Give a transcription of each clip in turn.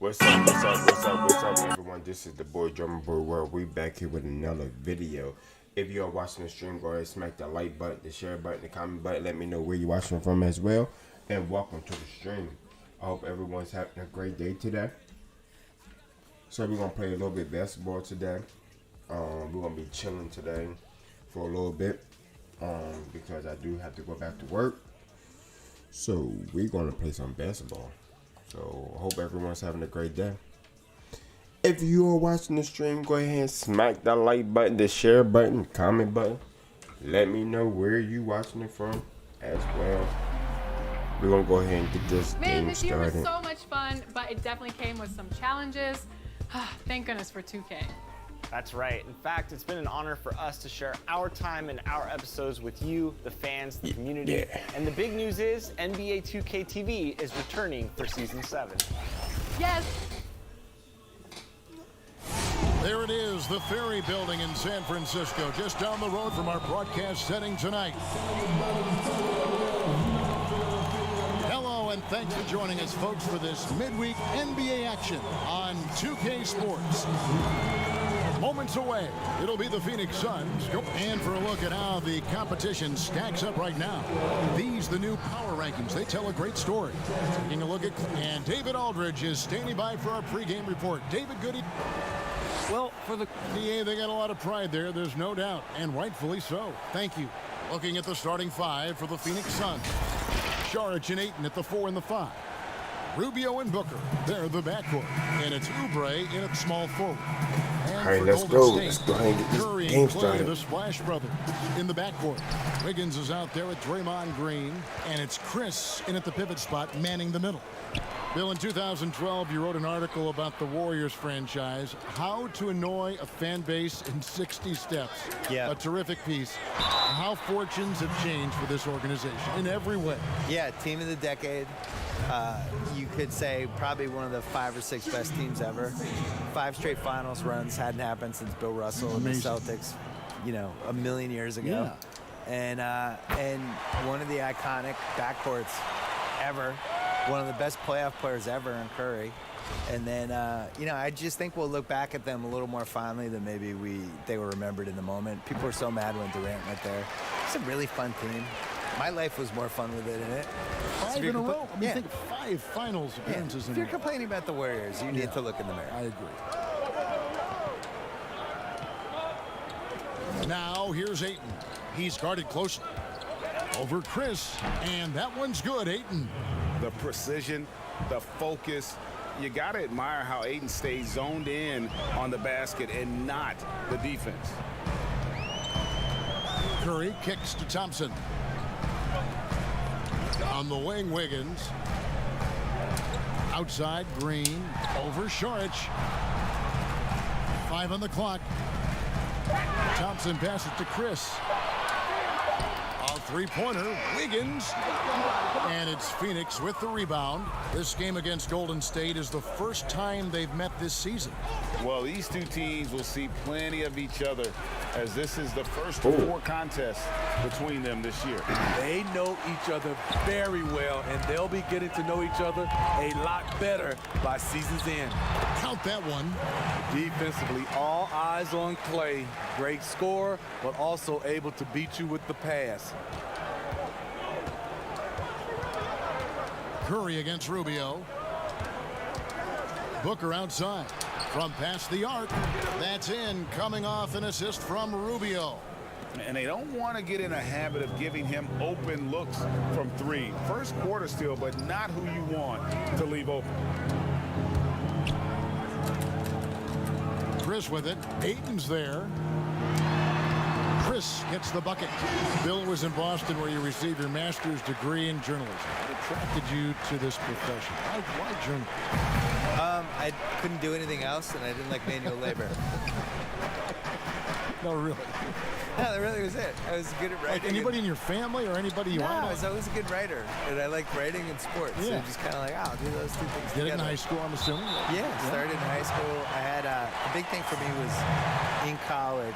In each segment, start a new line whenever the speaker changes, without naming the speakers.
What's up, everyone? This is the boy Drummer Boy World. We back here with another video. If you are watching the stream, go ahead and smack the like button, the share button, the comment button. Let me know where you're watching from as well. And welcome to the stream. I hope everyone's having a great day today. So we're gonna play a little bit basketball today. We're gonna be chilling today for a little bit because I do have to go back to work. So we're gonna play some basketball. So I hope everyone's having a great day. If you are watching the stream, go ahead and smack that like button, the share button, comment button. Let me know where you watching it from as well. We're gonna go ahead and get this game
this year was
started.
so much fun, but it definitely came with some challenges. Thank goodness for 2K.
That's right. In fact, it's been an honor for us to share our time and our episodes with you, the fans, the community.
Yeah.
And the big news is NBA 2K TV is returning for Season 7.
Yes.
There it is, the Ferry Building in San Francisco, just down the road from our broadcast setting tonight. Hello, and thanks for joining us, folks, for this midweek NBA action on 2K Sports. Moments away, it'll be the Phoenix Suns. And for a look at how the competition stacks up right now, these the new power rankings. They tell a great story. Taking a look at, and David Aldridge is standing by for our pregame report. David, good evening. Well, for the NBA, they got a lot of pride there, there's no doubt, and rightfully so. Thank you. Looking at the starting five for the Phoenix Suns. Saric and Ayton at the 4 and the 5. Rubio and Booker, they're the backcourt. And it's Oubre in at small forward.
All right, let's go. Let's go ahead and get this
Curry
game
and Klay,
started.
the Splash Brothers, in the backcourt. Wiggins is out there with Draymond Green. And it's Chris in at the pivot spot, manning the middle. Bill, in 2012, you wrote an article about the Warriors franchise, How to Annoy a Fan Base in 60 Steps.
Yeah.
A terrific piece. How fortunes have changed for this organization in every way.
Yeah, team of the decade. You could say probably one of the 5 or 6 best teams ever. 5 straight finals runs hadn't happened since Bill Russell and the Celtics, you know, a million years ago.
Yeah.
And one of the iconic backcourts ever. One of the best playoff players ever in Curry. And then, you know, I just think we'll look back at them a little more fondly than maybe they were remembered in the moment. People were so mad when Durant went there. It's a really fun team. My life was more fun with it in it.
5 in a row. I mean,
yeah.
think 5 finals appearances in
If
a
you're
row.
complaining about the Warriors, you need to look in the mirror.
I agree. Now, here's Ayton. He's guarded closely. Over Chris, and that one's good, Ayton.
The precision, the focus. You got to admire how Ayton stays zoned in on the basket and not the defense.
Curry kicks to Thompson. On the wing, Wiggins. Outside, Green. Over Saric. 5 on the clock. Thompson passes to Chris. A three-pointer, Wiggins. And it's Phoenix with the rebound. This game against Golden State is the first time they've met this season.
Well, these two teams will see plenty of each other as this is the first of 4 contests between them this year.
They know each other very well, and they'll be getting to know each other a lot better by season's end.
Count that one.
Defensively, all eyes on Klay. Great scorer, but also able to beat you with the pass.
Curry against Rubio. Booker outside. From past the arc. That's in. Coming off an assist from Rubio.
And they don't want to get in a habit of giving him open looks from 3. First quarter still, but not who you want to leave open.
Chris with it. Ayton's there. Chris gets the bucket. Bill was in Boston where you received your master's degree in journalism. What attracted you to this profession? Why journalism?
I couldn't do anything else, and I didn't like manual labor.
No, really.
No, that really was it. I was good at writing.
Like anybody in your family or anybody you
No,
want?
I was always a good writer, and I liked writing and sports. So
Yeah.
just kind of like, I'll do those 2 things
Did it in
together.
high school, I'm assuming?
Yeah, started in high school. I had a big thing for me was in college.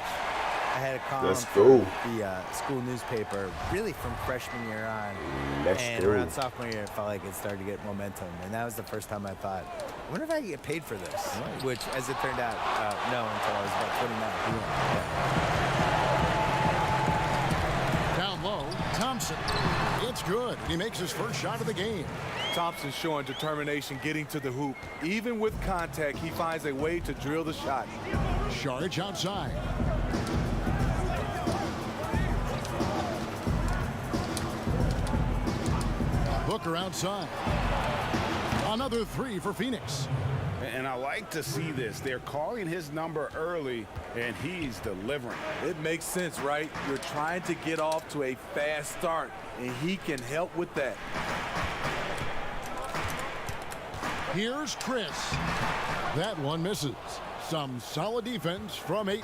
I had a column
Let's
for
go.
the school newspaper, really from freshman year on.
Let's
and
go.
around sophomore year, it felt like it started to get momentum. And that was the first time I thought, I wonder if I could get paid for this, which, as it turned out, no, until I was about 29.
Down low, Thompson. It's good. He makes his first shot of the game.
Thompson showing determination getting to the hoop. Even with contact, he finds a way to drill the shot.
Saric outside. Booker outside. Another three for Phoenix.
And I like to see this. They're calling his number early, and he's delivering.
It makes sense, right? You're trying to get off to a fast start, and he can help with that.
Here's Chris. That one misses. Some solid defense from Ayton.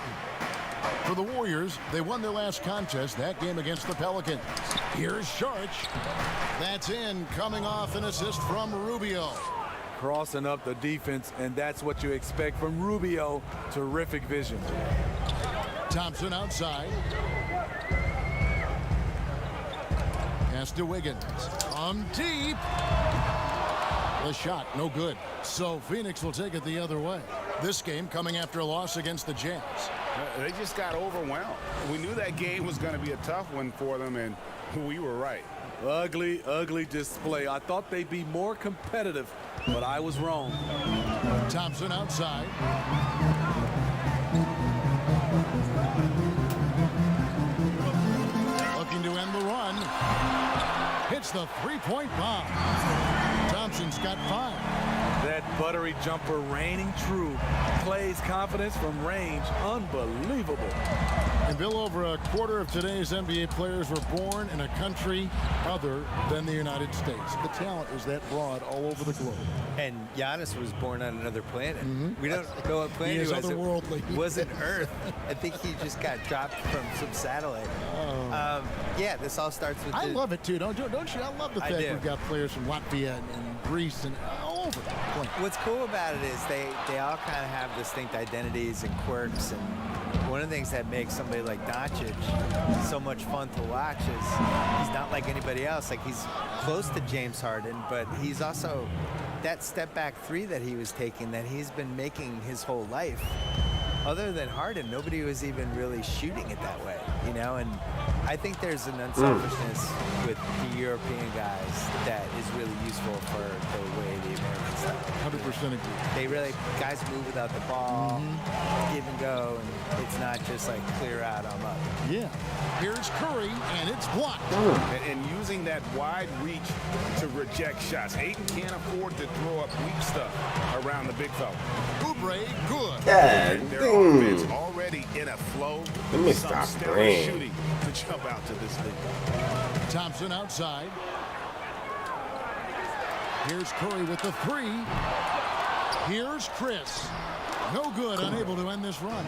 For the Warriors, they won their last contest, that game against the Pelicans. Here's Saric. That's in, coming off an assist from Rubio.
Crossing up the defense, and that's what you expect from Rubio. Terrific vision.
Thompson outside. Pass to Wiggins. From deep. The shot, no good. So Phoenix will take it the other way. This game coming after a loss against the Jazz.
They just got overwhelmed. We knew that game was going to be a tough one for them, and we were right.
Ugly, ugly display. I thought they'd be more competitive, but I was wrong.
Thompson outside. Looking to end the run. Hits the three-point bomb. Thompson's got 5.
That buttery jumper reigning true. Clay's confidence from range, unbelievable.
And Bill, over a quarter of today's NBA players were born in a country other than the United States. The talent is that broad all over the globe.
And Giannis was born on another planet. We don't know what planet
He is
was.
otherworldly.
It wasn't Earth. I think he just got dropped from some satellite. Yeah, this all starts with
I love it, too. Don't you? I love the
I
fact
do.
we've got players from Latvia and Greece and all over the place.
What's cool about it is they all kind of have distinct identities and quirks, and one of the things that makes somebody like Doncic so much fun to watch is he's not like anybody else. Like, he's close to James Harden, but he's also that step back three that he was taking that he's been making his whole life. Other than Harden, nobody was even really shooting it that way, you know? And I think there's an unselfishness with the European guys that is really useful for the way the Americans style.
100% agree.
They really, guys move without the ball, give and go, and it's not just like clear out, I'm up.
Yeah. Here's Curry, and it's blocked.
And using that wide reach to reject shots. Ayton can't afford to throw up weak stuff around the big fella.
Oubre, good.
God
Their offense already in a flow.
Let me
Some
stop
stellar
praying.
shooting to jump out to this league.
Thompson outside. Here's Curry with the 3. Here's Chris. No good, unable to end this run.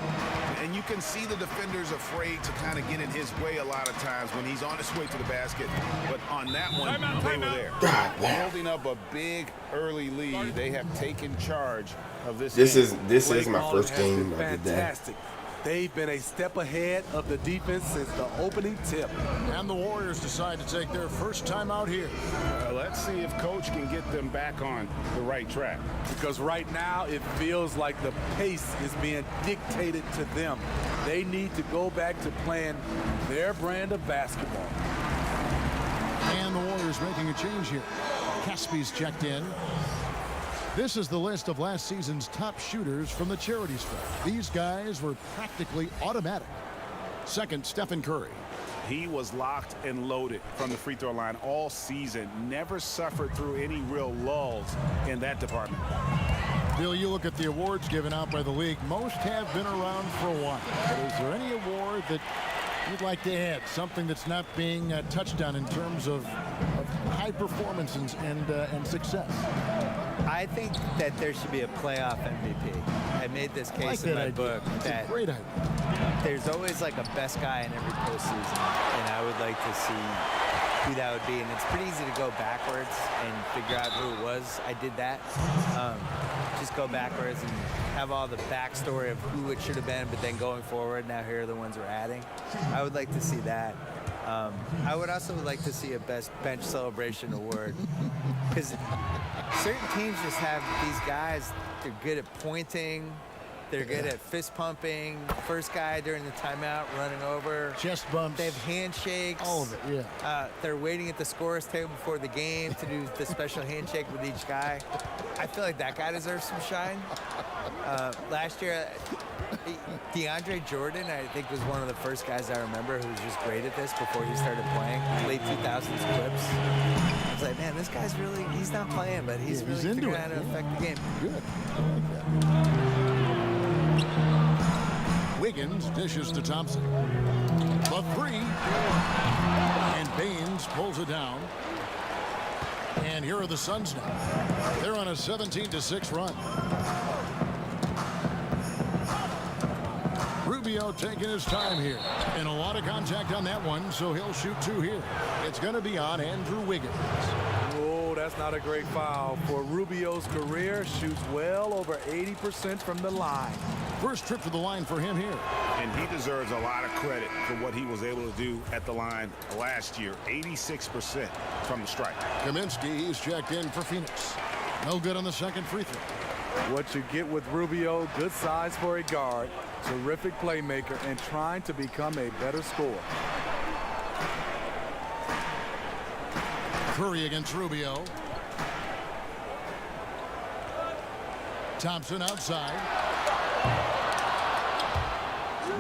And you can see the defenders afraid to kind of get in his way a lot of times when he's on his way to the basket. But on that one, they were there. Holding up a big early lead. They have taken charge of this game.
This is my
Play
first
calling has
game
been
of the day.
fantastic. They've been a step ahead of the defense since the opening tip.
And the Warriors decide to take their first time out here.
Let's see if Coach can get them back on the right track.
Because right now it feels like the pace is being dictated to them. They need to go back to playing their brand of basketball.
And the Warriors making a change here. Caspi's checked in. This is the list of last season's top shooters from the charity stripe. These guys were practically automatic. Second, Stephen Curry.
He was locked and loaded from the free throw line all season. Never suffered through any real lulls in that department.
Bill, you look at the awards given out by the league. Most have been around for a while. But is there any award that you'd like to add? Something that's not being touched on in terms of high performance and success?
I think that there should be a playoff MVP. I made this case
like
in
that
my
idea.
book
It's
that
a great idea.
there's always like a best guy in every postseason, and I would like to see who that would be. And it's pretty easy to go backwards and figure out who it was. I did that. Just go backwards and have all the backstory of who it should have been, but then going forward, now here are the ones we're adding. I would like to see that. I would also like to see a best bench celebration award because certain teams just have these guys. They're good at pointing. They're good at fist pumping. First guy during the timeout running over.
Chest bumps.
They have handshakes.
All of it, yeah.
They're waiting at the scorer's table before the game to do the special handshake with each guy. I feel like that guy deserves some shine. Last year, DeAndre Jordan, I think, was one of the first guys I remember who was just great at this before he started playing. Late 2000s clips. I was like, man, this guy's really, he's not playing, but he's really figuring out how to affect the game.
Good. I like that. Wiggins dishes to Thompson. The three. And Baines pulls it down. And here are the Suns now. They're on a 17-6 run. Rubio taking his time here. And a lot of contact on that one, so he'll shoot 2 here. It's going to be on Andrew Wiggins.
Oh, that's not a great foul. For Rubio's career, shoots well over 80% from the line.
First trip to the line for him here.
And he deserves a lot of credit for what he was able to do at the line last year. 86% from the stripe.
Kaminsky, he's checked in for Phoenix. No good on the second free throw.
What you get with Rubio, good size for a guard, terrific playmaker, and trying to become a better scorer.
Curry against Rubio. Thompson outside.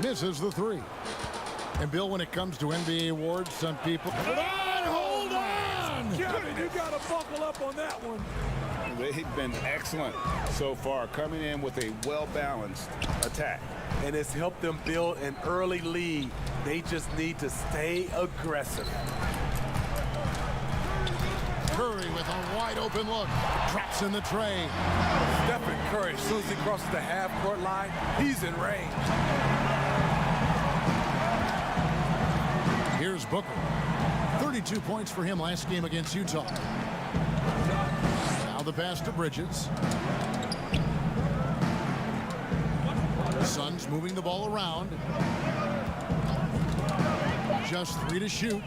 Misses the three. And Bill, when it comes to NBA awards, some people... Hold on!
Kevin, you got to buckle up on that one.
They've been excellent so far, coming in with a well-balanced attack.
And it's helped them build an early lead. They just need to stay aggressive.
Curry with a wide open look. Drops in the tray.
Stephen Curry, as soon as he crosses the half-court line, he's in range.
Here's Booker. 32 points for him last game against Utah. Now the pass to Bridges. The Suns moving the ball around. Just 3 to shoot.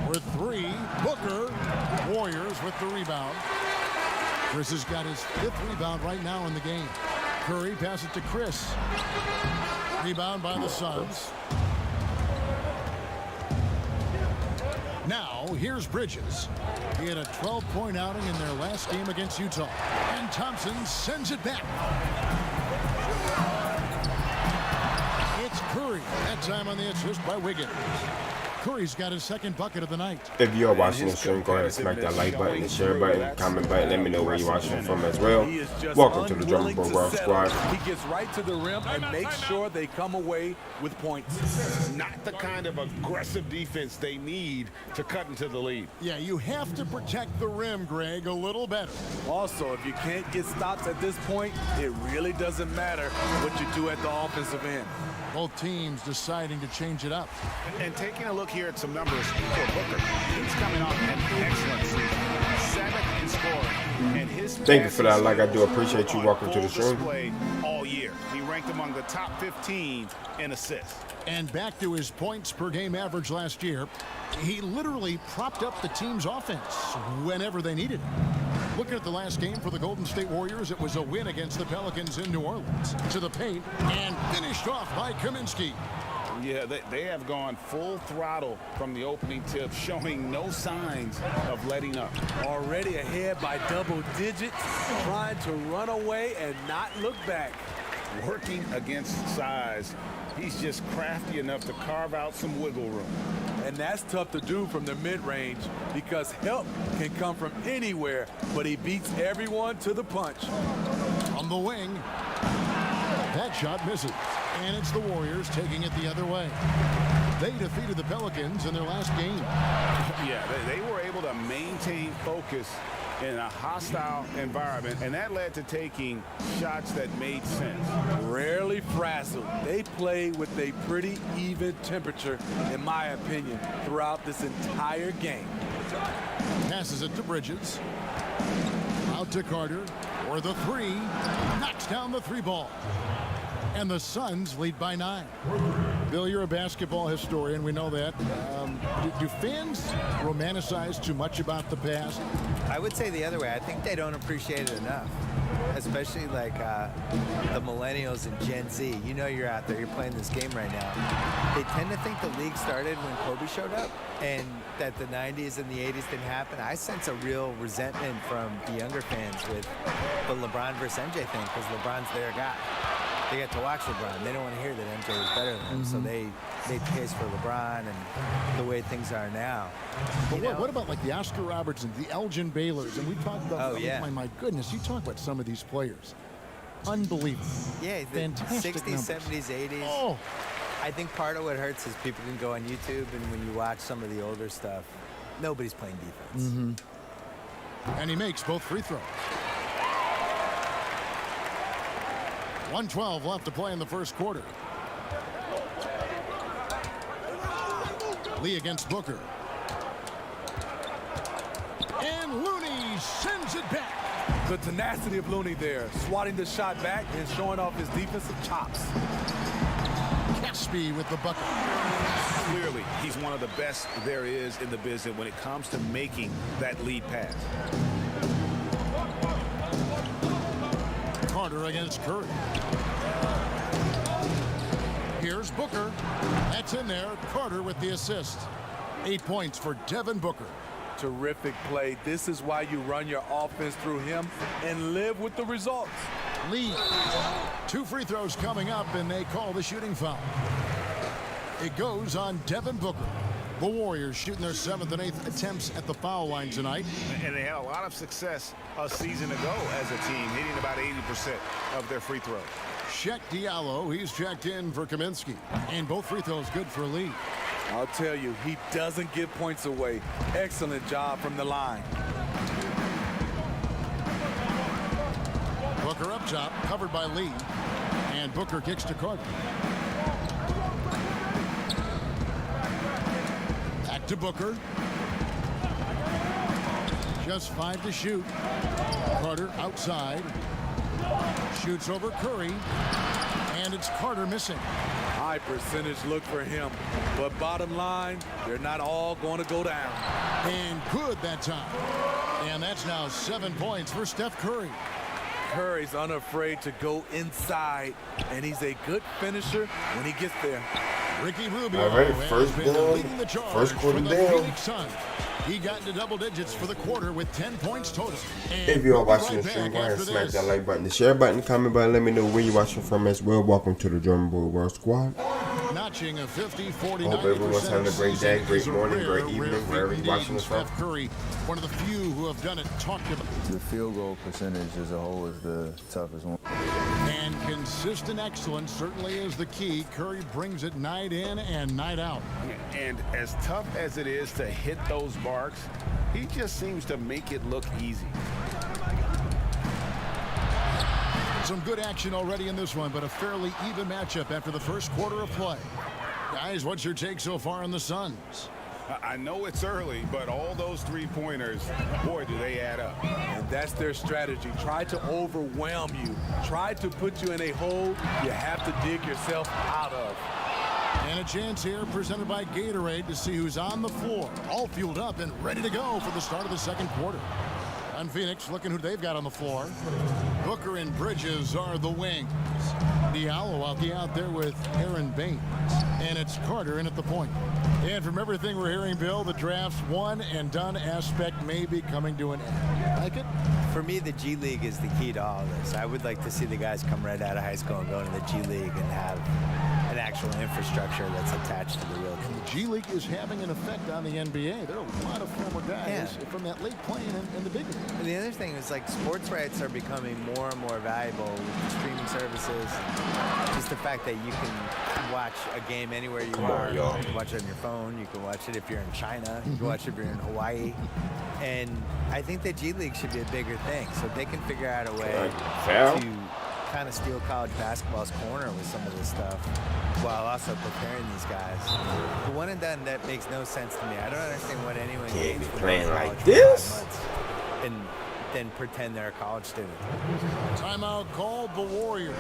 With 3, Booker. Warriors with the rebound. Chris has got his 5th rebound right now in the game. Curry pass it to Chris. Rebound by the Suns. Now, here's Bridges. He had a 12-point outing in their last game against Utah. And Thompson sends it back. It's Curry. That time on the assist by Wiggins. Curry's got his 2nd bucket of the night.
If you are watching the stream, go ahead and smack that like button, the share button, comment button. Let me know where you're watching from as well. Welcome to the Drummer Boy World Squad.
He gets right to the rim and makes sure they come away with points.
Not the kind of aggressive defense they need to cut into the lead.
Yeah, you have to protect the rim, Greg, a little better.
Also, if you can't get stops at this point, it really doesn't matter what you do at the offensive end.
Both teams deciding to change it up.
And taking a look here at some numbers for Booker. He's coming off an excellent season. 7th in scoring. And his
Thank you for that. Like, I do appreciate you. Welcome to the stream.
All year. He ranked among the top 15 in assists.
And back to his points per game average last year, he literally propped up the team's offense whenever they needed it. Looking at the last game for the Golden State Warriors, it was a win against the Pelicans in New Orleans. To the paint and finished off by Kaminsky.
Yeah, they have gone full throttle from the opening tip, showing no signs of letting up.
Already ahead by double digits, trying to run away and not look back.
Working against size, he's just crafty enough to carve out some wiggle room.
And that's tough to do from the mid-range because help can come from anywhere, but he beats everyone to the punch.
On the wing, that shot misses. And it's the Warriors taking it the other way. They defeated the Pelicans in their last game.
Yeah, they were able to maintain focus in a hostile environment, and that led to taking shots that made sense.
Rarely frazzled. They play with a pretty even temperature, in my opinion, throughout this entire game.
Passes it to Bridges. Out to Carter for the 3. Knocks down the 3 ball. And the Suns lead by 9. Bill, you're a basketball historian. We know that. Do fans romanticize too much about the past?
I would say the other way. I think they don't appreciate it enough, especially like the millennials and Gen Z. You know you're out there, you're playing this game right now. They tend to think the league started when Kobe showed up and that the 90s and the 80s didn't happen. I sense a real resentment from the younger fans with the LeBron versus MJ thing because LeBron's their guy. They get to watch LeBron. They don't want to hear that MJ was better than him, so they made the case for LeBron and the way things are now.
But what about like the Oscar Robertsons, the Elgin Baylors, and we talked about,
Oh, yeah.
my goodness, you talk about some of these players. Unbelievable.
Yeah, the
Fantastic
60s,
numbers.
70s, 80s.
Oh,
I think part of what hurts is people can go on YouTube, and when you watch some of the older stuff, nobody's playing defense.
and he makes both free throws. 1:12 left to play in the first quarter. Lee against Booker. And Looney sends it back.
The tenacity of Looney there, swatting the shot back and showing off his defensive chops.
Caspi with the bucket.
Clearly, he's one of the best there is in the business when it comes to making that lead pass.
Carter against Curry. Here's Booker. That's in there. Carter with the assist. 8 points for Devin Booker.
Terrific play. This is why you run your offense through him and live with the results.
Lee. 2 free throws coming up, and they call the shooting foul. It goes on Devin Booker. The Warriors shooting their 7th and 8th attempts at the foul line tonight.
And they had a lot of success a season ago as a team, hitting about 80% of their free throws.
Check Diallo. He's checked in for Kaminsky. And both free throws good for Lee.
I'll tell you, he doesn't give points away. Excellent job from the line.
Booker up top, covered by Lee. And Booker kicks to Carter. Back to Booker. Just 5 to shoot. Carter outside. Shoots over Curry. And it's Carter missing.
High percentage look for him. But bottom line, they're not all going to go down.
And good that time. And that's now 7 points for Steph Curry.
Curry's unafraid to go inside, and he's a good finisher when he gets there.
Ricky Rubio
All right,
has
first
been
down,
leading the charge
first quarter
for the
down.
Phoenix Suns. He got into double digits for the quarter with 10 points total. And
If you are
we'll be
watching the
right
stream,
back
go ahead and
after
smack
this.
that like button, the share button, comment button. Let me know where you're watching from as well. Welcome to the German Boy World Squad.
Notching a 50, 40,
Hope everyone's having a great day, great
is a
morning,
rare,
great
rare
evening,
feat
wherever you're
indeed.
watching us from.
Steph Curry, one of the few who have done it, talked about.
The field goal percentage as a whole is the toughest one.
And consistent excellence certainly is the key. Curry brings it night in and night out.
And as tough as it is to hit those marks, he just seems to make it look easy.
Some good action already in this one, but a fairly even matchup after the first quarter of play. Guys, what's your take so far on the Suns?
I know it's early, but all those three-pointers, boy, do they add up.
And that's their strategy. Try to overwhelm you. Try to put you in a hole you have to dig yourself out of.
And a chance here presented by Gatorade to see who's on the floor. All fueled up and ready to go for the start of the second quarter. On Phoenix, looking who they've got on the floor. Booker and Bridges are the wings. Diallo out there with Aaron Baines. And it's Carter in at the point. And from everything we're hearing, Bill, the draft's one and done aspect may be coming to an end. Like it?
For me, the G League is the key to all of this. I would like to see the guys come right out of high school and go into the G League and have an actual infrastructure that's attached to the real team.
The G League is having an effect on the NBA. There are a lot of former guys from that league playing in the big league.
And the other thing is, like, sports rights are becoming more and more valuable with the streaming services. Just the fact that you can watch a game anywhere you are. You can watch it on your phone. You can watch it if you're in China. You can watch it if you're in Hawaii. And I think the G League should be a bigger thing, so they can figure out a way to kind of steal college basketball's corner with some of this stuff while also preparing these guys. The one and done, that makes no sense to me. I don't understand what anyone
Can't
gains
be
from
playing
college
like
for 5
this.
months. And than pretend they're a college student.
Timeout called the Warriors.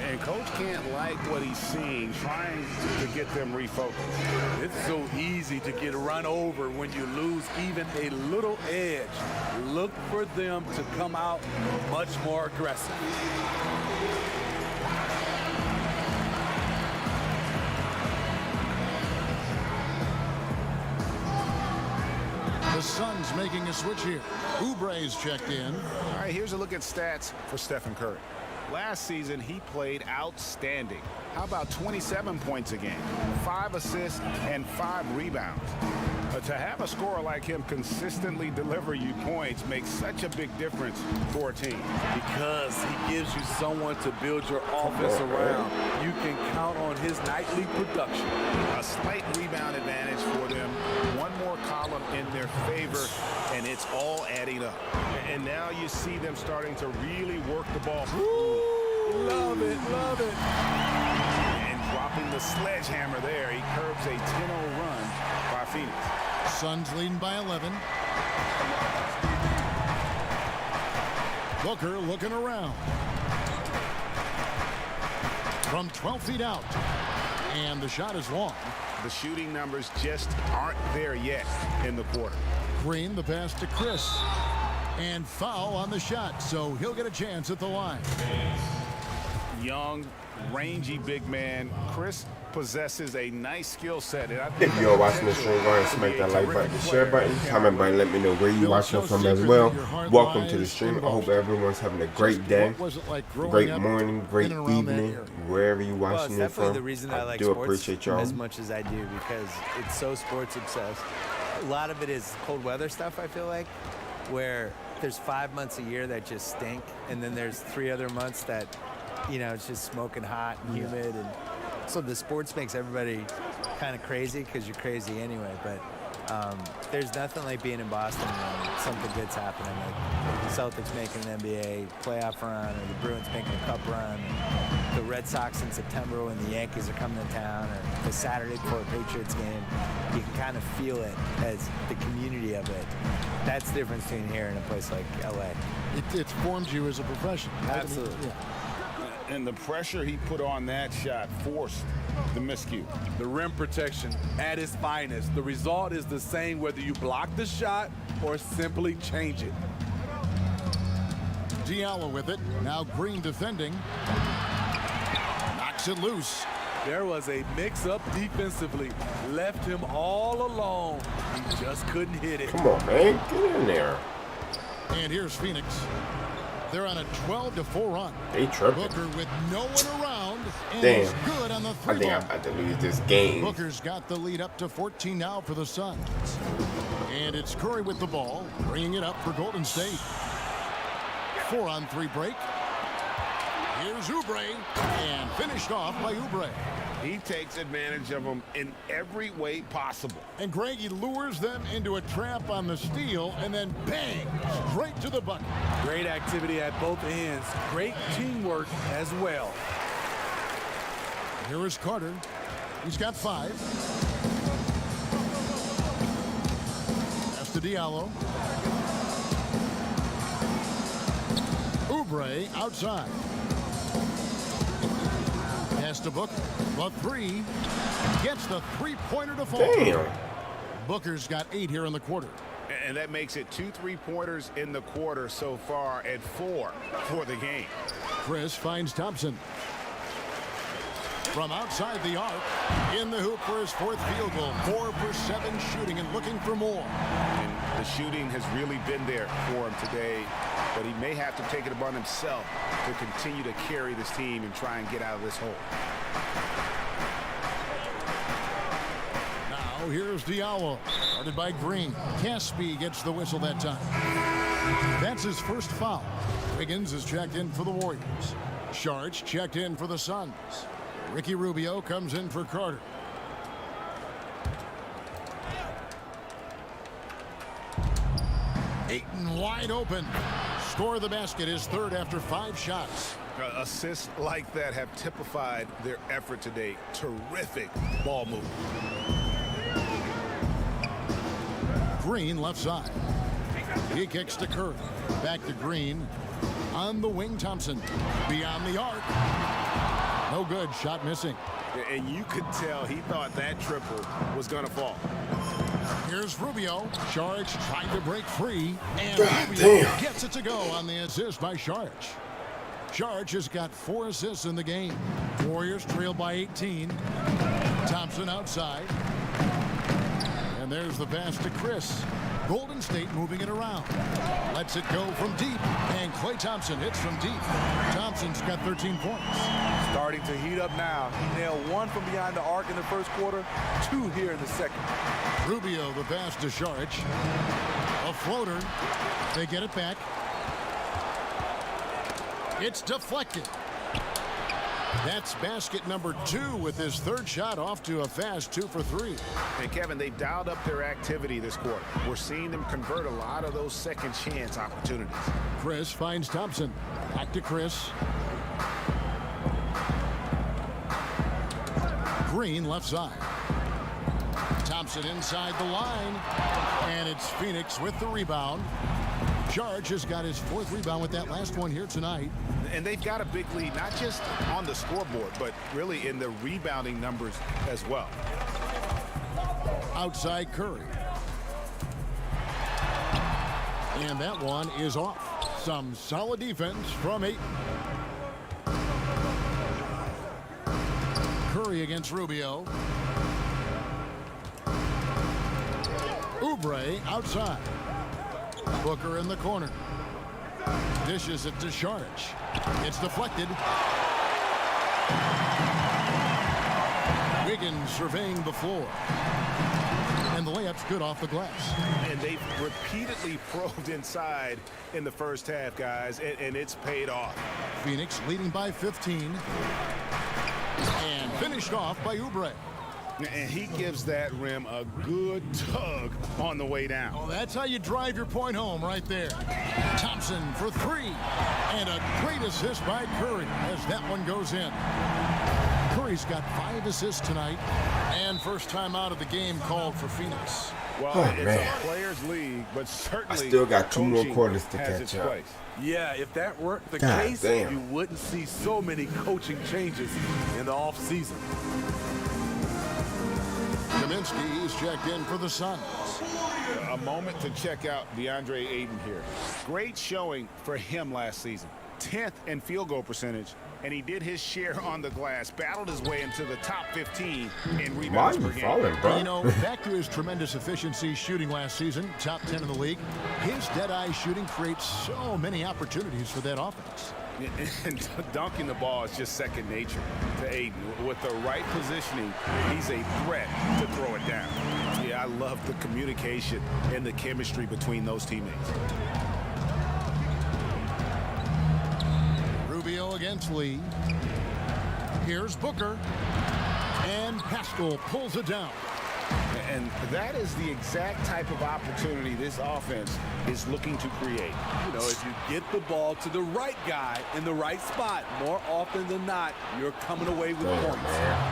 And coach can't like what he's seeing, trying to get them refocused.
It's so easy to get run over when you lose even a little edge. Look for them to come out much more aggressive.
The Suns making a switch here. Oubre's checked in.
All right, here's a look at stats for Stephen Curry. Last season, he played outstanding. How about 27 points a game, 5 assists, and 5 rebounds? To have a scorer like him consistently deliver you points makes such a big difference for a team.
Because he gives you someone to build your offense around. You can count on his nightly production.
A slight rebound advantage for them. One more column in their favor, and it's all adding up.
And now you see them starting to really work the ball.
Love it, love it.
And dropping the sledgehammer there, he curbs a 10-0 run by Phoenix.
Suns leading by 11. Booker looking around. From 12 feet out. And the shot is long.
The shooting numbers just aren't there yet in the quarter.
Green, the pass to Chris. And foul on the shot, so he'll get a chance at the line.
Young, rangy big man. Chris possesses a nice skill set. And I
If you're watching the stream, go ahead and smack that like button, the share button, comment button, let me know where you're watching from as well. Welcome to the stream. I hope everyone's having a great day, great morning, great evening, wherever you're
Well, it's
watching it
definitely
from.
the reason I like
do
sports
appreciate y'all.
as much as I do, because it's so sports obsessed. A lot of it is cold weather stuff, I feel like, where there's 5 months a year that just stink, and then there's 3 other months that, you know, it's just smoking hot and humid, and so the sports makes everybody kind of crazy because you're crazy anyway. But there's nothing like being in Boston when something good's happening, like the Celtics making an NBA playoff run, or the Bruins making a cup run, or the Red Sox in September when the Yankees are coming to town, or the Saturday before a Patriots game. You can kind of feel it as the community of it. That's the difference between here and a place like LA.
It's formed you as a professional.
Absolutely.
Yeah.
And the pressure he put on that shot forced the miscue.
The rim protection at its finest. The result is the same whether you block the shot or simply change it.
Diallo with it. Now Green defending. Knocks it loose.
There was a mix-up defensively. Left him all alone. He just couldn't hit it.
Come on, man. Get in there.
And here's Phoenix. They're on a 12-4 run.
They tripping.
Booker with no one around, and
Damn.
he's good on the
I
three
think I'm
ball.
about to lose this game.
Booker's got the lead up to 14 now for the Suns. And it's Curry with the ball, bringing it up for Golden State. 4-on-3 break. Here's Oubre, and finished off by Oubre.
He takes advantage of them in every way possible.
And Greg, he lures them into a trap on the steal, and then bang, straight to the bucket.
Great activity at both ends. Great teamwork as well.
Here is Carter. He's got 5. Pass to Diallo. Oubre outside. Pass to Booker. The 3. Gets the three-pointer to fall.
Damn.
Booker's got 8 here in the quarter.
And that makes it 2 3-pointers in the quarter so far and 4 for the game.
Chris finds Thompson. From outside the arc, in the hoop for his 4th field goal. 4 for 7 shooting and looking for more.
And the shooting has really been there for him today, but he may have to take it upon himself to continue to carry this team and try and get out of this hole.
Now here's Diallo, guarded by Green. Caspi gets the whistle that time. That's his first foul. Wiggins is checked in for the Warriors. Sharch checked in for the Suns. Ricky Rubio comes in for Carter. Ayton wide open. Score the basket, his 3rd after 5 shots.
Assists like that have typified their effort today. Terrific ball movement.
Green left side. He kicks to Curry. Back to Green. On the wing, Thompson. Beyond the arc. No good. Shot missing.
And you could tell he thought that triple was going to fall.
Here's Rubio. Saric trying to break free. And
God
Rubio
damn.
gets it to go on the assist by Saric. Saric has got 4 assists in the game. Warriors trail by 18. Thompson outside. And there's the pass to Chris. Golden State moving it around. Lets it go from deep. And Klay Thompson hits from deep. Thompson's got 13 points.
Starting to heat up now. He nailed 1 from behind the arc in the first quarter, 2 here in the second.
Rubio, the pass to Saric. A floater. They get it back. It's deflected. That's basket number 2 with his 3rd shot off to a fast 2 for 3.
And Kevin, they've dialed up their activity this quarter. We're seeing them convert a lot of those second chance opportunities.
Chris finds Thompson. Back to Chris. Green left side. Thompson inside the line. And it's Phoenix with the rebound. Saric has got his 4th rebound with that last one here tonight.
And they've got a big lead, not just on the scoreboard, but really in the rebounding numbers as well.
Outside Curry. And that one is off. Some solid defense from Ayton. Curry against Rubio. Oubre outside. Booker in the corner. Dishes it to Saric. It's deflected. Wiggins surveying the floor. And the layup's good off the glass.
And they've repeatedly probed inside in the first half, guys, and it's paid off.
Phoenix leading by 15. And finished off by Oubre.
And he gives that rim a good tug on the way down.
Oh, that's how you drive your point home right there. Thompson for 3. And a great assist by Curry as that one goes in. Curry's got 5 assists tonight. And first time out of the game called for Phoenix.
Well, it's a players' league, but certainly
I still got 2 more
coaching
quarters to
has
catch
its
up.
place.
Yeah, if that weren't the
God
case,
damn.
you wouldn't see so many coaching changes in the offseason.
Kaminsky is checked in for the Suns.
A moment to check out DeAndre Ayton here. Great showing for him last season. 10th in field goal percentage, and he did his share on the glass, battled his way into the top 15 in
Why
rebounds
are
per
you
game.
falling, bro?
You know, back to his tremendous efficiency shooting last season, top 10 in the league. His dead-eye shooting creates so many opportunities for that offense.
And dunking the ball is just second nature to Ayton. With the right positioning, he's a threat to throw it down. Yeah, I love the communication and the chemistry between those teammates.
Rubio against Lee. Here's Booker. And Pascal pulls it down.
And that is the exact type of opportunity this offense is looking to create.
You know, if you get the ball to the right guy in the right spot, more often than not, you're coming away with points.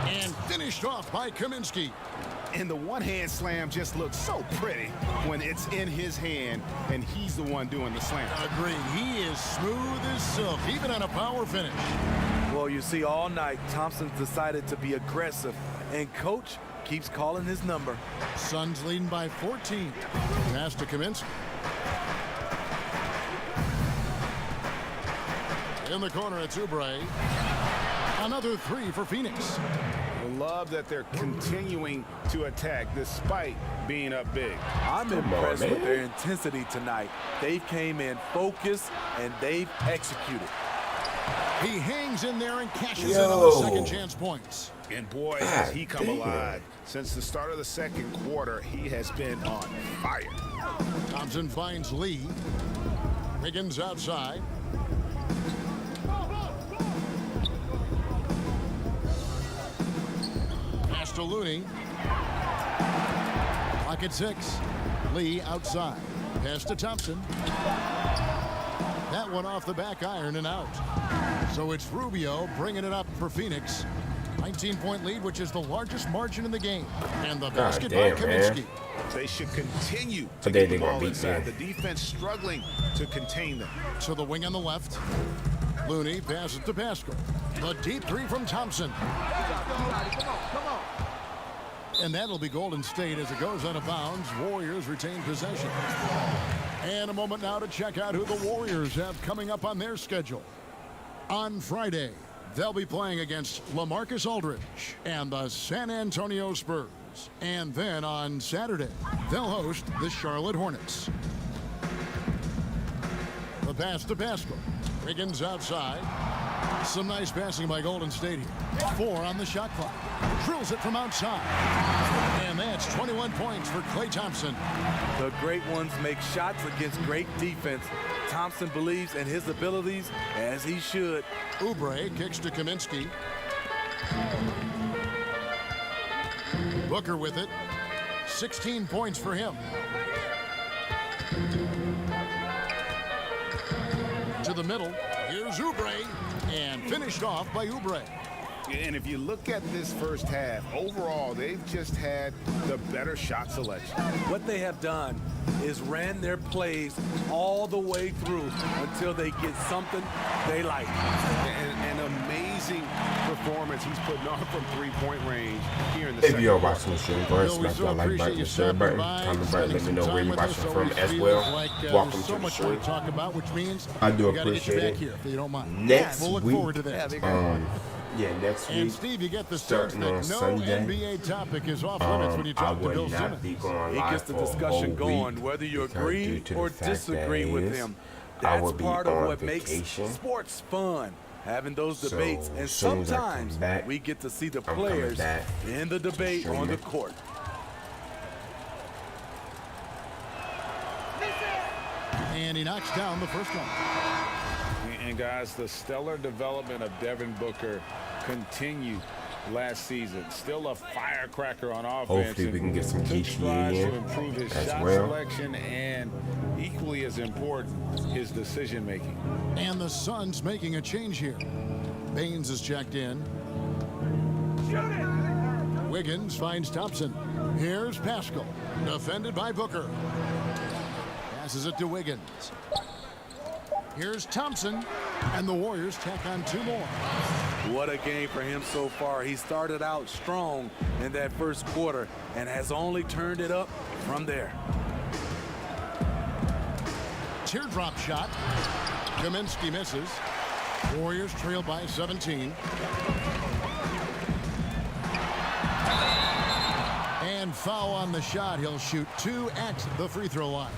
And finished off by Kaminsky.
And the one-hand slam just looks so pretty when it's in his hand and he's the one doing the slam.
Agreed. He is smooth as silk, even on a power finish.
Well, you see, all night, Thompson's decided to be aggressive, and Coach keeps calling his number.
Suns leading by 14. Pass to Kaminsky. In the corner, it's Oubre. Another 3 for Phoenix.
I love that they're continuing to attack despite being up big.
I'm impressed with their intensity tonight. They came in focused, and they've executed.
He hangs in there and cashes in on the second chance points.
And boy, has he come alive. Since the start of the second quarter, he has been on fire.
Thompson finds Lee. Wiggins outside. Pass to Looney. Clock at 6. Lee outside. Pass to Thompson. That one off the back iron and out. So it's Rubio bringing it up for Phoenix. 19-point lead, which is the largest margin in the game. And the
God
basket by
damn,
Kaminsky.
man.
They should continue to
But
get
they
the
gonna
ball
beat
inside.
them.
The defense struggling to contain them.
To the wing on the left. Looney passes to Pascal. The deep three from Thompson. And that'll be Golden State as it goes out of bounds. Warriors retain possession. And a moment now to check out who the Warriors have coming up on their schedule. On Friday, they'll be playing against LaMarcus Aldridge and the San Antonio Spurs. And then on Saturday, they'll host the Charlotte Hornets. The pass to Pascal. Wiggins outside. Some nice passing by Golden State here. 4 on the shot clock. Drills it from outside. And that's 21 points for Klay Thompson.
The great ones make shots against great defense. Thompson believes in his abilities, as he should.
Oubre kicks to Kaminsky. Booker with it. 16 points for him. To the middle. Here's Oubre. And finished off by Oubre.
And if you look at this first half, overall, they've just had the better shot selection.
What they have done is ran their plays all the way through until they get something they like.
An amazing performance he's putting on from three-point range here in the
If
second
you are
quarter.
watching the stream, go ahead and smack that like button, the share button, comment button, let me know where you're watching from as well. Welcome to the stream.
Talk about, which means
I do
we gotta get you
appreciate
back
it.
here if you don't mind.
Next
We'll look
week,
forward to that.
next
And
week,
Steve, you get the sense
starting
that
on
no
Sunday,
NBA topic is off limits when you
I
talk to Bill
will not
Simmons.
be going
He
live
gets the
for a
discussion
whole
going,
week
whether you
because due
agree
to
or
the fact
disagree
that
with
is,
him.
I will
That's
be
part of
on
what
vacation.
makes sports fun. Having those
So,
debates, and
as soon as I come
sometimes
back,
we get to see the
I'm coming
players
back.
in the debate on the
Streaming.
court.
And he knocks down the first one.
And guys, the stellar development of Devin Booker continued last season. Still a firecracker on offense.
Hopefully we can get some
Took
GTA
strides
in
to improve his
as
shot
well.
selection and equally as important, his decision making.
And the Suns making a change here. Baines is checked in. Wiggins finds Thompson. Here's Pascal, defended by Booker. Passes it to Wiggins. Here's Thompson, and the Warriors tack on 2 more.
What a game for him so far. He started out strong in that first quarter and has only turned it up from there.
Teardrop shot. Kaminsky misses. Warriors trail by 17. And foul on the shot. He'll shoot 2 at the free throw line.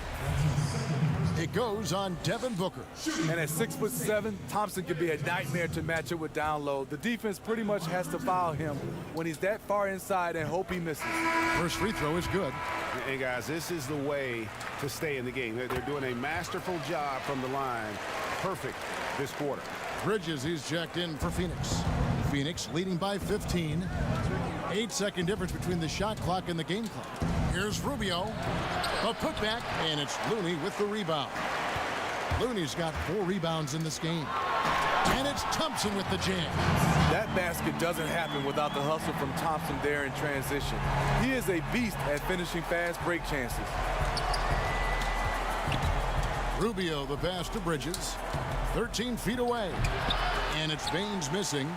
It goes on Devin Booker.
And at 6'7", Thompson can be a nightmare to match up with down low. The defense pretty much has to foul him when he's that far inside and hope he misses.
First free throw is good.
And guys, this is the way to stay in the game. They're doing a masterful job from the line. Perfect this quarter.
Bridges, he's checked in for Phoenix. Phoenix leading by 15. 8-second difference between the shot clock and the game clock. Here's Rubio. A putback, and it's Looney with the rebound. Looney's got 4 rebounds in this game. And it's Thompson with the jam.
That basket doesn't happen without the hustle from Thompson there in transition. He is a beast at finishing fast break chances.
Rubio, the pass to Bridges. 13 feet away. And it's Baines missing.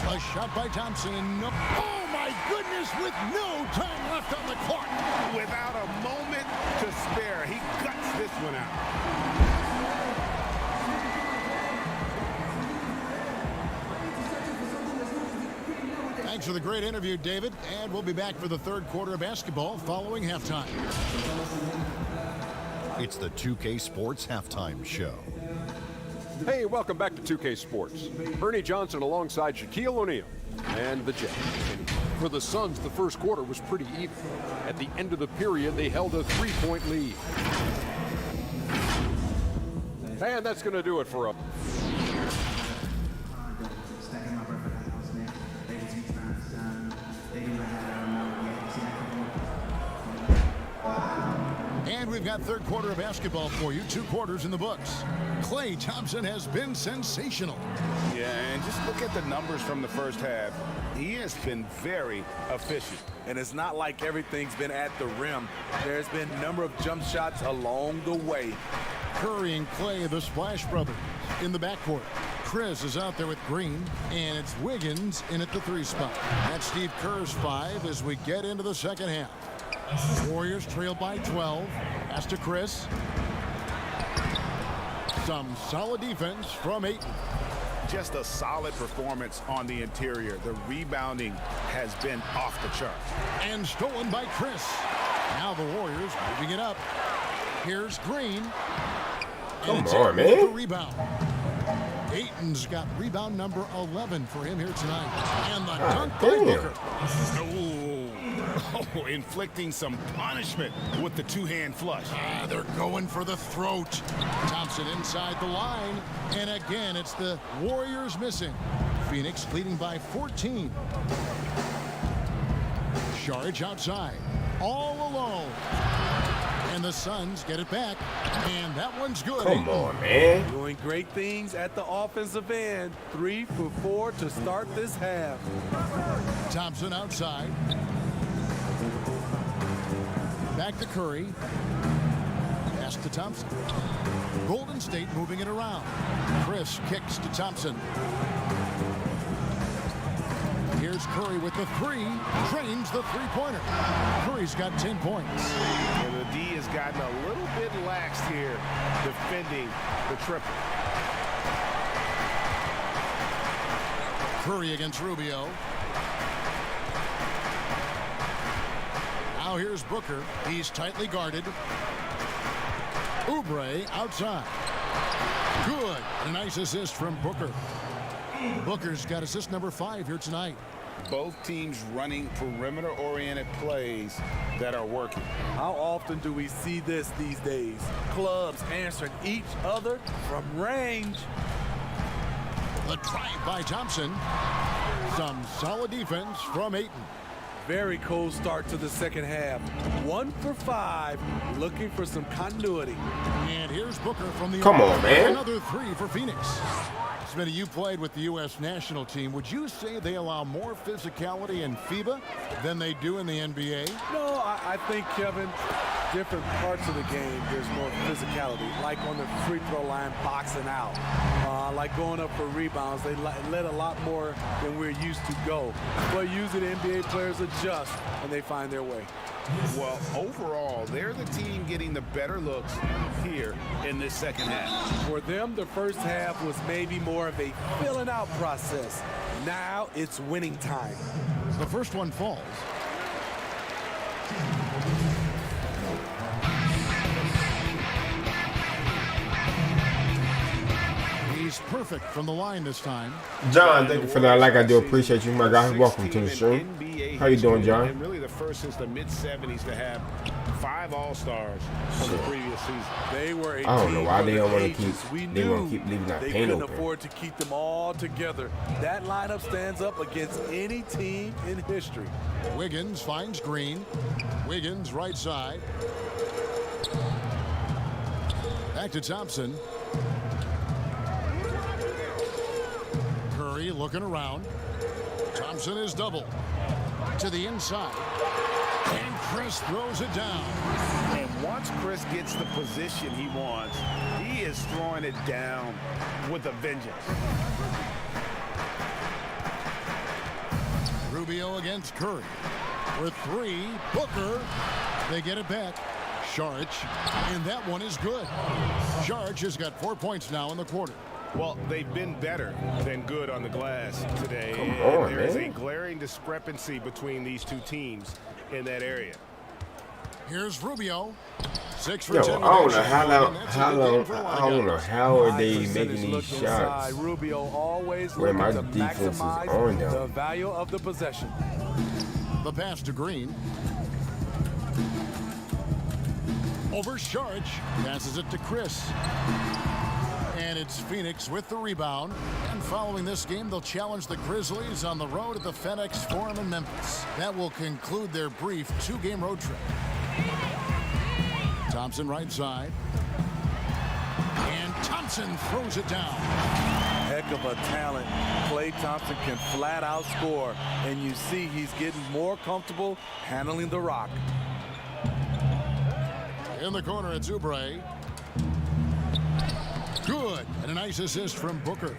A shot by Thompson. And no, oh my goodness, with no time left on the court.
Without a moment to spare, he cuts this one out.
Thanks for the great interview, David. And we'll be back for the third quarter of basketball following halftime.
It's the 2K Sports Halftime Show.
Hey, welcome back to 2K Sports. Ernie Johnson alongside Shaquille O'Neal and the Jets. For the Suns, the first quarter was pretty even. At the end of the period, they held a 3-point lead. And that's going to do it for us.
And we've got third quarter of basketball for you. 2 quarters in the books. Klay Thompson has been sensational.
Yeah, and just look at the numbers from the first half. He has been very efficient.
And it's not like everything's been at the rim. There's been a number of jump shots along the way.
Curry and Klay, the Splash Brothers, in the backcourt. Chris is out there with Green, and it's Wiggins in at the 3 spot. That's Steve Kerr's 5 as we get into the second half. Warriors trail by 12. Pass to Chris. Some solid defense from Ayton.
Just a solid performance on the interior. The rebounding has been off the charts.
And stolen by Chris. Now the Warriors moving it up. Here's Green.
Come on, man.
The rebound. Ayton's got rebound number 11 for him here tonight. And the dunk by Booker.
Oh, inflicting some punishment with the 2-hand flush.
They're going for the throat. Thompson inside the line. And again, it's the Warriors missing. Phoenix leading by 14. Saric outside. All alone. And the Suns get it back. And that one's good.
Come on, man.
Doing great things at the offensive end. 3 for 4 to start this half.
Thompson outside. Back to Curry. Pass to Thompson. Golden State moving it around. Chris kicks to Thompson. Here's Curry with the 3. Drains the 3-pointer. Curry's got 10 points.
And the D has gotten a little bit lax here defending the triple.
Curry against Rubio. Now here's Booker. He's tightly guarded. Oubre outside. Good. A nice assist from Booker. Booker's got assist number 5 here tonight.
Both teams running perimeter-oriented plays that are working.
How often do we see this these days? Clubs answering each other from range.
The drive by Thompson. Some solid defense from Ayton.
Very cold start to the second half. 1 for 5, looking for some continuity.
And here's Booker from the
Come on, man.
Another 3 for Phoenix. Smitty, you played with the U.S. national team. Would you say they allow more physicality in FIBA than they do in the NBA?
No, I think, Kevin, different parts of the game, there's more physicality. Like on the free throw line, boxing out. Like going up for rebounds, they let a lot more than we're used to go. But usually the NBA players adjust and they find their way.
Well, overall, they're the team getting the better looks here in this second half.
For them, the first half was maybe more of a filling out process. Now it's winning time.
The first one falls. He's perfect from the line this time.
John, thank you for that. Like I do appreciate you, my guy. Welcome to the stream. How you doing, John?
And really the first since the mid-70s to have 5 All-Stars from the previous season.
They were a
I don't know why
team
they don't
for
want
the
to
ages.
keep.
We
They want
knew
to keep leaving that
they
paint
couldn't
open.
afford to keep them all together. That lineup stands up against any team in history.
Wiggins finds Green. Wiggins right side. Back to Thompson. Curry looking around. Thompson is double. To the inside. And Chris throws it down.
And once Chris gets the position he wants, he is throwing it down with a vengeance.
Rubio against Curry. With 3, Booker. They get it back. Saric, and that one is good. Saric has got 4 points now in the quarter.
Well, they've been better than good on the glass today.
Come
and
on,
there is a
man.
glaring discrepancy between these two teams in that area.
Here's Rubio. 6 for
Yo,
10.
I don't know I don't know how are they making these shots
Rubio always
where my
looking to
defense is
maximize
on
the
them.
value of the possession.
The pass to Green. Over Saric. Passes it to Chris. And it's Phoenix with the rebound. And following this game, they'll challenge the Grizzlies on the road at the FedEx Forum in Memphis. That will conclude their brief 2-game road trip. Thompson right side. And Thompson throws it down.
Heck of a talent. Klay Thompson can flat out score, and you see he's getting more comfortable handling the rock.
In the corner, it's Oubre. Good. And a nice assist from Booker.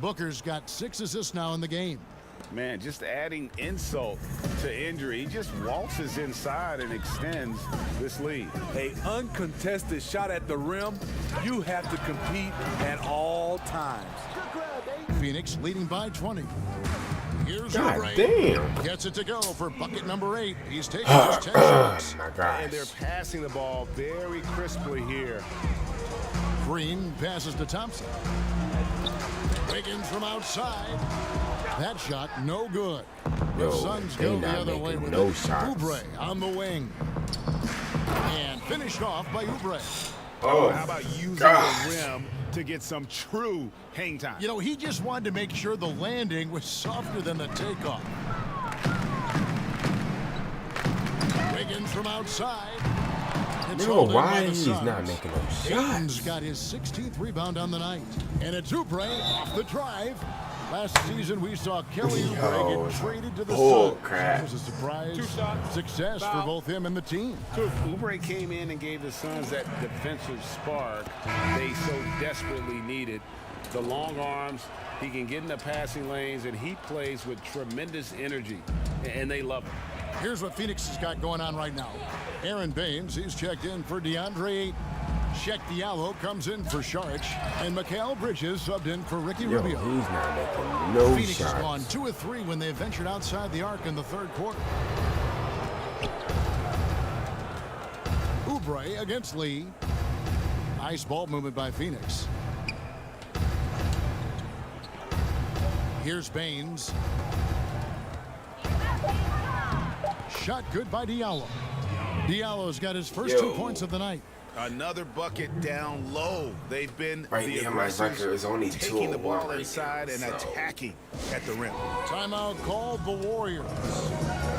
Booker's got 6 assists now in the game.
Man, just adding insult to injury. He just waltzes inside and extends this lead.
An uncontested shot at the rim, you have to compete at all times.
Phoenix leading by 20. Here's
God
Oubre.
damn.
Gets it to go for bucket number 8. He's taking just 10 shots.
My gosh.
And they're passing the ball very crisply here.
Green passes to Thompson. Wiggins from outside. That shot no good.
Yo,
The Suns
they
go the
not
other way
making
with
no
it.
shots.
Oubre on the wing. And finished off by Oubre.
Oh, how about using the rim to get some true hang time?
You know, he just wanted to make sure the landing was softer than the takeoff. Wiggins from outside. It's
No,
hauled in
why
by the
he's
Suns.
not making no
Aiton's
shots?
got his 16th rebound on the night. And it's Oubre off the drive. Last season, we saw Kelly Oubre
Yo,
get traded to the
bull
Suns.
crap.
It was a surprise success for both him and the team.
Oubre came in and gave the Suns that defensive spark they so desperately needed. The long arms, he can get in the passing lanes, and he plays with tremendous energy, and they love him.
Here's what Phoenix has got going on right now. Aaron Baines, he's checked in for DeAndre Ayton. Sheck Diallo comes in for Saric, and Mikal Bridges subbed in for Ricky
Yo,
Rubio.
he's not making no
Phoenix
shots.
has gone 2 of 3 when they ventured outside the arc in the third quarter. Oubre against Lee. Nice ball movement by Phoenix. Here's Baines. Shot good by Diallo. Diallo's got his first 2 points of the night.
Another bucket down low. They've been
Right
the
now, my
aggressors,
record is only
taking the
2-1
ball
right
inside
now,
and
so.
attacking at the rim.
Timeout called the Warriors.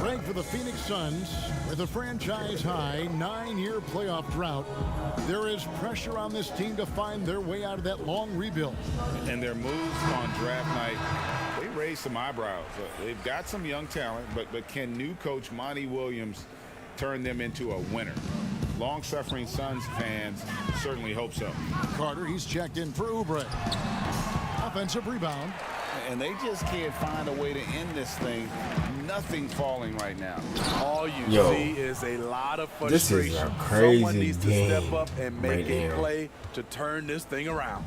Ranked for the Phoenix Suns with a franchise-high 9-year playoff drought. There is pressure on this team to find their way out of that long rebuild.
And their moves on draft night, they raised some eyebrows. They've got some young talent, but can new coach Monty Williams turn them into a winner? Long-suffering Suns fans certainly hope so.
Carter, he's checked in for Oubre. Offensive rebound.
And they just can't find a way to end this thing. Nothing falling right now.
All you
Yo,
see is a lot of
this
frustration.
is a crazy
Someone needs to
game
step up and make
right
a
now.
play to turn this thing around.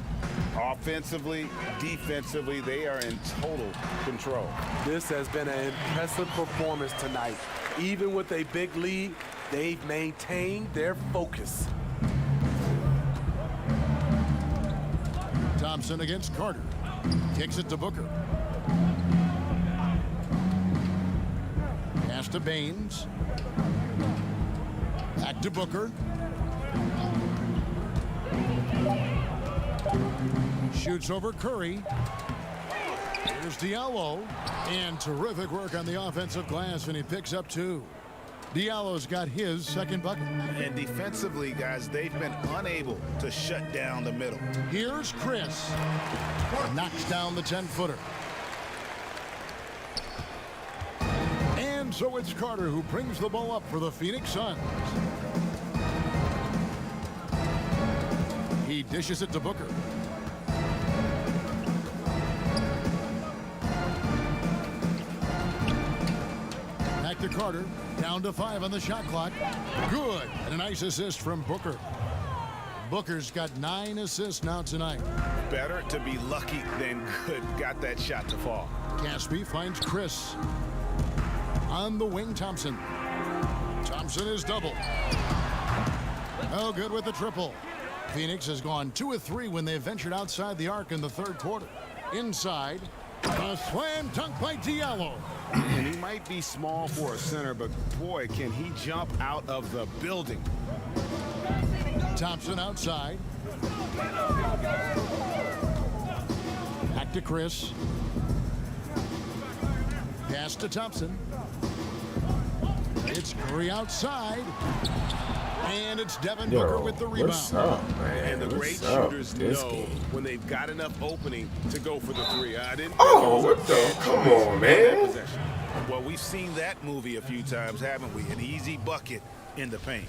Offensively, defensively, they are in total control.
This has been an impressive performance tonight. Even with a big lead, they've maintained their focus.
Thompson against Carter. Kicks it to Booker. Pass to Baines. Back to Booker. Shoots over Curry. Here's Diallo. And terrific work on the offensive glass, and he picks up 2. Diallo's got his second bucket.
And defensively, guys, they've been unable to shut down the middle.
Here's Chris. Knocks down the 10-footer. And so it's Carter who brings the ball up for the Phoenix Suns. He dishes it to Booker. Back to Carter. Down to 5 on the shot clock. Good. And a nice assist from Booker. Booker's got 9 assists now tonight.
Better to be lucky than good. Got that shot to fall.
Caspi finds Chris. On the wing, Thompson. Thompson is double. Oh, good with the triple. Phoenix has gone 2 of 3 when they ventured outside the arc in the third quarter. Inside, a slam dunk by Diallo.
And he might be small for a center, but boy, can he jump out of the building.
Thompson outside. Back to Chris. Pass to Thompson. It's Curry outside. And it's Devin Booker with the rebound.
What's up, man?
And the great shooters know when they've got enough opening to go for the three. I didn't.
Oh, what the? Come on, man.
Well, we've seen that movie a few times, haven't we? An easy bucket in the paint.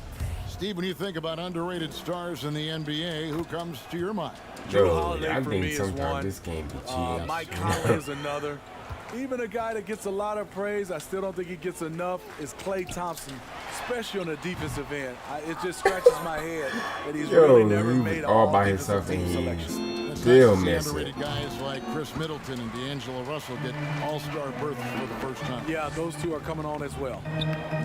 Steve, when you think about underrated stars in the NBA, who comes to your mind?
Drew Holiday
I
for
think
me is
sometimes
one.
this game be cheating.
Mike Conley is another. Even a guy that gets a lot of praise, I still don't think he gets enough, is Klay Thompson, especially on the defensive end. It just scratches my head that he's really never made
all by himself and
selection.
he's still
Nice to see
missing.
underrated guys like Chris Middleton and D'Angelo Russell get all-star berths for the first time.
Yeah, those two are coming on as well.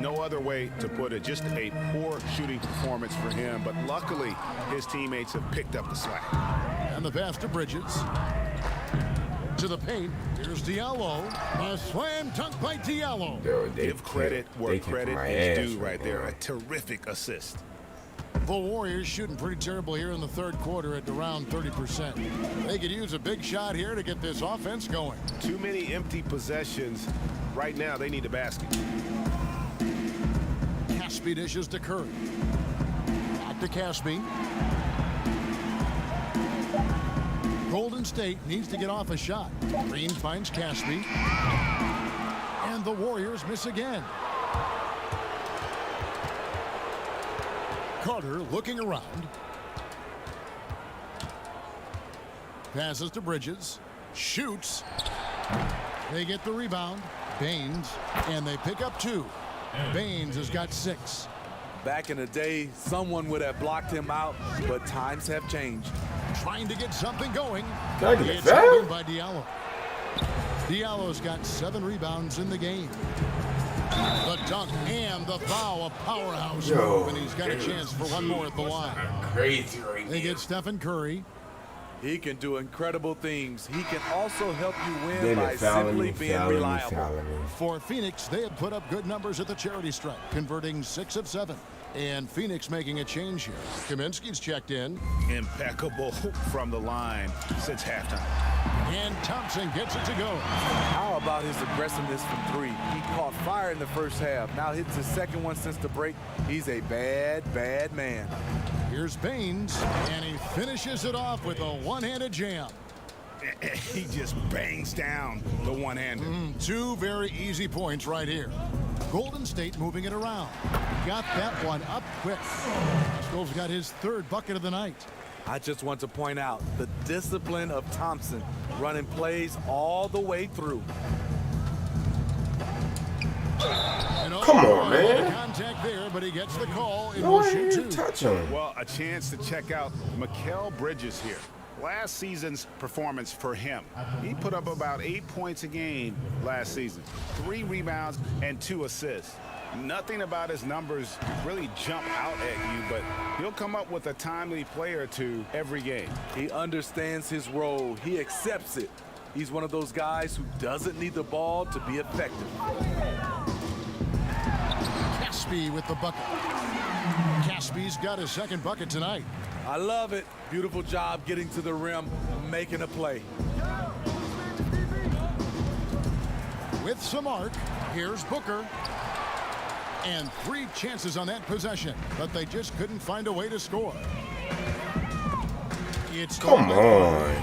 No other way to put it. Just a poor shooting performance for him. But luckily, his teammates have picked up the slack.
And the pass to Bridges. To the paint. Here's Diallo. A slam dunk by Diallo.
Yo,
Give credit where credit is due right there. A terrific assist.
The Warriors shooting pretty terrible here in the third quarter at around 30%. They could use a big shot here to get this offense going.
Too many empty possessions. Right now, they need a basket.
Caspi dishes to Curry. Back to Caspi. Golden State needs to get off a shot. Green finds Caspi. And the Warriors miss again. Carter looking around. Passes to Bridges. Shoots. They get the rebound. Baines. And they pick up 2. Baines has got 6.
Back in the day, someone would have blocked him out, but times have changed.
Trying to get something going.
Can I get a
It's
foul?
taken by Diallo. Diallo's got 7 rebounds in the game. The dunk and the foul, a powerhouse move, and he's got a chance for one more at the line.
Crazy right
They
now.
get Stephen Curry.
He can do incredible things. He can also help you win
Then
by
they fouling
simply
me,
being
fouling me,
reliable.
fouling me.
For Phoenix, they have put up good numbers at the charity stripe, converting 6 of 7. And Phoenix making a change here. Kaminsky's checked in.
Impeccable from the line since halftime.
And Thompson gets it to go.
How about his aggressiveness from 3? He caught fire in the first half. Now hits his second one since the break. He's a bad, bad man.
Here's Baines, and he finishes it off with a one-handed jam.
He just bangs down the one-hander.
2 very easy points right here. Golden State moving it around. Got that one up quick. Scholes got his 3rd bucket of the night.
I just want to point out the discipline of Thompson, running plays all the way through.
Come on, man.
Contact there, but he gets the call and
No,
will
I
shoot
didn't
2.
touch him.
Well, a chance to check out Mikal Bridges here. Last season's performance for him. He put up about 8 points a game last season. 3 rebounds and 2 assists. Nothing about his numbers really jump out at you, but he'll come up with a timely play or 2 every game.
He understands his role. He accepts it. He's one of those guys who doesn't need the ball to be effective.
Caspi with the bucket. Caspi's got his 2nd bucket tonight.
I love it. Beautiful job getting to the rim, making a play.
With some arc, here's Booker. And 3 chances on that possession, but they just couldn't find a way to score. It's
Come on.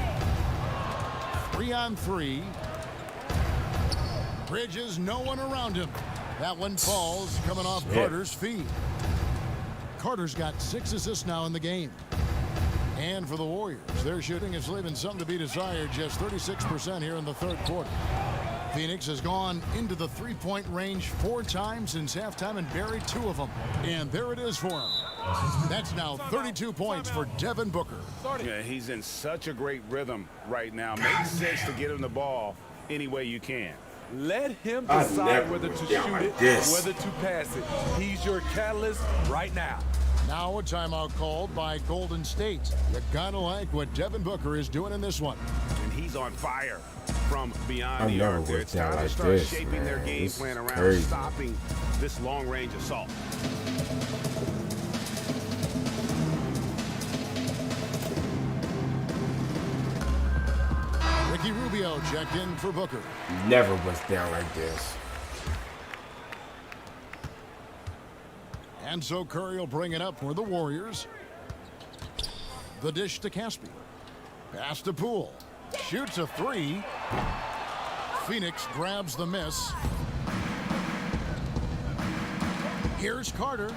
3 on 3. Bridges, no one around him. That one falls, coming off Carter's feet. Carter's got 6 assists now in the game. And for the Warriors, their shooting is leaving something to be desired, just 36% here in the 3rd quarter. Phoenix has gone into the 3-point range 4 times since halftime and buried 2 of them. And there it is for him. That's now 32 points for Devin Booker.
Yeah, he's in such a great rhythm right now. Makes sense to get him the ball any way you can.
Let him
I
decide
never
whether
was
to
down
shoot
like
it,
this.
whether to pass it. He's your catalyst right now.
Now a timeout called by Golden State. You gotta like what Devin Booker is doing in this one.
And he's on fire from beyond
I
the
never
arc there.
was
It's
down
time to
like
start
this,
shaping their
man.
game
This
plan
is
around
crazy.
stopping this long-range assault.
Ricky Rubio checked in for Booker.
Never was down like this.
And so Curry will bring it up for the Warriors. The dish to Caspi. Pass to Poole. Shoots a three. Phoenix grabs the miss. Here's Carter.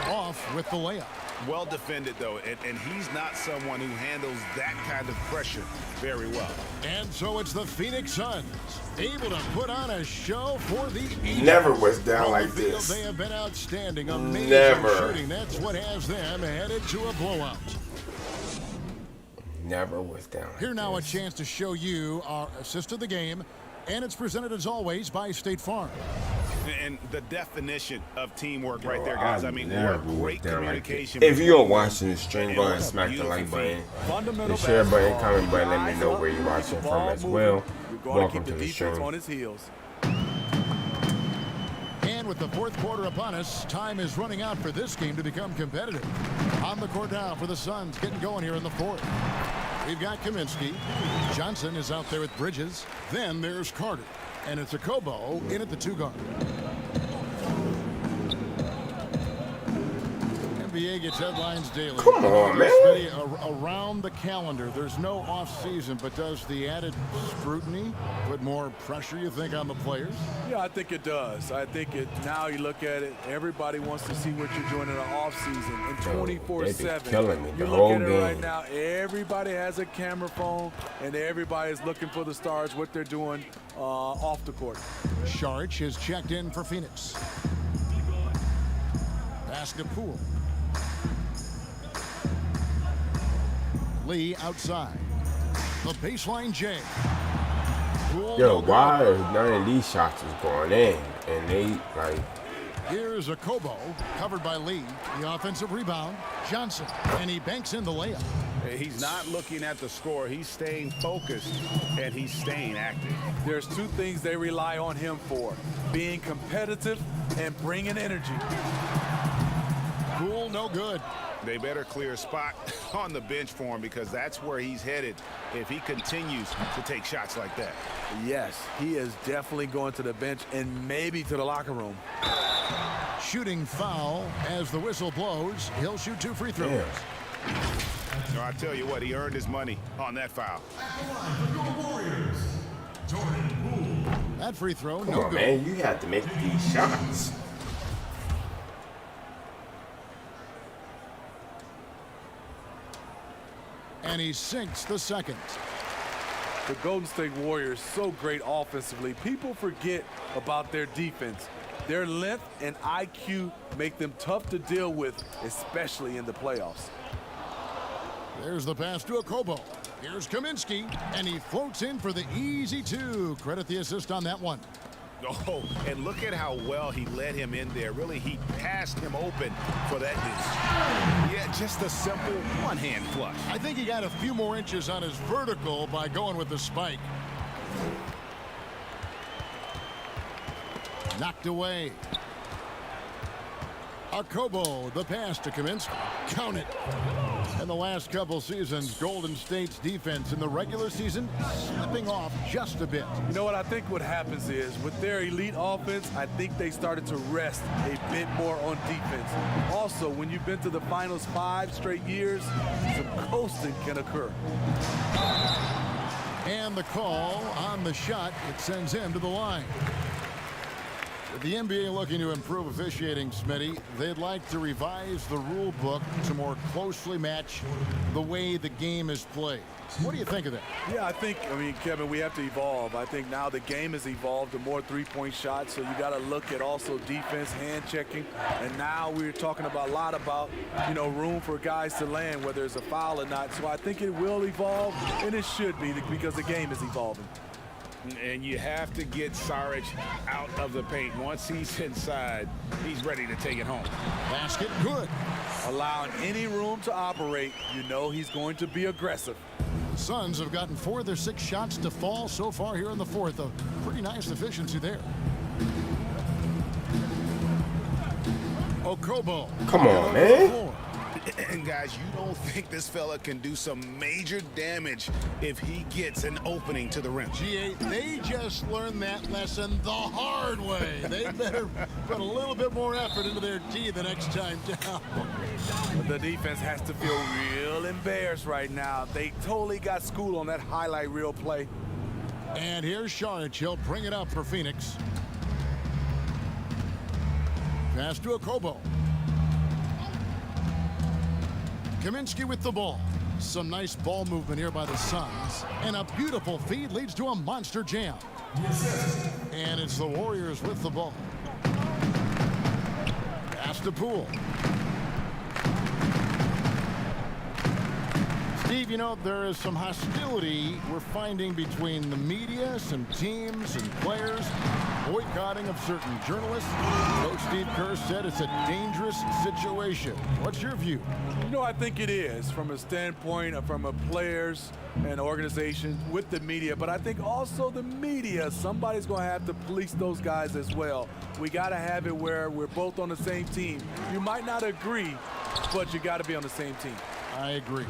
Off with the layup.
Well defended, though, and he's not someone who handles that kind of pressure very well.
And so it's the Phoenix Suns, able to put on a show for the Eagles.
Never was down like
Field,
this.
they have been outstanding, amazing
Never.
shooting. That's what has them headed to a blowout.
Never was down like
Here now
this.
a chance to show you our assist of the game, and it's presented as always by State Farm.
And the definition of teamwork right there, guys. I mean,
never
great
was down like
communication.
this. If you're watching the stream, go ahead and smack the like button, the share button, comment button. Let me know where you're watching from as well. Welcome to the stream.
On his heels.
And with the fourth quarter upon us, time is running out for this game to become competitive. On the court now for the Suns, getting going here in the fourth. We've got Kaminsky. Johnson is out there with Bridges. Then there's Carter. And it's Okobo in at the two guard. NBA gets headlines daily.
Come on, man.
Around the calendar, there's no off season, but does the added scrutiny put more pressure, you think, on the players?
Yeah, I think it does. I think it. Now you look at it, everybody wants to see what you're doing in the off season and 24/7.
killing me the
You look
whole
at it right
game.
now, everybody has a camera phone and everybody is looking for the stars, what they're doing off the court.
Saric has checked in for Phoenix. Pass to Poole. Lee outside. The baseline J. Poole,
Yo, why are none of these shots is going in? And they, like...
Here's Okobo, covered by Lee. The offensive rebound. Johnson, and he banks in the layup.
He's not looking at the score. He's staying focused, and he's staying active.
There's two things they rely on him for: being competitive and bringing energy.
Poole, no good.
They better clear a spot on the bench for him because that's where he's headed if he continues to take shots like that.
Yes, he is definitely going to the bench and maybe to the locker room.
Shooting foul as the whistle blows. He'll shoot 2 free throws.
So I tell you what, he earned his money on that foul.
That free throw,
Come
no
on,
good.
man. You have to make these shots.
And he sinks the second.
The Golden State Warriors, so great offensively. People forget about their defense. Their length and IQ make them tough to deal with, especially in the playoffs.
There's the pass to Okobo. Here's Kaminsky, and he floats in for the easy 2. Credit the assist on that one.
Oh, and look at how well he led him in there. Really, he passed him open for that dish. Yeah, just a simple one-hand flush.
I think he got a few more inches on his vertical by going with the spike. Knocked away. Okobo, the pass to Kaminsky. Count it. In the last couple seasons, Golden State's defense in the regular season slipping off just a bit.
You know what I think what happens is with their elite offense, I think they started to rest a bit more on defense. Also, when you've been to the finals 5 straight years, some coasting can occur.
And the call on the shot, it sends him to the line. With the NBA looking to improve officiating, Smitty, they'd like to revise the rule book to more closely match the way the game is played. What do you think of that?
Yeah, I mean, Kevin, we have to evolve. I think now the game has evolved to more three-point shots, so you got to look at also defense, hand checking, and now we're talking about a lot about, you know, room for guys to land, whether it's a foul or not. So I think it will evolve, and it should be because the game is evolving.
And you have to get Saric out of the paint. Once he's inside, he's ready to take it home.
Basket good.
Allowing any room to operate, you know he's going to be aggressive.
The Suns have gotten 4 of their 6 shots to fall so far here in the fourth. A pretty nice efficiency there. Okobo.
Come on, man.
And guys, you don't think this fella can do some major damage if he gets an opening to the rim.
G8, they just learned that lesson the hard way. They better put a little bit more effort into their D the next time down.
The defense has to feel real embarrassed right now. They totally got schooled on that highlight reel play.
And here's Saric. He'll bring it up for Phoenix. Pass to Okobo. Kaminsky with the ball. Some nice ball movement here by the Suns. And a beautiful feed leads to a monster jam. And it's the Warriors with the ball. Pass to Poole. Steve, you know, there is some hostility we're finding between the media, some teams and players, boycotting of certain journalists. Coach Steve Kerr said it's a dangerous situation. What's your view?
You know, I think it is from a standpoint of from a players and organization with the media, but I think also the media, somebody's going to have to police those guys as well. We got to have it where we're both on the same team. You might not agree, but you got to be on the same team.
I agree.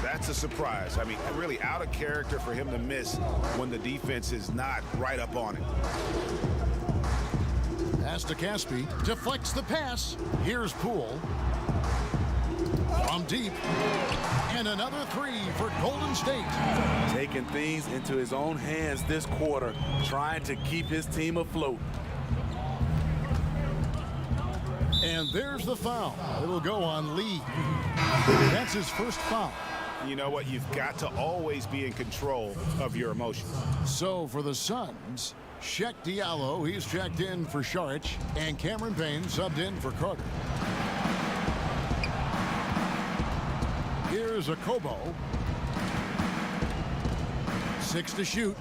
That's a surprise. I mean, really out of character for him to miss when the defense is not right up on him.
Pass to Caspi. Deflects the pass. Here's Poole. From deep. And another three for Golden State.
Taking things into his own hands this quarter, trying to keep his team afloat.
And there's the foul. It'll go on Lee. That's his first foul.
You know what? You've got to always be in control of your emotions.
So for the Suns, Sheck Diallo, he's checked in for Saric, and Cameron Payne subbed in for Carter. Here's Okobo. 6 to shoot.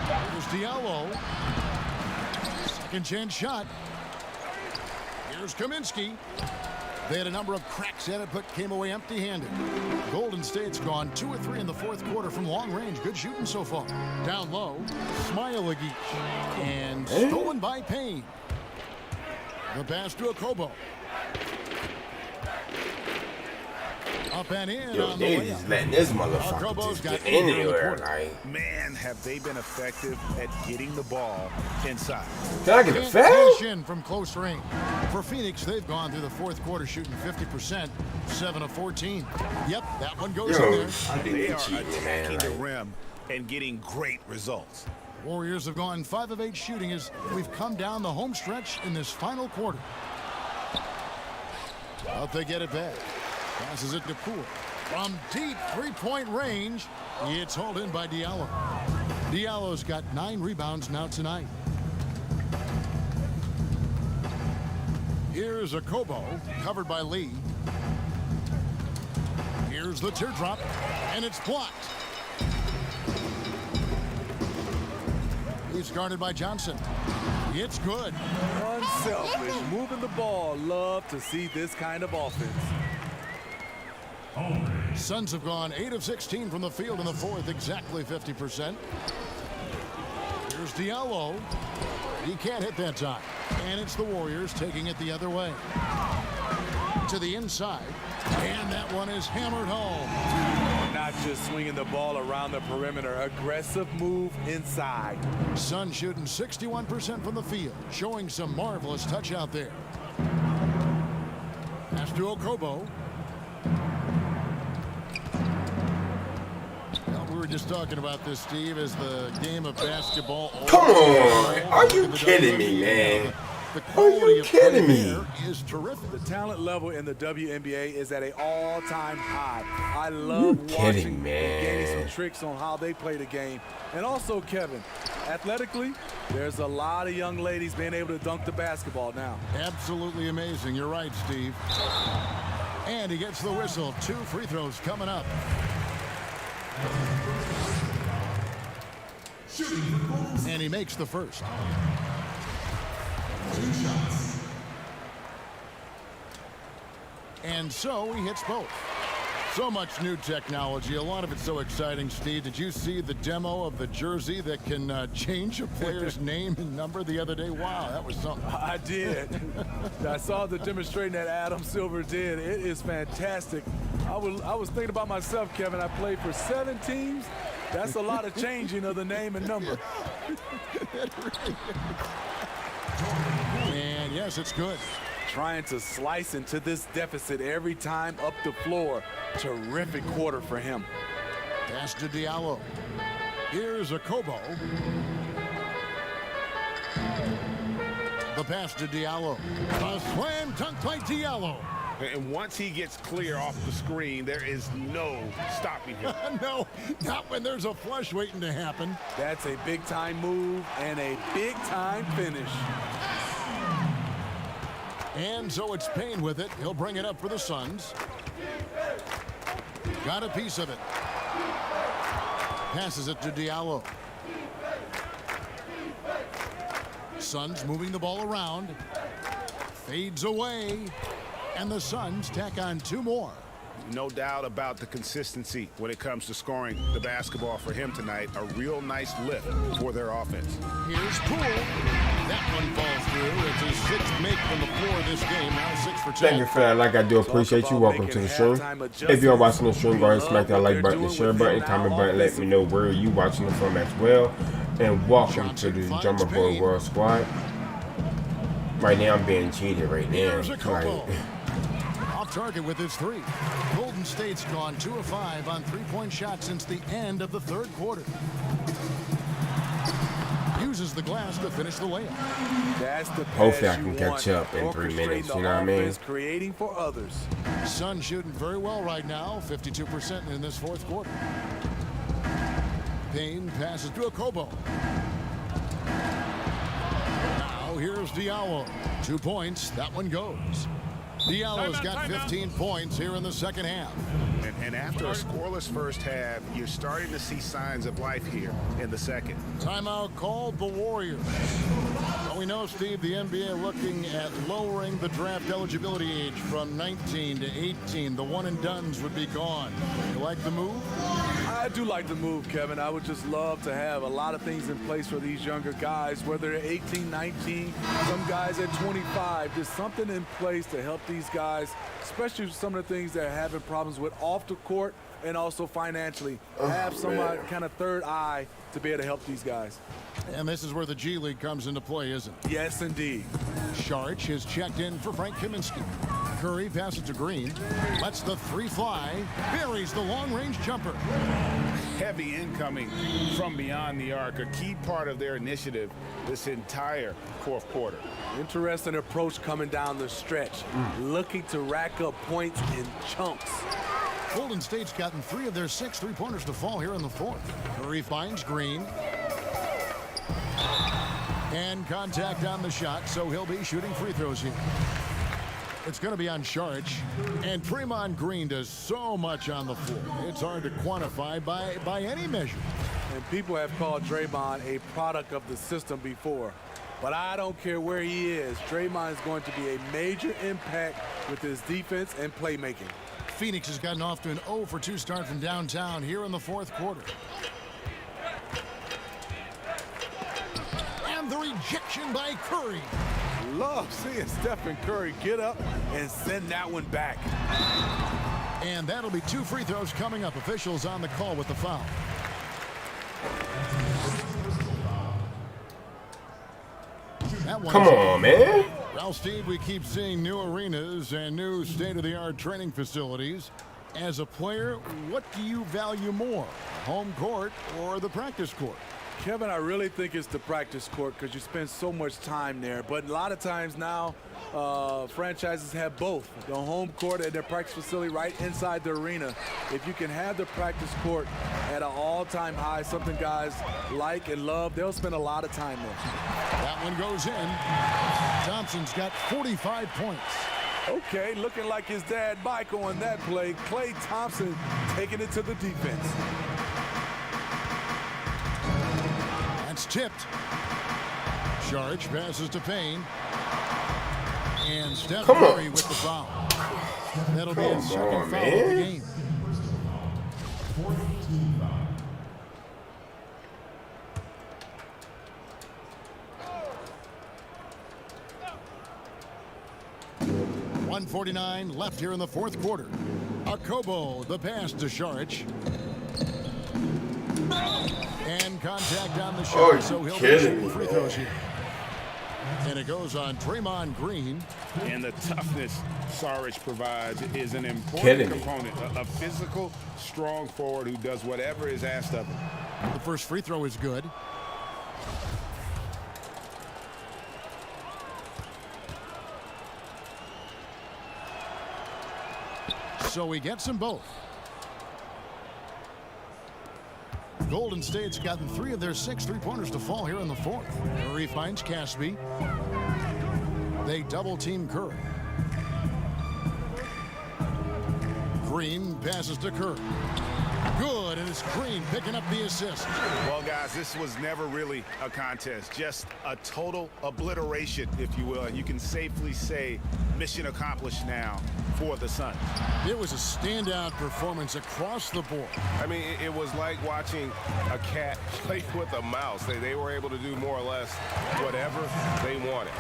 Here's Diallo. Second chance shot. Here's Kaminsky. They had a number of cracks at it, but came away empty-handed. Golden State's gone 2 of 3 in the fourth quarter from long range. Good shooting so far. Down low, Smailagic. And stolen by Payne. The pass to Okobo. Up and in.
Yo,
on
they
the
just
layup.
letting this motherfucker
Okobo's
just
got
get
8 here in the
anywhere.
quarter.
Like,
Man, have they been effective at getting the ball inside.
can I get a
Can't
foul?
cash in from close range. For Phoenix, they've gone through the fourth quarter shooting 50%, 7 of 14. Yep, that one goes in
Yo,
there.
I think
They
they
are
cheating, man.
attacking the
Like,
rim and getting great results.
Warriors have gone 5 of 8 shooting as we've come down the home stretch in this final quarter. Out they get it back. Passes it to Poole. From deep three-point range, it's hauled in by Diallo. Diallo's got 9 rebounds now tonight. Here's Okobo, covered by Lee. Here's the teardrop, and it's blocked. He's guarded by Johnson. It's good.
Unselfish, moving the ball. Love to see this kind of offense.
Suns have gone 8 of 16 from the field in the fourth, exactly 50%. Here's Diallo. He can't hit that time. And it's the Warriors taking it the other way. To the inside. And that one is hammered home.
Not just swinging the ball around the perimeter. Aggressive move inside.
Suns shooting 61% from the field, showing some marvelous touch out there. Pass to Okobo. Well, we were just talking about this, Steve, as the game of basketball.
Come on. Are you kidding me, man?
The
Are
quality
you
of
kidding
play
me?
there is terrific.
The talent level in the WNBA is at an all-time high. I love
You
watching
kidding,
and
man.
gaining some tricks on how they play the game. And also, Kevin, athletically, there's a lot of young ladies being able to dunk the basketball now.
Absolutely amazing. You're right, Steve. And he gets the whistle. 2 free throws coming up. And he makes the first. 2 shots. And so he hits both. So much new technology, a lot of it so exciting. Steve, did you see the demo of the jersey that can change a player's name and number the other day? Wow, that was something.
I did. I saw the demonstration that Adam Silver did. It is fantastic. I was thinking about myself, Kevin. I played for 7 teams. That's a lot of changing of the name and number.
And yes, it's good.
Trying to slice into this deficit every time up the floor. Terrific quarter for him.
Pass to Diallo. Here's a Kobo. The pass to Diallo. A slam dunk by Diallo.
And once he gets clear off the screen, there is no stopping him.
No, not when there's a flush waiting to happen.
That's a big-time move and a big-time finish.
And so it's Payne with it. He'll bring it up for the Suns. Got a piece of it. Passes it to Diallo. Suns moving the ball around. Fades away. And the Suns tack on 2 more.
No doubt about the consistency when it comes to scoring the basketball for him tonight. A real nice lift for their offense.
Here's Poole. That one falls through. It's his 6th make from the floor this game. Now 6 for 10.
Thank you for that. Like I do appreciate you. Welcome to the stream. If you're watching the stream, go ahead and smack that like button, the share button, comment button. Let me know where you watching it from as well. And welcome to the Drummer Boy World Squad. Right now I'm being cheated right now.
Off target with his 3. Golden State's gone 2 of 5 on 3-point shots since the end of the 3rd quarter. Uses the glass to finish the layup.
That's the pass.
Hopefully I can catch up in 3 minutes, you know what I mean?
Creating for others.
Sun shooting very well right now, 52% in this 4th quarter. Payne passes to Okobo. Now here's Diallo. 2 points. That one goes. Diallo's got 15 points here in the 2nd half.
And after a scoreless first half, you're starting to see signs of life here in the 2nd.
Timeout called the Warriors. Well, we know, Steve, the NBA looking at lowering the draft eligibility age from 19 to 18. The one-and-dones would be gone. You like the move?
I do like the move, Kevin. I would just love to have a lot of things in place for these younger guys, whether they're 18, 19, some guys at 25. There's something in place to help these guys, especially some of the things they're having problems with off the court and also financially. Have some kind of third eye to be able to help these guys.
And this is where the G League comes into play, isn't it?
Yes, indeed.
Sharch is checked in for Frank Kaminsky. Curry passes to Green. Lets the 3 fly. Buries the long-range jumper.
Heavy incoming from beyond the arc, a key part of their initiative this entire 4th quarter.
Interesting approach coming down the stretch. Looking to rack up points in chunks.
Golden State's gotten 3 of their 6 3-pointers to fall here in the 4th. Curry finds Green. And contact on the shot, so he'll be shooting free throws here. It's going to be on Sharch. And Draymond Green does so much on the floor. It's hard to quantify by any measure.
And people have called Draymond a product of the system before. But I don't care where he is. Draymond is going to be a major impact with his defense and playmaking.
Phoenix has gotten off to an 0 for 2 start from downtown here in the 4th quarter. And the rejection by Curry.
Love seeing Stephen Curry get up and send that one back.
And that'll be 2 free throws coming up. Officials on the call with the foul.
Come on, man.
Well, Steve, we keep seeing new arenas and new state-of-the-art training facilities. As a player, what do you value more, home court or the practice court?
Kevin, I really think it's the practice court because you spend so much time there. But a lot of times now, franchises have both, the home court and their practice facility right inside the arena. If you can have the practice court at an all-time high, something guys like and love, they'll spend a lot of time there.
That one goes in. Thompson's got 45 points.
Okay, looking like his dad Mike on that play. Klay Thompson taking it to the defense.
That's tipped. Sharch passes to Payne. And Steph Curry with the foul. That'll be his 2nd foul of the game. fourth team foul. 1:49 left here in the fourth quarter. Akobo, the pass to Šarić. And contact on the shot, so he'll be shooting free throws here. And it goes on Draymond Green.
And the toughness Šarić provides is an important component. A physical, strong forward who does whatever is asked of him.
The first free throw is good. So he gets them both. Golden State's gotten 3 of their 6 3-pointers to fall here in the fourth. Curry finds Caspi. They double team Curry. Green passes to Curry. Good, and it's Green picking up the assist.
Well, guys, this was never really a contest, just a total obliteration, if you will. And you can safely say mission accomplished now for the Suns.
It was a standout performance across the board.
I mean, it was like watching a cat play with a mouse. They were able to do more or less whatever they wanted.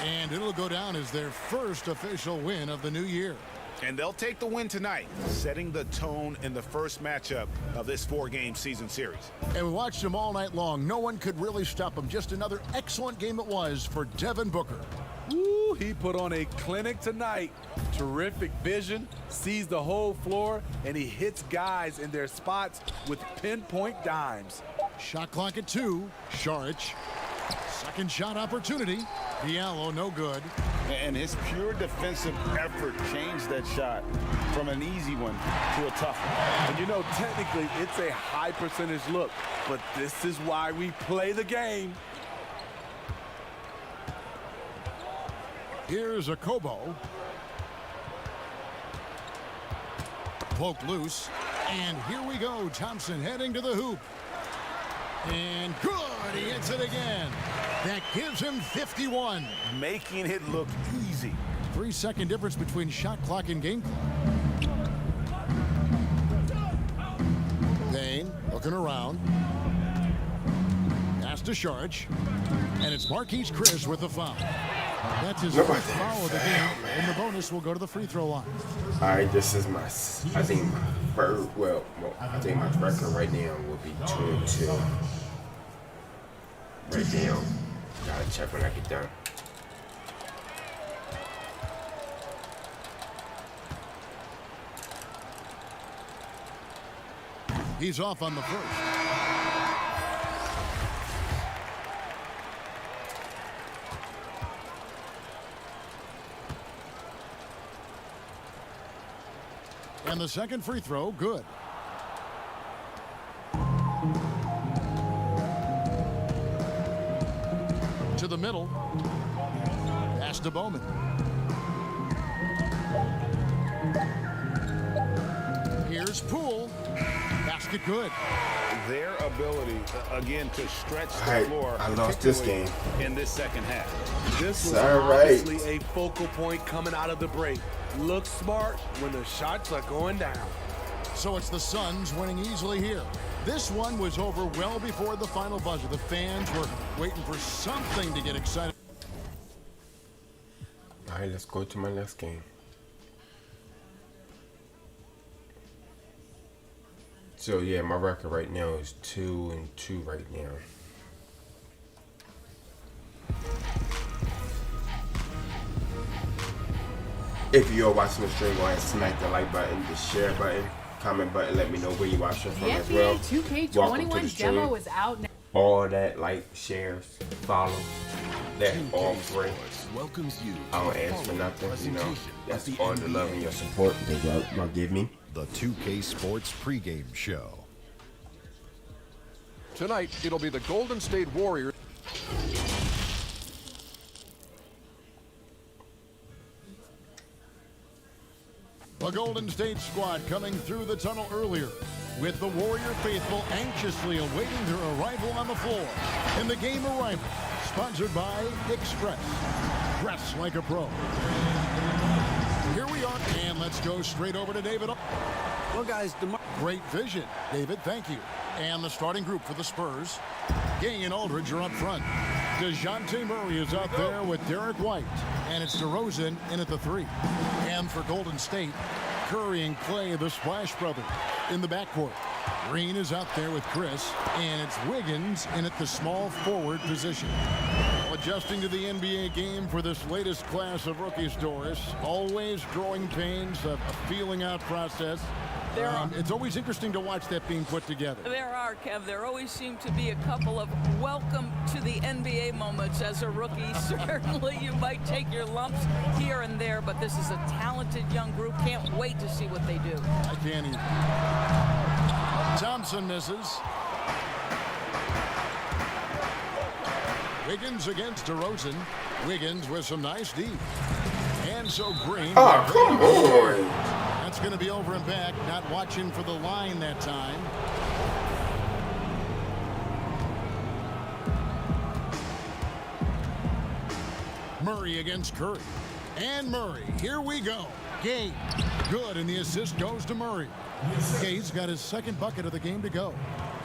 And it'll go down as their first official win of the new year.
And they'll take the win tonight, setting the tone in the first matchup of this 4-game season series.
And we watched them all night long. No one could really stop them. Just another excellent game it was for Devin Booker.
Ooh, he put on a clinic tonight. Terrific vision, sees the whole floor, and he hits guys in their spots with pinpoint dimes.
Shot clock at 2. Šarić. Second shot opportunity. Diallo, no good.
And his pure defensive effort changed that shot from an easy one to a tough one.
And you know, technically, it's a high percentage look, but this is why we play the game.
Here's Akobo. Poke loose. And here we go. Thompson heading to the hoop. And good. He hits it again. That gives him 51.
Making it look easy.
3-second difference between shot clock and game clock. Payne looking around. Pass to Šarić. And it's Marquise Chris with the foul. That's his first foul of the game. And the bonus will go to the free throw line.
All right, this is my, I think my first, I think my record right now will be 2-2. Right now. Gotta check when I get done.
He's off on the first. And the second free throw, good. To the middle. Pass to Bowman. Here's Poole. Basket good.
Their ability, again, to stretch the floor.
I lost this game.
In this second half.
This was obviously a focal point coming out of the break. Look smart when the shots are going down.
So it's the Suns winning easily here. This one was over well before the final buzzer. The fans were waiting for something to get excited.
All right, let's go to my next game. So yeah, my record right now is 2-2 right now. If you're watching the stream, go ahead and smack the like button, the share button, comment button. Let me know where you're watching from as well.
The NBA 2K21 demo is out now.
All that, like, shares, follow, that all free.
Welcomes you.
I don't ask for nothing, you know. That's all the love and your support that y'all give me.
The 2K Sports pregame show.
Tonight, it'll be the Golden State Warriors.
The Golden State squad coming through the tunnel earlier, with the Warrior faithful anxiously awaiting their arrival on the floor. And the game arrival, sponsored by Express. Dress like a pro. Here we are, and let's go straight over to David.
Well, guys,
Great vision, David. Thank you. And the starting group for the Spurs. Gay and Aldridge are up front. DeJounte Murray is out there with Derek White. And it's DeRozan in at the 3. And for Golden State, Curry and Clay, the Splash Brothers, in the backcourt. Green is out there with Chris. And it's Wiggins in at the small forward position. Adjusting to the NBA game for this latest class of rookies, Doris. Always growing pains, a feeling out process. It's always interesting to watch that being put together.
There are, Kev. There always seem to be a couple of welcome to the NBA moments as a rookie. Certainly you might take your lumps here and there, but this is a talented young group. Can't wait to see what they do.
I can't either. Thompson misses. Wiggins against DeRozan. Wiggins with some nice D. And so Green.
Oh, come on.
That's going to be over and back. Not watching for the line that time. Murray against Curry. And Murray. Here we go. Gay. Good, and the assist goes to Murray. Gay's got his second bucket of the game to go.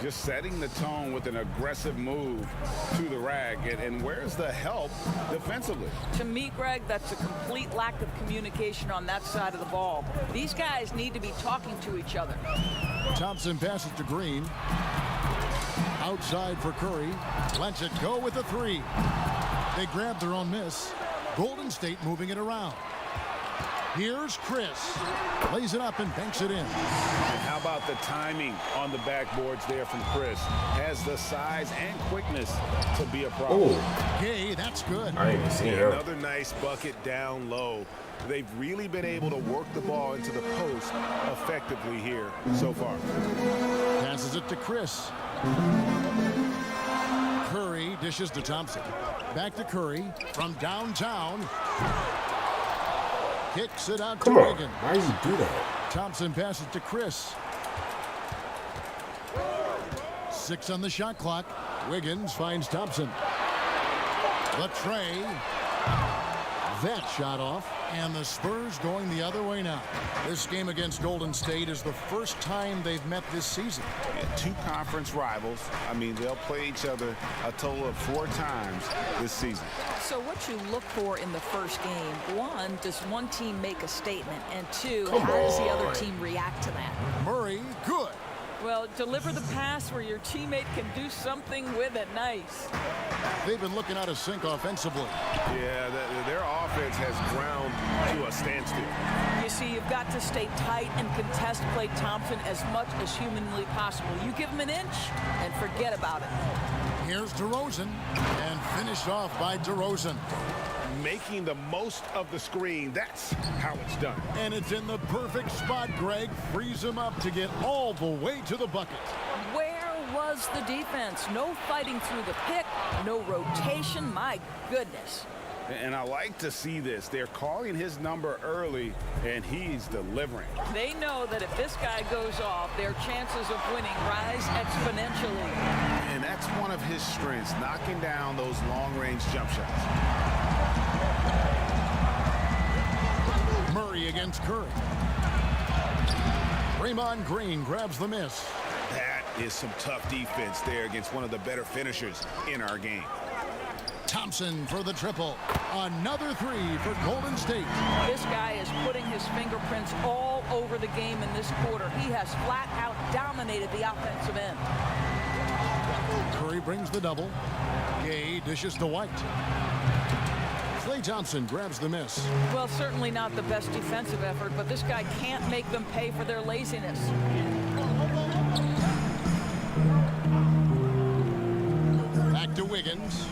Just setting the tone with an aggressive move to the rag. And where's the help defensively?
To me, Greg, that's a complete lack of communication on that side of the ball. These guys need to be talking to each other.
Thompson passes to Green. Outside for Curry. Lets it go with a 3. They grab their own miss. Golden State moving it around. Here's Chris. Lays it up and banks it in.
And how about the timing on the backboards there from Chris? Has the size and quickness to be a problem.
Oh,
Gay, that's good.
I ain't even seen her.
Another nice bucket down low. They've really been able to work the ball into the post effectively here so far.
Passes it to Chris. Curry dishes to Thompson. Back to Curry from downtown. Kicks it out to Wiggins.
Why did you do that?
Thompson passes to Chris. 6 on the shot clock. Wiggins finds Thompson. The tray. That shot off. And the Spurs going the other way now. This game against Golden State is the first time they've met this season.
Yeah, 2 conference rivals. I mean, they'll play each other a total of 4 times this season.
So what you look for in the first game, 1, does one team make a statement? And 2, how does the other team react to that?
Murray, good.
Well, deliver the pass where your teammate can do something with it. Nice.
They've been looking out of sync offensively.
Yeah, their offense has ground to a standstill.
You see, you've got to stay tight and contest Klay Thompson as much as humanly possible. You give him an inch and forget about it.
Here's DeRozan, and finished off by DeRozan.
Making the most of the screen, that's how it's done.
And it's in the perfect spot, Greg. Frees him up to get all the way to the bucket.
Where was the defense? No fighting through the pick, no rotation. My goodness.
And I like to see this. They're calling his number early, and he's delivering.
They know that if this guy goes off, their chances of winning rise exponentially.
And that's one of his strengths, knocking down those long-range jump shots.
Murray against Curry. Draymond Green grabs the miss.
That is some tough defense there against one of the better finishers in our game.
Thompson for the triple. Another 3 for Golden State.
This guy is putting his fingerprints all over the game in this quarter. He has flat out dominated the offensive end.
Curry brings the double. Gay dishes to White. Klay Thompson grabs the miss.
Well, certainly not the best defensive effort, but this guy can't make them pay for their laziness.
Back to Wiggins.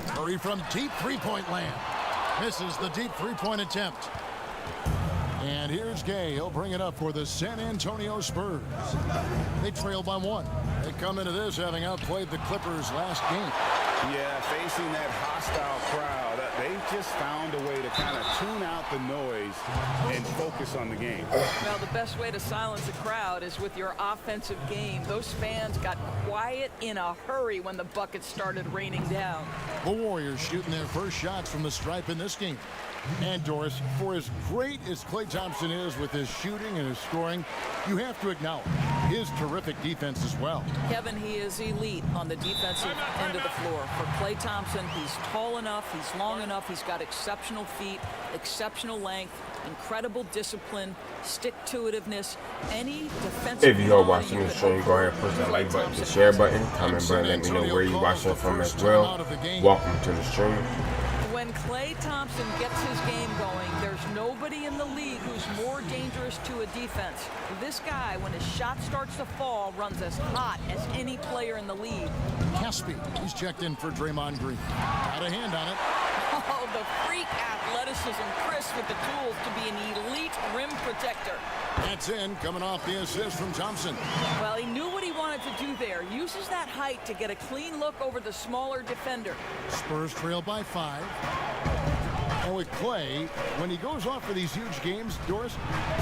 Curry from deep three-point land. Misses the deep three-point attempt. And here's Gay. He'll bring it up for the San Antonio Spurs. They trail by 1. They come into this having outplayed the Clippers last game.
Yeah, facing that hostile crowd, they just found a way to kind of tune out the noise and focus on the game.
Well, the best way to silence a crowd is with your offensive game. Those fans got quiet in a hurry when the buckets started raining down.
The Warriors shooting their first shots from the stripe in this game. And Doris, for as great as Klay Thompson is with his shooting and his scoring, you have to acknowledge his terrific defense as well.
Kevin, he is elite on the defensive end of the floor. For Klay Thompson, he's tall enough, he's long enough, he's got exceptional feet, exceptional length, incredible discipline, stick-to-itiveness, any defensive.
If you are watching the stream, go ahead and push that like button, the share button, comment button, let me know where you're watching from as well. Welcome to the stream.
When Klay Thompson gets his game going, there's nobody in the league who's more dangerous to a defense. This guy, when his shot starts to fall, runs as hot as any player in the league.
Caspi, he's checked in for Draymond Green. Got a hand on it.
Oh, the freak athleticism. Chris with the tools to be an elite rim protector.
That's in, coming off the assist from Thompson.
Well, he knew what he wanted to do there. Uses that height to get a clean look over the smaller defender.
Spurs trail by 5. And with Klay, when he goes off for these huge games, Doris,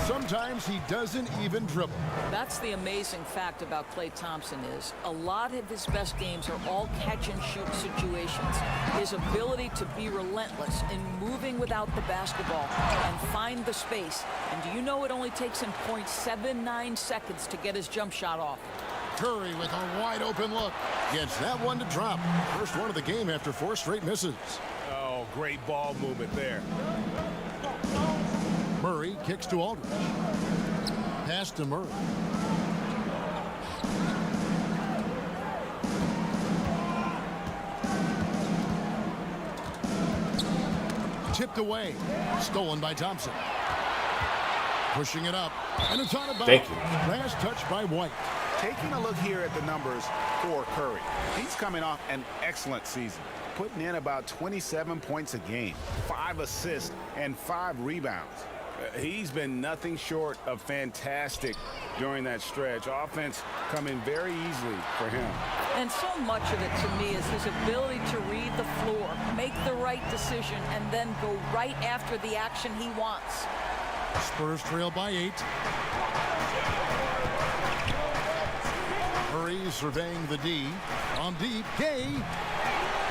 sometimes he doesn't even dribble.
That's the amazing fact about Klay Thompson is a lot of his best games are all catch-and-shoot situations. His ability to be relentless in moving without the basketball and find the space. And do you know it only takes him 0.79 seconds to get his jump shot off?
Curry with a wide open look. Gets that one to drop. First one of the game after 4 straight misses.
Oh, great ball movement there.
Murray kicks to Aldridge. Pass to Murray. Tipped away. Stolen by Thompson. Pushing it up. And it's out of bounds.
Thank you.
Last touch by White.
Taking a look here at the numbers for Curry. He's coming off an excellent season, putting in about 27 points a game, 5 assists, and 5 rebounds. He's been nothing short of fantastic during that stretch. Offense coming very easily for him.
And so much of it to me is his ability to read the floor, make the right decision, and then go right after the action he wants.
Spurs trail by 8. Murray surveying the D. On deep, Gay.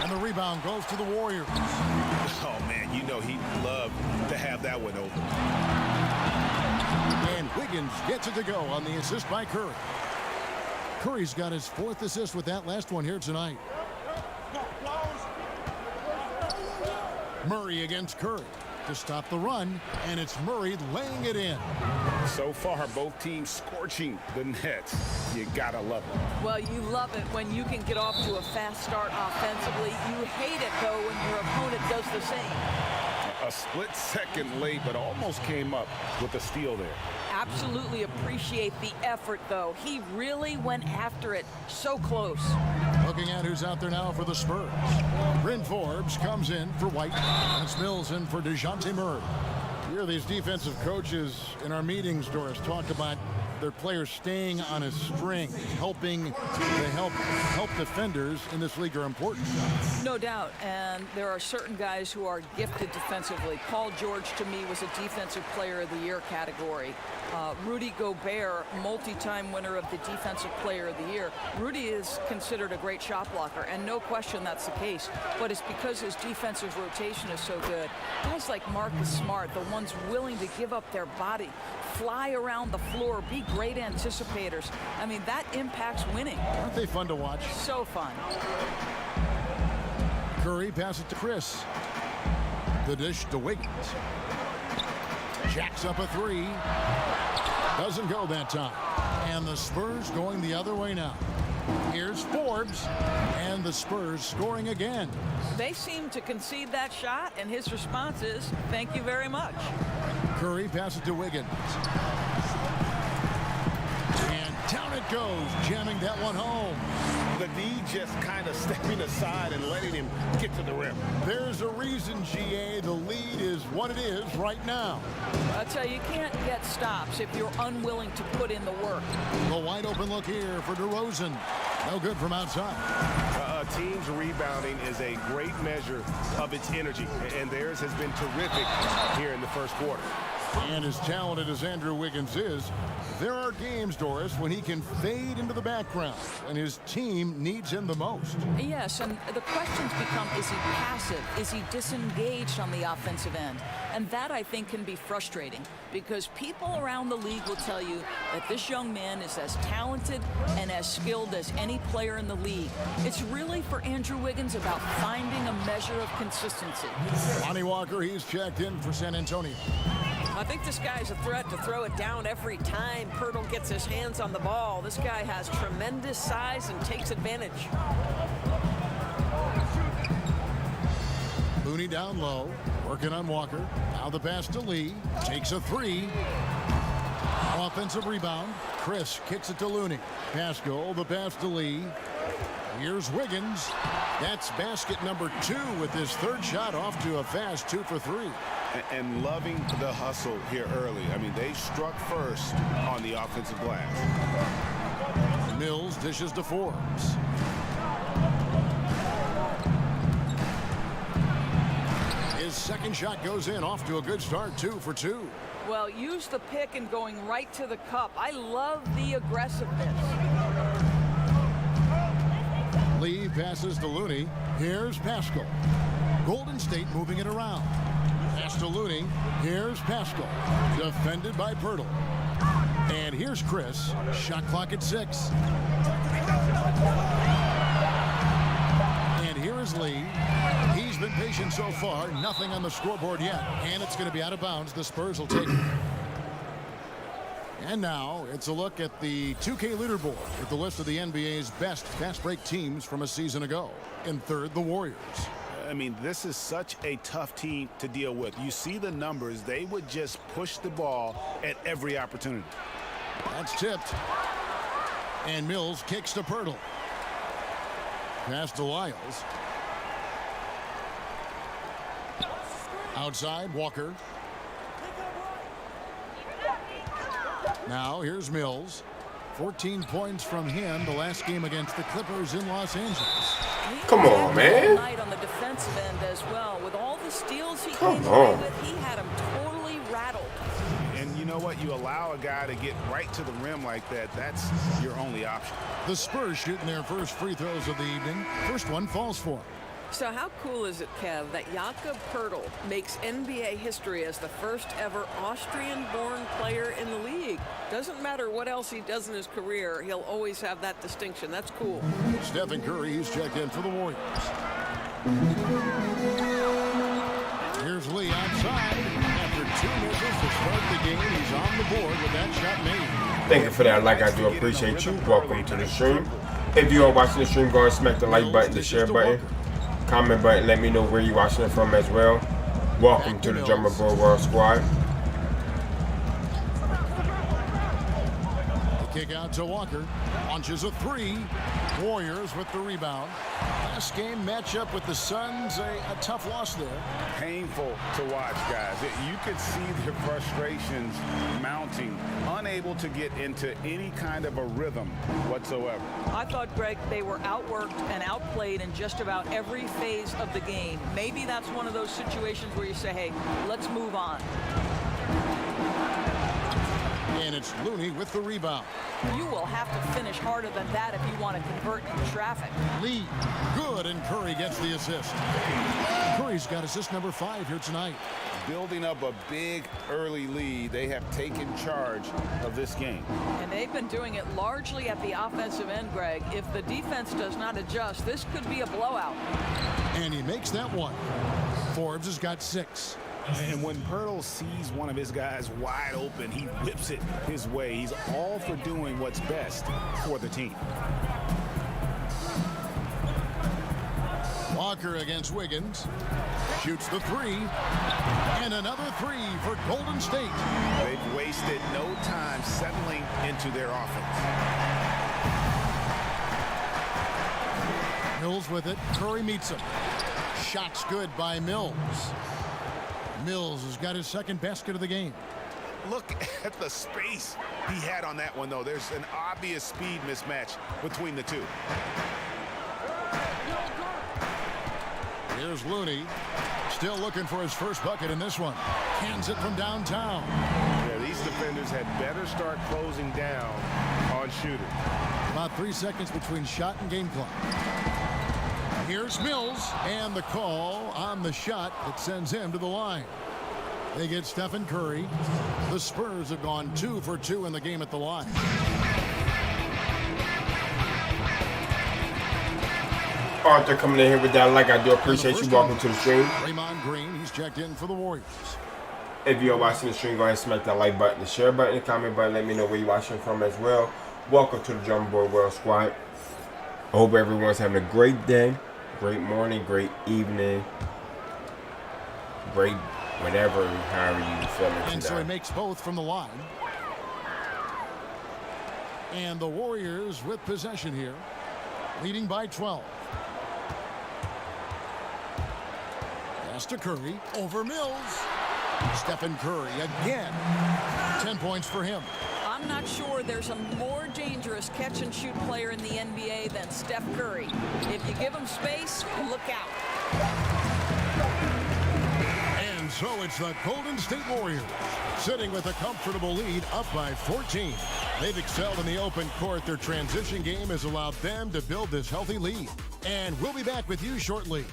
And the rebound goes to the Warriors.
Oh, man, you know he'd love to have that one open.
And Wiggins gets it to go on the assist by Curry. Curry's got his 4th assist with that last one here tonight. Murray against Curry to stop the run, and it's Murray laying it in.
So far, both teams scorching the Nets. You gotta love it.
Well, you love it when you can get off to a fast start offensively. You hate it, though, when your opponent does the same.
A split second late, but almost came up with a steal there.
Absolutely appreciate the effort, though. He really went after it. So close.
Looking at who's out there now for the Spurs. Bryn Forbes comes in for White, and it's Mills in for DeJounte Murray. You hear these defensive coaches in our meetings, Doris, talk about their players staying on a string, helping to help defenders in this league are important.
No doubt, and there are certain guys who are gifted defensively. Paul George, to me, was a Defensive Player of the Year category. Rudy Gobert, multi-time winner of the Defensive Player of the Year. Rudy is considered a great shot blocker, and no question that's the case, but it's because his defensive rotation is so good. Guys like Marcus Smart, the ones willing to give up their body, fly around the floor, be great anticipators. I mean, that impacts winning.
Aren't they fun to watch?
So fun.
Curry passes to Chris. The dish to Wiggins. Jacks up a 3. Doesn't go that time. And the Spurs going the other way now. Here's Forbes. And the Spurs scoring again.
They seem to concede that shot, and his response is, thank you very much.
Curry passes to Wiggins. And down it goes, jamming that one home.
The McVee just kind of stepping aside and letting him get to the rim.
There's a reason, GA, the lead is what it is right now.
I'll tell you, you can't get stops if you're unwilling to put in the work.
The wide open look here for DeRozan. No good from outside.
A team's rebounding is a great measure of its energy, and theirs has been terrific here in the first quarter.
And as talented as Andrew Wiggins is, there are games, Doris, when he can fade into the background and his team needs him the most.
Yes, and the questions become, is he passive? Is he disengaged on the offensive end? And that, I think, can be frustrating because people around the league will tell you that this young man is as talented and as skilled as any player in the league. It's really, for Andrew Wiggins, about finding a measure of consistency.
Lonnie Walker, he's checked in for San Antonio.
I think this guy's a threat to throw it down every time Poeltl gets his hands on the ball. This guy has tremendous size and takes advantage.
Looney down low, working on Walker. Now the pass to Lee. Takes a three. Offensive rebound. Chris kicks it to Looney. Pascal, the pass to Lee. Here's Wiggins. That's basket number 2 with his third shot off to a fast 2 for 3.
And loving the hustle here early. I mean, they struck first on the offensive glass.
Mills dishes to Forbes. His second shot goes in, off to a good start, 2 for 2.
Well, use the pick and going right to the cup. I love the aggressiveness.
Lee passes to Looney. Here's Pascal. Golden State moving it around. Pass to Looney. Here's Pascal. Defended by Poeltl. And here's Chris. Shot clock at 6. And here is Lee. He's been patient so far. Nothing on the scoreboard yet. And it's going to be out of bounds. The Spurs will take it. And now it's a look at the 2K leaderboard with the list of the NBA's best fast break teams from a season ago. In third, the Warriors.
I mean, this is such a tough team to deal with. You see the numbers. They would just push the ball at every opportunity.
That's tipped. And Mills kicks to Poeltl. Pass to Lyles. Outside, Walker. Now here's Mills. 14 points from him the last game against the Clippers in Los Angeles.
Come on, man.
On the defensive end as well. With all the steals he
Come
came away
on.
with, he had him totally rattled.
And you know what? You allow a guy to get right to the rim like that. That's your only option.
The Spurs shooting their first free throws of the evening. First one falls for him.
So how cool is it, Kev, that Jakob Poeltl makes NBA history as the first ever Austrian-born player in the league? Doesn't matter what else he does in his career, he'll always have that distinction. That's cool.
Stephen Curry, he's checked in for the Warriors. Here's Lee outside. After 2 misses to start the game, he's on the board with that shot made.
Thank you for that. Like, I do appreciate you. Welcome to the stream. If you are watching the stream, go ahead and smack the like button, the share button, comment button. Let me know where you're watching it from as well. Welcome to the Drummer Boy World Squad.
The kick out to Walker. Launches a 3. Warriors with the rebound. Last game matchup with the Suns, a tough loss there.
Painful to watch, guys. You could see their frustrations mounting, unable to get into any kind of a rhythm whatsoever.
I thought, Greg, they were outworked and outplayed in just about every phase of the game. Maybe that's one of those situations where you say, hey, let's move on.
And it's Looney with the rebound.
You will have to finish harder than that if you want to convert in traffic.
Lee, good, and Curry gets the assist. Curry's got assist number 5 here tonight.
Building up a big early lead, they have taken charge of this game.
And they've been doing it largely at the offensive end, Greg. If the defense does not adjust, this could be a blowout.
And he makes that one. Forbes has got 6.
And when Poeltl sees one of his guys wide open, he whips it his way. He's all for doing what's best for the team.
Walker against Wiggins. Shoots the 3. And another 3 for Golden State.
They've wasted no time settling into their offense.
Mills with it. Curry meets him. Shot's good by Mills. Mills has got his second basket of the game.
Look at the space he had on that one, though. There's an obvious speed mismatch between the two.
Here's Looney. Still looking for his first bucket in this one. Hands it from downtown.
Yeah, these defenders had better start closing down on shooters.
About 3 seconds between shot and game clock. Here's Mills, and the call on the shot that sends him to the line. They get Stephen Curry. The Spurs have gone 2 for 2 in the game at the line.
Arthur coming in here with that like. I do appreciate you. Welcome to the stream.
Draymond Green, he's checked in for the Warriors.
If you're watching the stream, go ahead and smack that like button, the share button, the comment button. Let me know where you're watching from as well. Welcome to the Jumbo Boy World Squad. I hope everyone's having a great day, great morning, great evening, great whatever, however you feel it today.
And so he makes both from the line. And the Warriors with possession here, leading by 12. Pass to Curry, over Mills. Stephen Curry again. 10 points for him.
I'm not sure there's a more dangerous catch-and-shoot player in the NBA than Steph Curry. If you give him space, look out.
And so it's the Golden State Warriors sitting with a comfortable lead, up by 14. They've excelled in the open court. Their transition game has allowed them to build this healthy lead. And we'll be back with you shortly.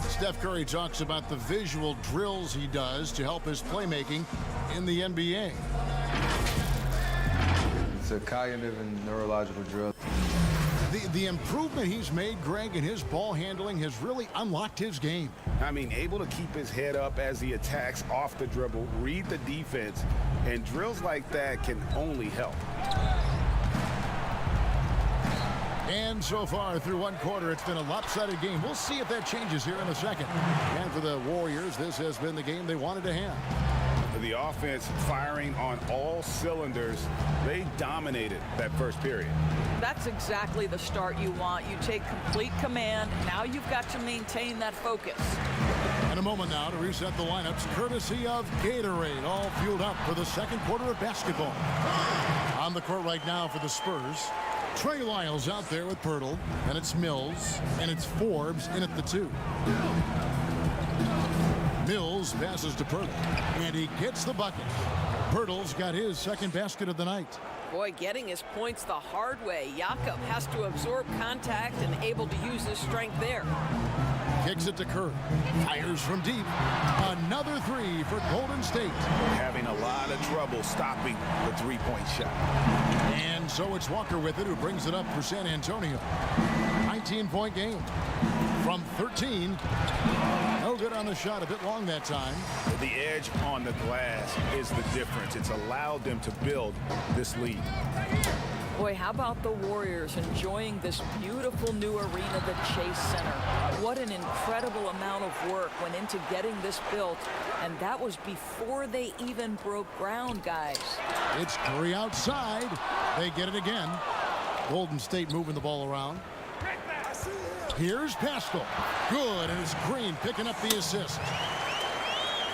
Steph Curry talks about the visual drills he does to help his playmaking in the NBA.
It's a cognitive and neurological drill.
The improvement he's made, Greg, in his ball handling has really unlocked his game.
I mean, able to keep his head up as he attacks off the dribble, read the defense, and drills like that can only help.
And so far through one quarter, it's been a lopsided game. We'll see if that changes here in a second. And for the Warriors, this has been the game they wanted to have.
The offense firing on all cylinders. They dominated that first period.
That's exactly the start you want. You take complete command. Now you've got to maintain that focus.
And a moment now to reset the lineups, courtesy of Gatorade, all fueled up for the second quarter of basketball. On the court right now for the Spurs, Trey Lyles out there with Pirtle, and it's Mills, and it's Forbes in at the 2. Mills passes to Pirtle, and he gets the bucket. Pirtle's got his second basket of the night.
Boy, getting his points the hard way. Jakob has to absorb contact and able to use his strength there.
Kicks it to Curry. Fires from deep. Another 3 for Golden State.
Having a lot of trouble stopping the three-point shot.
And so it's Walker with it, who brings it up for San Antonio. 19-point game. From 13. No good on the shot, a bit long that time.
The edge on the glass is the difference. It's allowed them to build this lead.
Boy, how about the Warriors enjoying this beautiful new arena, the Chase Center. What an incredible amount of work went into getting this built, and that was before they even broke ground, guys.
It's Curry outside. They get it again. Golden State moving the ball around. Here's Pascal. Good, and it's Green picking up the assist.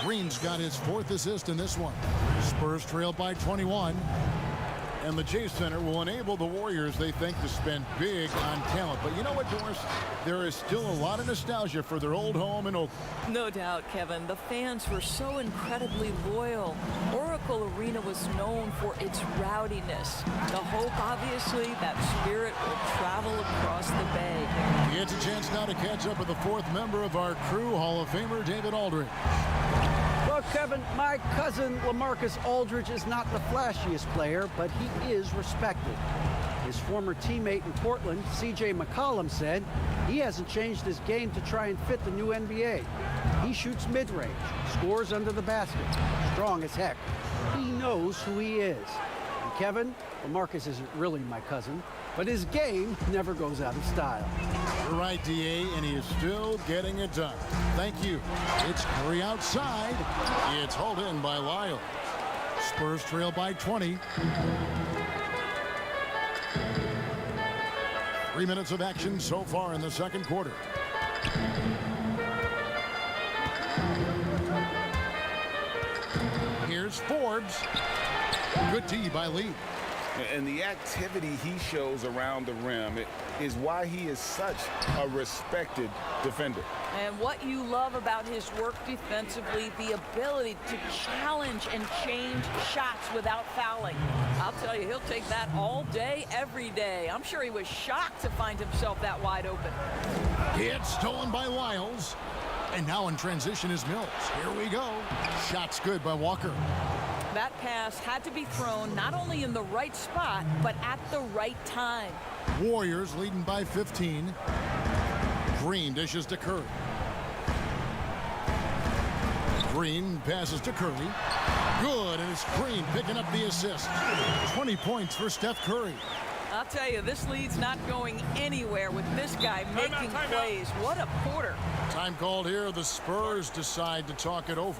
Green's got his 4th assist in this one. Spurs trail by 21. And the Chase Center will enable the Warriors, they think, to spend big on talent. But you know what, Doris? There is still a lot of nostalgia for their old home in Oakland.
No doubt, Kevin. The fans were so incredibly loyal. Oracle Arena was known for its rowdiness. The hope, obviously, that spirit will travel across the bay.
He gets a chance now to catch up with the 4th member of our crew, Hall of Famer David Aldridge.
Well, Kevin, my cousin LaMarcus Aldridge is not the flashiest player, but he is respected. His former teammate in Portland, C.J. McCollum, said he hasn't changed his game to try and fit the new NBA. He shoots mid-range, scores under the basket, strong as heck. He knows who he is. And Kevin, LaMarcus isn't really my cousin, but his game never goes out of style.
You're right, D.A., and he is still getting it done. Thank you. It's Curry outside. It's hauled in by Lyles. Spurs trail by 20. 3 minutes of action so far in the second quarter. Here's Forbes. Good tee by Lee.
And the activity he shows around the rim is why he is such a respected defender.
And what you love about his work defensively, the ability to challenge and change shots without fouling. I'll tell you, he'll take that all day, every day. I'm sure he was shocked to find himself that wide open.
It's stolen by Lyles. And now in transition is Mills. Here we go. Shot's good by Walker.
That pass had to be thrown not only in the right spot, but at the right time.
Warriors leading by 15. Green dishes to Curry. Green passes to Curry. Good, and it's Green picking up the assist. 20 points for Steph Curry.
I'll tell you, this lead's not going anywhere with this guy making plays. What a quarter.
Time called here. The Spurs decide to talk it over.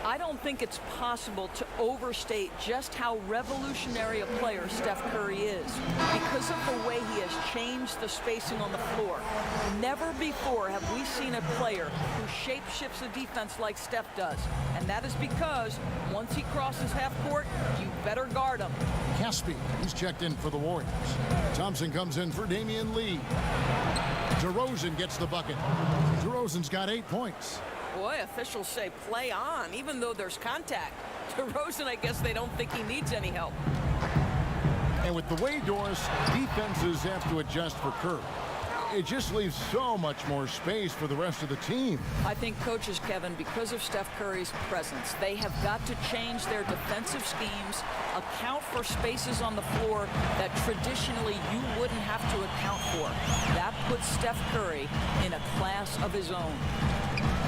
I don't think it's possible to overstate just how revolutionary a player Steph Curry is because of the way he has changed the spacing on the floor. Never before have we seen a player who shape-shifts the defense like Steph does. And that is because once he crosses half court, you better guard him.
Caspi, he's checked in for the Warriors. Thompson comes in for Damian Lee. DeRozan gets the bucket. DeRozan's got 8 points.
Boy, officials say play on, even though there's contact. DeRozan, I guess they don't think he needs any help.
And with the way Doris, defenses have to adjust for Curry. It just leaves so much more space for the rest of the team.
I think coaches, Kevin, because of Steph Curry's presence, they have got to change their defensive schemes, account for spaces on the floor that traditionally you wouldn't have to account for. That puts Steph Curry in a class of his own.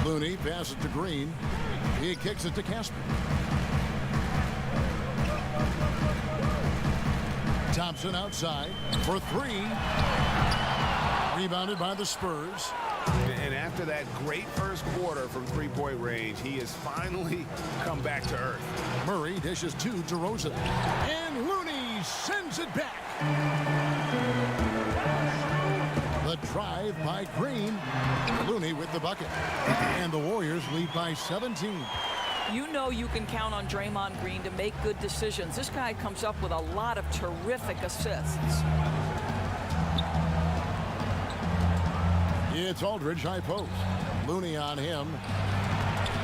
Looney passes to Green. He kicks it to Casper. Thompson outside for 3. Rebounded by the Spurs.
And after that great first quarter from three-point range, he has finally come back to earth.
Murray dishes to DeRozan. And Looney sends it back. The drive by Green. Looney with the bucket. And the Warriors lead by 17.
You know you can count on Draymond Green to make good decisions. This guy comes up with a lot of terrific assists.
It's Aldridge high post. Looney on him.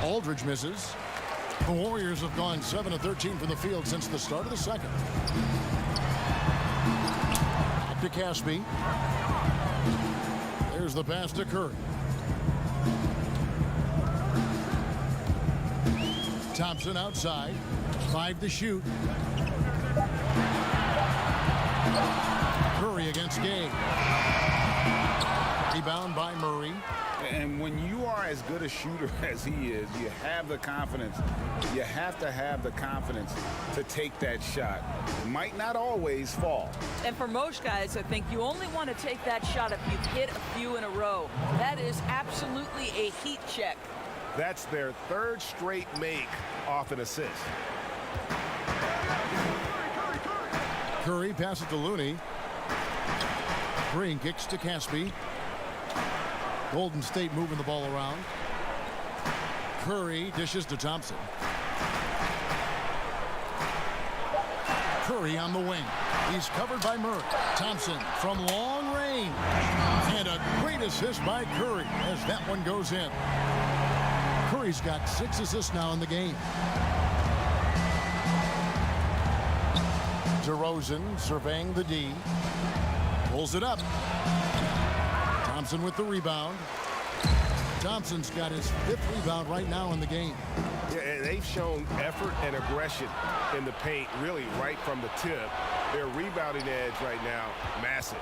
Aldridge misses. The Warriors have gone 7 of 13 from the field since the start of the second. Back to Caspi. There's the pass to Curry. Thompson outside. 5 to shoot. Curry against Gay. Rebound by Murray.
And when you are as good a shooter as he is, you have the confidence. You have to have the confidence to take that shot. It might not always fall.
And for most guys, I think you only want to take that shot if you've hit a few in a row. That is absolutely a heat check.
That's their 3rd straight make off an assist.
Curry passes to Looney. Green kicks to Caspi. Golden State moving the ball around. Curry dishes to Thompson. Curry on the wing. He's covered by Murray. Thompson from long range. And a great assist by Curry as that one goes in. Curry's got 6 assists now in the game. DeRozan surveying the D. Pulls it up. Thompson with the rebound. Thompson's got his 5th rebound right now in the game.
Yeah, and they've shown effort and aggression in the paint, really right from the tip. Their rebounding edge right now, massive.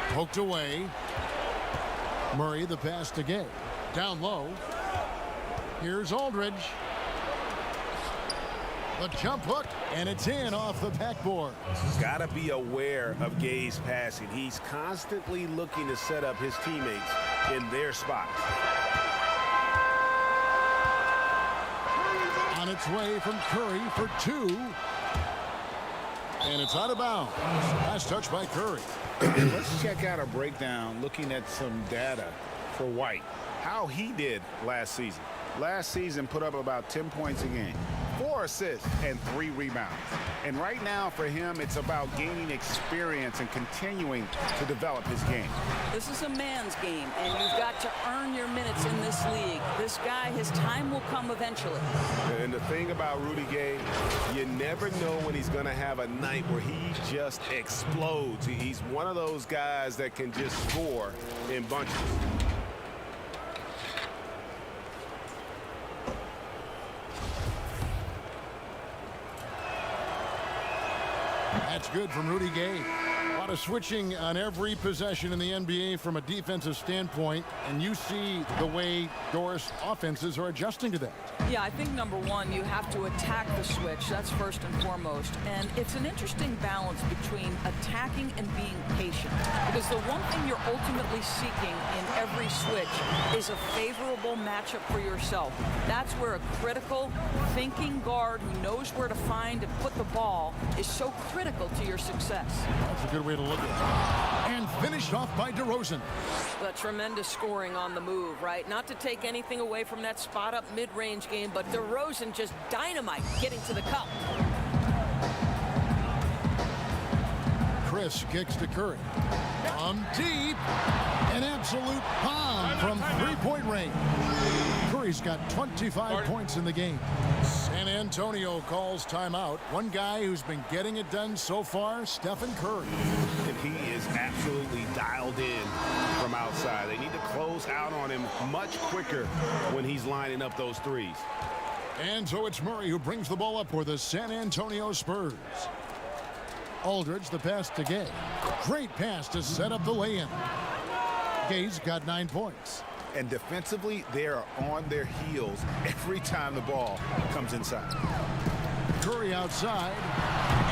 Poked away. Murray the pass to Gay. Down low. Here's Aldridge. The jump hook, and it's in off the backboard.
Got to be aware of Gay's passing. He's constantly looking to set up his teammates in their spots.
On its way from Curry for 2. And it's out of bounds. Last touch by Curry.
Let's check out a breakdown looking at some data for White. How he did last season. Last season put up about 10 points a game, 4 assists, and 3 rebounds. And right now for him, it's about gaining experience and continuing to develop his game.
This is a man's game, and you've got to earn your minutes in this league. This guy, his time will come eventually.
And the thing about Rudy Gay, you never know when he's going to have a night where he just explodes. He's one of those guys that can just score in bunches.
That's good from Rudy Gay. A lot of switching on every possession in the NBA from a defensive standpoint, and you see the way Doris offenses are adjusting to that.
Yeah, I think number one, you have to attack the switch. That's first and foremost. And it's an interesting balance between attacking and being patient. Because the one thing you're ultimately seeking in every switch is a favorable matchup for yourself. That's where a critical, thinking guard who knows where to find and put the ball is so critical to your success.
That's a good way to look at it. And finished off by DeRozan.
But tremendous scoring on the move, right? Not to take anything away from that spot-up mid-range game, but DeRozan just dynamite getting to the cup.
Chris kicks to Curry. From deep. An absolute bomb from three-point range. Curry's got 25 points in the game. San Antonio calls timeout. One guy who's been getting it done so far, Stephen Curry.
And he is absolutely dialed in from outside. They need to close out on him much quicker when he's lining up those threes.
And so it's Murray who brings the ball up for the San Antonio Spurs. Aldridge, the pass to Gay. Great pass to set up the lay-in. Gay's got 9 points.
And defensively, they are on their heels every time the ball comes inside.
Curry outside.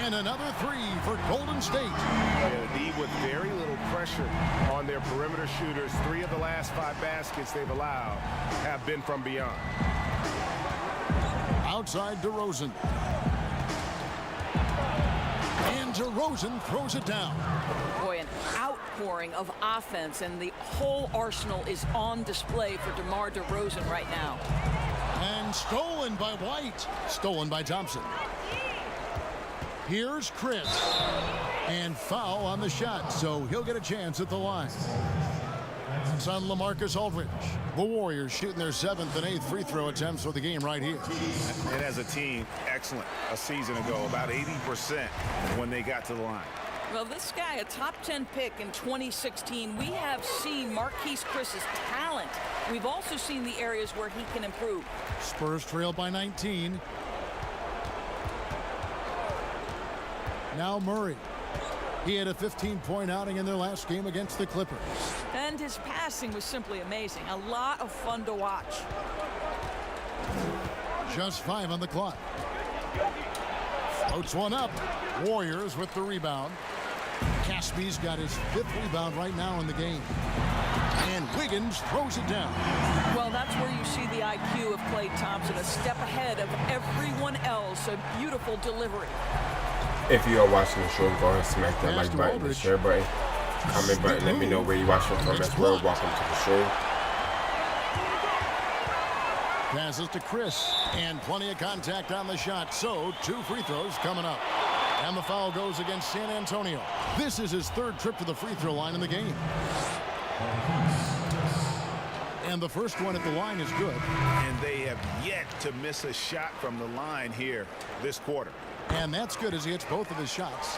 And another three for Golden State.
Yeah, the D with very little pressure on their perimeter shooters. 3 of the last 5 baskets they've allowed have been from beyond.
Outside DeRozan. And DeRozan throws it down.
Boy, an outpouring of offense, and the whole arsenal is on display for DeMar DeRozan right now.
And stolen by White. Stolen by Thompson. Here's Chris. And foul on the shot, so he'll get a chance at the line. It's on LaMarcus Aldridge. The Warriors shooting their 7th and 8th free throw attempts for the game right here.
And as a team, excellent. A season ago, about 80% when they got to the line.
Well, this guy, a top 10 pick in 2016, we have seen Marquise Chris's talent. We've also seen the areas where he can improve.
Spurs trail by 19. Now Murray. He had a 15-point outing in their last game against the Clippers.
And his passing was simply amazing. A lot of fun to watch.
Just 5 on the clock. Floats one up. Warriors with the rebound. Caspi's got his 5th rebound right now in the game. And Wiggins throws it down.
Well, that's where you see the IQ of Klay Thompson, a step ahead of everyone else. A beautiful delivery.
If you are watching the show, go ahead and smack that like button, the share button, comment button. Let me know where you're watching from as well. Welcome to the show.
Passes to Chris, and plenty of contact on the shot. So 2 free throws coming up. And the foul goes against San Antonio. This is his 3rd trip to the free throw line in the game. And the first one at the line is good.
And they have yet to miss a shot from the line here this quarter.
And that's good as he hits both of his shots.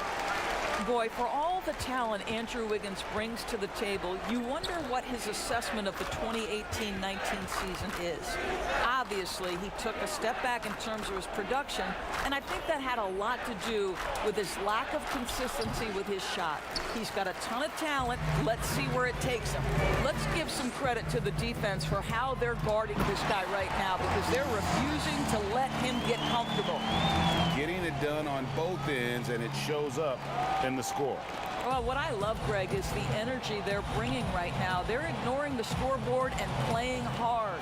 Boy, for all the talent Andrew Wiggins brings to the table, you wonder what his assessment of the 2018-19 season is. Obviously, he took a step back in terms of his production, and I think that had a lot to do with his lack of consistency with his shot. He's got a ton of talent. Let's see where it takes him. Let's give some credit to the defense for how they're guarding this guy right now, because they're refusing to let him get comfortable.
Getting it done on both ends, and it shows up in the score.
Well, what I love, Greg, is the energy they're bringing right now. They're ignoring the scoreboard and playing hard.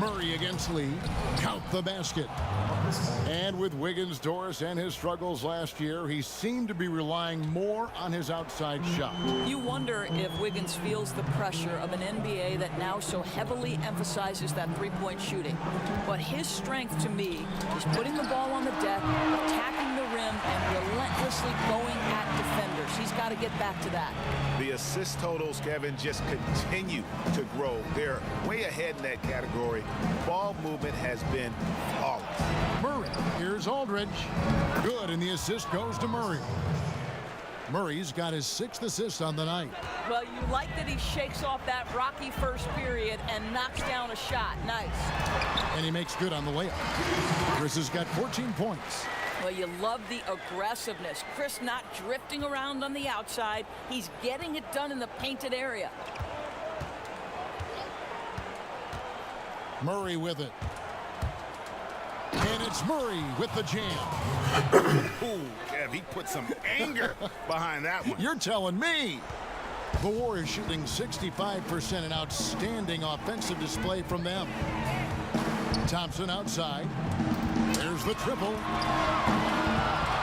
Murray against against Lee. Count the basket. And with Wiggins, Doris, and his struggles last year, he seemed to be relying more on his outside shot.
You wonder if Wiggins feels the pressure of an NBA that now so heavily emphasizes that three-point shooting. But his strength, to me, is putting the ball on the deck, attacking the rim, and relentlessly going at defenders. He's got to get back to that.
The assist totals, Kevin, just continue to grow. They're way ahead in that category. Ball movement has been flawless.
Murray, here's Aldridge. Good, and the assist goes to Murray. Murray's got his 6th assist on the night.
Well, you like that he shakes off that rocky first period and knocks down a shot. Nice.
And he makes good on the layup. Chris has got 14 points.
Well, you love the aggressiveness. Chris not drifting around on the outside. He's getting it done in the painted area.
Murray with it. And it's Murray with the jam.
Ooh, Kev, he put some anger behind that one.
You're telling me. The Warriors shooting 65%, an outstanding offensive display from them. Thompson outside. There's the triple.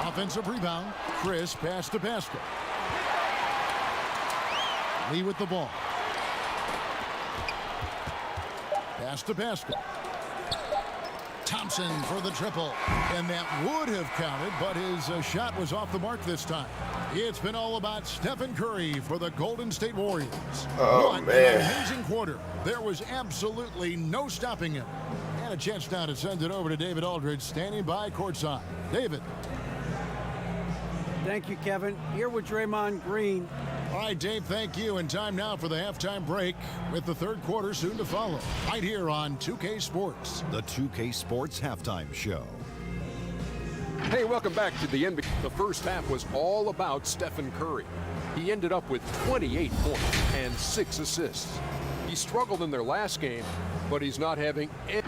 Offensive rebound. Chris pass to basket. Lee with the ball. Pass to basket. Thompson for the triple. And that would have counted, but his shot was off the mark this time. It's been all about Stephen Curry for the Golden State Warriors.
Oh,
what
man.
an amazing quarter. There was absolutely no stopping him. And a chance now to send it over to David Aldridge, standing by courtside. David.
Thank you, Kevin. Here with Draymond Green.
All right, Dave, thank you. And time now for the halftime break with the third quarter soon to follow. Right here on 2K Sports.
The 2K Sports Halftime Show.
Hey, welcome back to the NBA. The first half was all about Stephen Curry. He ended up with 28 points and 6 assists. He struggled in their last game, but he's not having any.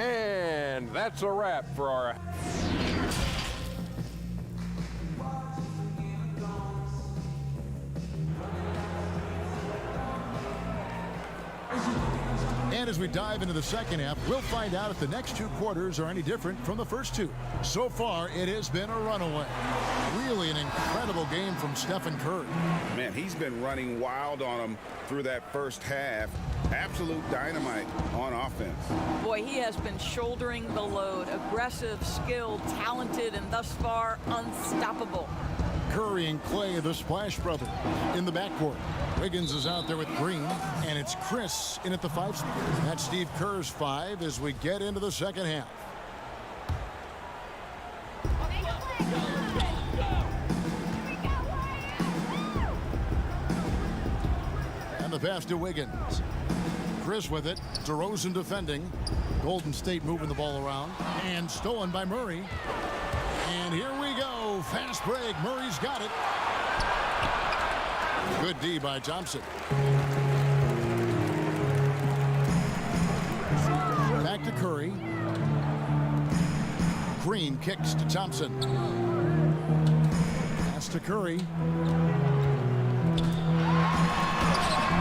And that's a wrap for our...
And as we dive into the second half, we'll find out if the next 2 quarters are any different from the first 2. So far, it has been a runaway. Really an incredible game from Stephen Curry.
Man, he's been running wild on him through that first half. Absolute dynamite on offense.
Boy, he has been shouldering the load. Aggressive, skilled, talented, and thus far unstoppable.
Curry and Clay, the Splash Brothers, in the backcourt. Wiggins is out there with Green, and it's Chris in at the 5 spot. That's Steve Kerr's 5 as we get into the second half. And the pass to Wiggins. Chris with it. DeRozan defending. Golden State moving the ball around. And stolen by Murray. And here we go. Fast break. Murray's got it. Good D by Thompson. Back to Curry. Green kicks to Thompson. Pass to Curry.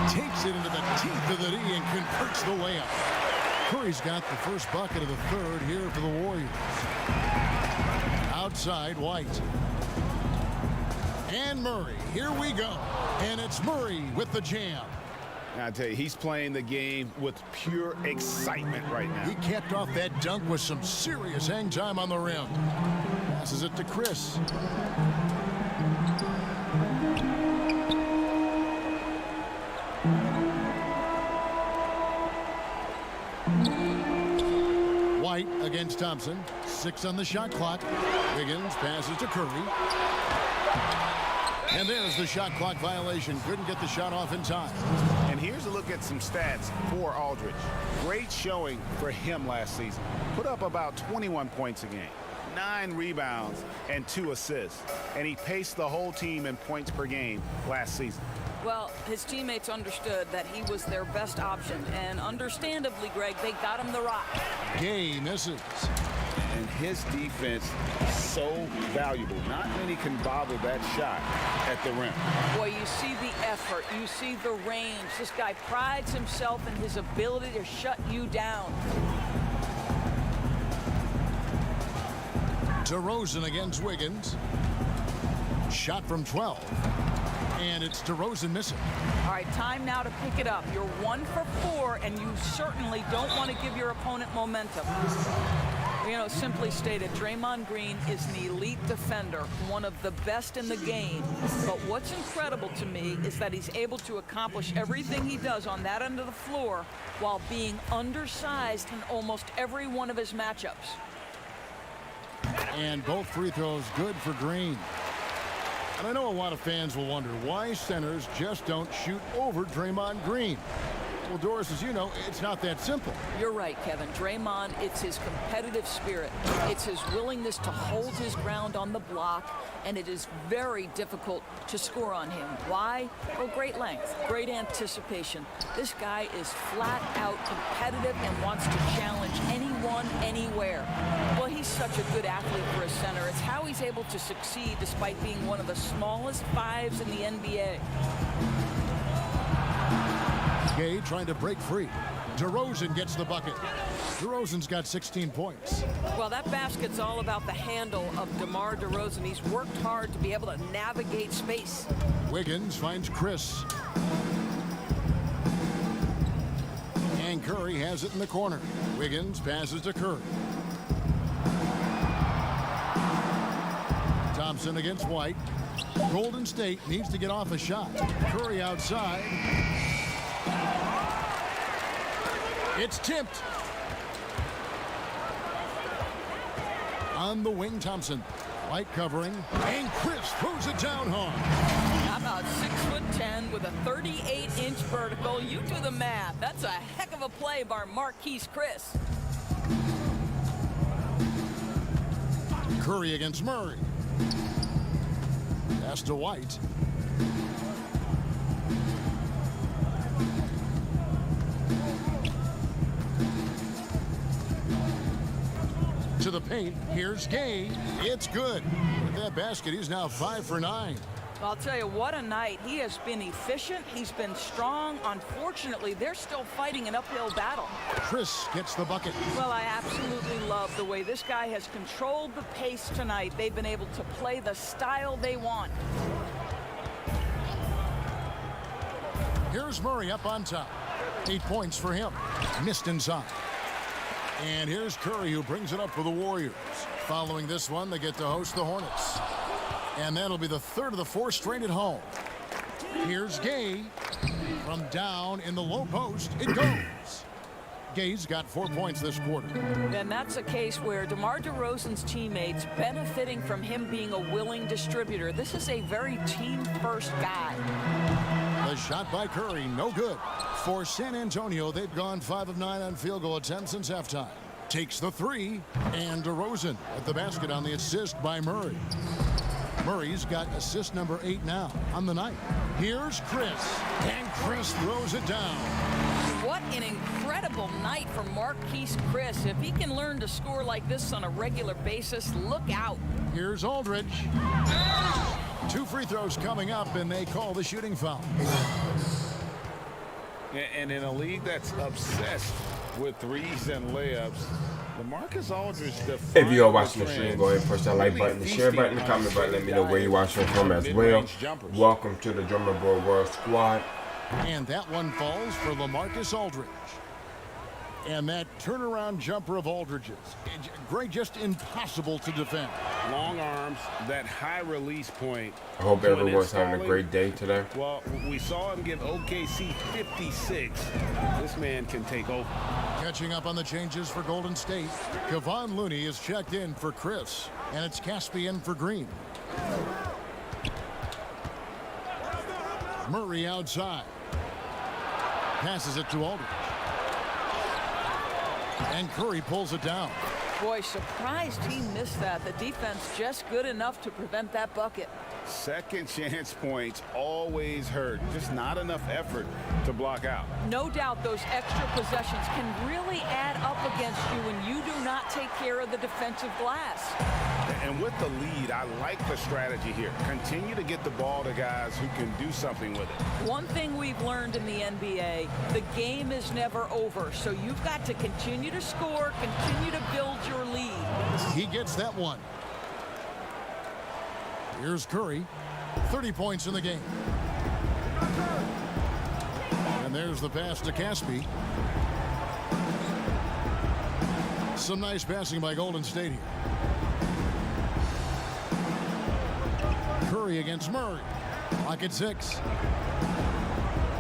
Takes it into the teeth of the D and converts the layup. Curry's got the first bucket of the third here for the Warriors. Outside, White. And Murray. Here we go. And it's Murray with the jam.
I tell you, he's playing the game with pure excitement right now.
He capped off that dunk with some serious hang time on the rim. Passes it to Chris. White against Thompson. 6 on the shot clock. Wiggins passes to Curry. And there's the shot clock violation. Couldn't get the shot off in time.
And here's a look at some stats for Aldridge. Great showing for him last season. Put up about 21 points a game, 9 rebounds, and 2 assists. And he paced the whole team in points per game last season.
Well, his teammates understood that he was their best option. And understandably, Greg, they got him the rock.
Gay misses.
And his defense so valuable. Not many can bother that shot at the rim.
Boy, you see the effort, you see the range. This guy prides himself in his ability to shut you down.
DeRozan against Wiggins. Shot from 12. And it's DeRozan missing.
All right, time now to pick it up. You're 1 for 4, and you certainly don't want to give your opponent momentum. You know, simply stated, Draymond Green is an elite defender, one of the best in the game. But what's incredible to me is that he's able to accomplish everything he does on that end of the floor while being undersized in almost every one of his matchups.
And both free throws good for Green. And I know a lot of fans will wonder why centers just don't shoot over Draymond Green. Well, Doris, as you know, it's not that simple.
You're right, Kevin. Draymond, it's his competitive spirit. It's his willingness to hold his ground on the block, and it is very difficult to score on him. Why? Well, great length, great anticipation. This guy is flat out competitive and wants to challenge anyone, anywhere. Well, he's such a good athlete for a center. It's how he's able to succeed despite being one of the smallest fives in the NBA.
Gay trying to break free. DeRozan gets the bucket. DeRozan's got 16 points.
Well, that basket's all about the handle of DeMar DeRozan. He's worked hard to be able to navigate space.
Wiggins finds Chris. And Curry has it in the corner. Wiggins passes to Curry. Thompson against White. Golden State needs to get off a shot. Curry outside. It's tipped. On the wing, Thompson. White covering. And Chris throws it down hard.
How about 6'10" with a 38-inch vertical? You do the math. That's a heck of a play by Marquise Chris.
Curry against Murray. Pass to White. To the paint. Here's Gay. It's good. With that basket, he's now 5 for 9.
I'll tell you, what a night. He has been efficient. He's been strong. Unfortunately, they're still fighting an uphill battle.
Chris gets the bucket.
Well, I absolutely love the way this guy has controlled the pace tonight. They've been able to play the style they want.
Here's Murray up on top. 8 points for him. Missed inside. And here's Curry, who brings it up for the Warriors. Following this one, they get to host the Hornets. And that'll be the third of the 4 straight at home. Here's Gay. From down in the low post, it goes. Gay's got 4 points this quarter.
And that's a case where DeMar DeRozan's teammates benefiting from him being a willing distributor. This is a very team-first guy.
The shot by Curry, no good. For San Antonio, they've gone 5 of 9 on field goal attempts since halftime. Takes the 3, and DeRozan at the basket on the assist by Murray. Murray's got assist number 8 now on the night. Here's Chris, and Chris throws it down.
What an incredible night for Marquise Chris. If he can learn to score like this on a regular basis, look out.
Here's Aldridge. 2 free throws coming up, and they call the shooting foul.
And in a league that's obsessed with threes and layups, LaMarcus Aldridge defines.
If you are watching the stream, go ahead and push that like button, the share button, the comment button. Let me know where you're watching from as well. Welcome to the Drummer Boy World Squad.
And that one falls for LaMarcus Aldridge. And that turnaround jumper of Aldridge's, Greg, just impossible to defend.
Long arms, that high release point.
I hope everyone's having a great day today.
Well, we saw him give OKC 56. This man can take over.
Catching up on the changes for Golden State, Kevon Looney is checked in for Chris, and it's Caspian for Green. Murray outside. Passes it to Aldridge. And Curry pulls it down.
Boy, surprised he missed that. The defense just good enough to prevent that bucket.
Second chance points always hurt. Just not enough effort to block out.
No doubt those extra possessions can really add up against you when you do not take care of the defensive glass.
And with the lead, I like the strategy here. Continue to get the ball to guys who can do something with it.
One thing we've learned in the NBA, the game is never over. So you've got to continue to score, continue to build your lead.
He gets that one. Here's Curry, 30 points in the game. And there's the pass to Caspi. Some nice passing by Golden State here. Curry against Murray. Lock at 6.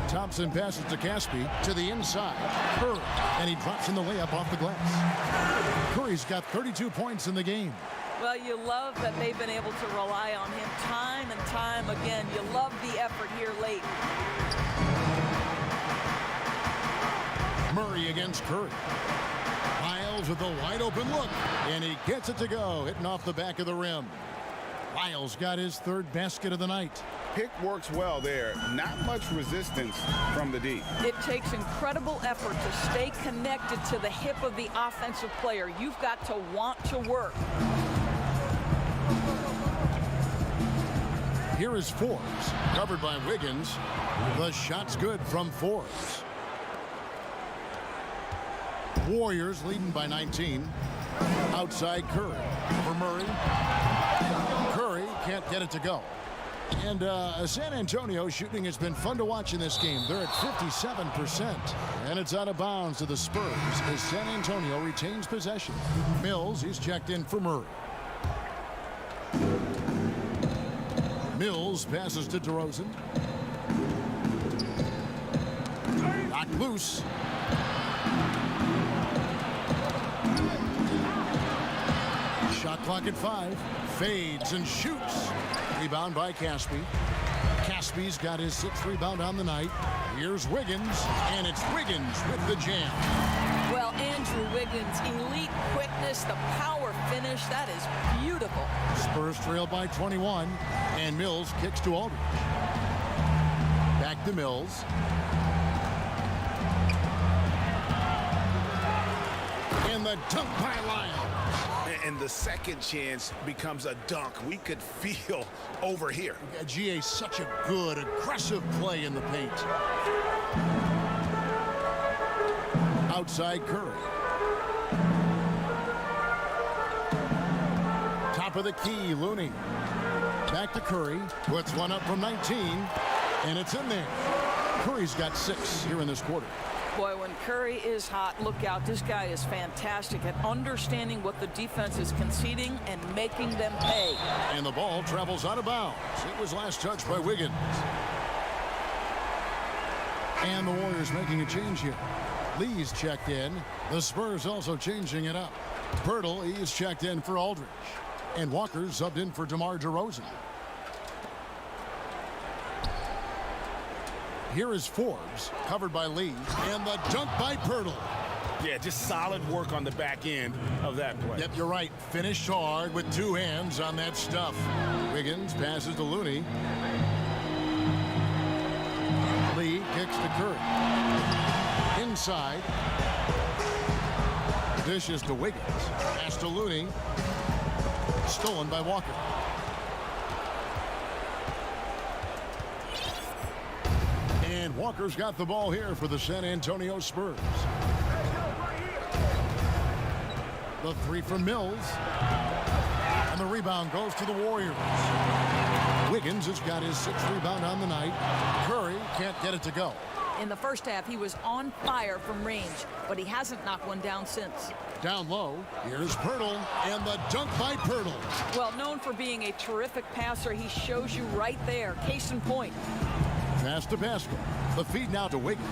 Thompson passes to Caspi to the inside. Curry, and he drops in the layup off the glass. Curry's got 32 points in the game.
Well, you love that they've been able to rely on him time and time again. You love the effort here late.
Murray against Curry. Lyles with a wide open look, and he gets it to go, hitting off the back of the rim. Lyles got his third basket of the night.
Pick works well there. Not much resistance from the D.
It takes incredible effort to stay connected to the hip of the offensive player. You've got to want to work.
Here is Forbes, covered by Wiggins. The shot's good from Forbes. Warriors leading by 19. Outside Curry. For Murray. Curry can't get it to go. And San Antonio shooting has been fun to watch in this game. They're at 57%. And it's out of bounds to the Spurs as San Antonio retains possession. Mills, he's checked in for Murray. Mills passes to DeRozan. Knocked loose. Shot clock at 5. Fades and shoots. Rebound by Caspi. Caspi's got his 6th rebound on the night. Here's Wiggins, and it's Wiggins with the jam.
Well, Andrew Wiggins, elite quickness, the power finish, that is beautiful.
Spurs trail by 21, and Mills kicks to Aldridge. Back to Mills. And the dunk by Lyles.
And the second chance becomes a dunk. We could feel over here.
GA, such a good, aggressive play in the paint. Outside Curry. Top of the key, Looney. Back to Curry. Puts one up from 19. And it's in there. Curry's got 6 here in this quarter.
Boy, when Curry is hot, look out. This guy is fantastic at understanding what the defense is conceding and making them pay.
And the ball travels out of bounds. It was last touched by Wiggins. And the Warriors making a change here. Lee's checked in. The Spurs also changing it up. Pirtle, he's checked in for Aldridge. And Walker subbed in for DeMar DeRozan. Here is Forbes, covered by Lee, and the dunk by Pirtle.
Yeah, just solid work on the back end of that play.
Yep, you're right. Finished hard with 2 hands on that stuff. Wiggins passes to Looney. Lee kicks to Curry. Inside. Dishes to Wiggins. Pass to Looney. Stolen by Walker. And Walker's got the ball here for the San Antonio Spurs. The 3 from Mills. And the rebound goes to the Warriors. Wiggins has got his 6th rebound on the night. Curry can't get it to go.
In the first half, he was on fire from range, but he hasn't knocked one down since.
Down low, here's Pirtle, and the dunk by Pirtle.
Well, known for being a terrific passer, he shows you right there. Case in point.
Pass to Pascal. The feed now to Wiggins.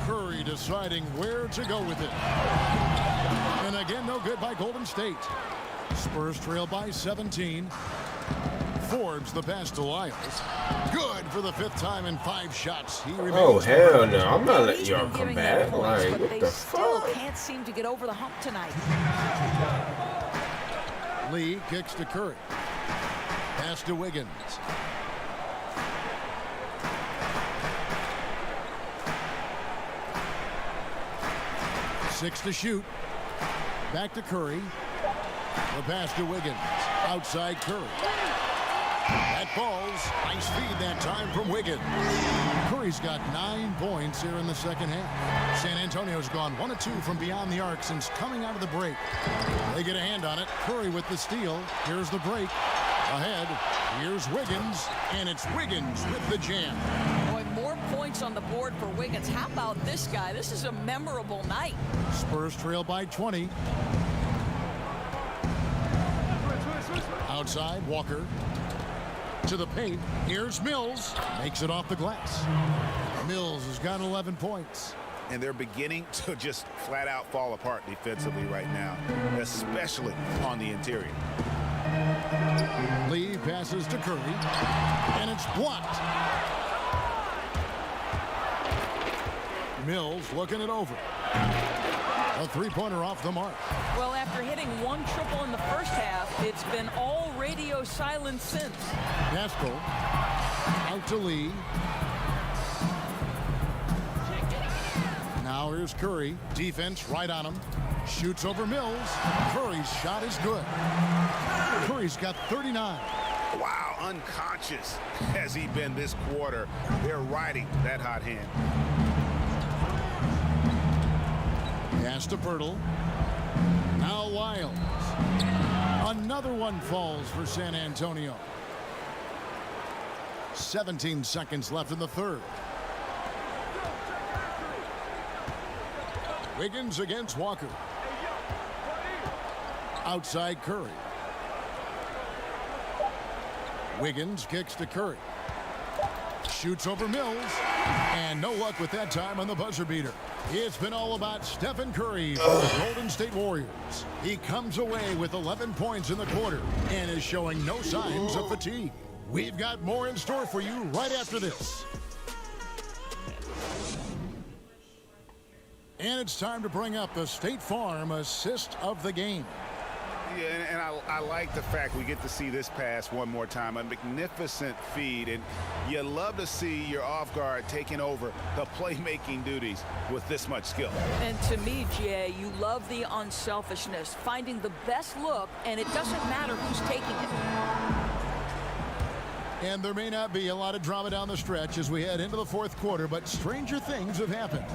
Curry deciding where to go with it. And again, no good by Golden State. Spurs trail by 17. Forbes the pass to Lyles. Good for the 5th time in 5 shots. He remains.
Oh, hell no. I'm not letting y'all come back. Like,
but
what
they
the
still
fuck?
can't seem to get over the hump tonight.
Lee kicks to Curry. Pass to Wiggins. Six to shoot. Back to Curry. The pass to Wiggins. Outside Curry. That falls. Nice feed that time from Wiggins. Curry's got 9 points here in the second half. San Antonio's gone 1 of 2 from beyond the arc since coming out of the break. They get a hand on it. Curry with the steal. Here's the break. Ahead. Here's Wiggins. And it's Wiggins with the jam.
Boy, more points on the board for Wiggins. How about this guy? This is a memorable night.
Spurs trail by 20. Outside, Walker. To the paint. Here's Mills. Makes it off the glass. Mills has got 11 points.
And they're beginning to just flat out fall apart defensively right now, especially on the interior.
Lee passes to Curry. And it's blocked. Mills looking it over. A three-pointer off the mark.
Well, after hitting 1 triple in the first half, it's been all radio silence since.
Gaskell out to Lee. Now here's Curry. Defense right on him. Shoots over Mills. Curry's shot is good. Curry's got 39.
Wow, unconscious has he been this quarter. They're riding that hot hand.
Pass to Pirtle. Now Wiles. Another one falls for San Antonio. 17 seconds left in the third. Wiggins against Walker. Outside Curry. Wiggins kicks to Curry. Shoots over Mills. And no luck with that time on the buzzer beater. It's been all about Stephen Curry for the Golden State Warriors. He comes away with 11 points in the quarter and is showing no signs of fatigue. We've got more in store for you right after this. And it's time to bring up the State Farm assist of the game.
Yeah, and I like the fact we get to see this pass one more time. A magnificent feed, and you love to see your off guard taking over the playmaking duties with this much skill.
And to me, Jay, you love the unselfishness, finding the best look, and it doesn't matter who's taking it.
And there may not be a lot of drama down the stretch as we head into the fourth quarter, but stranger things have happened.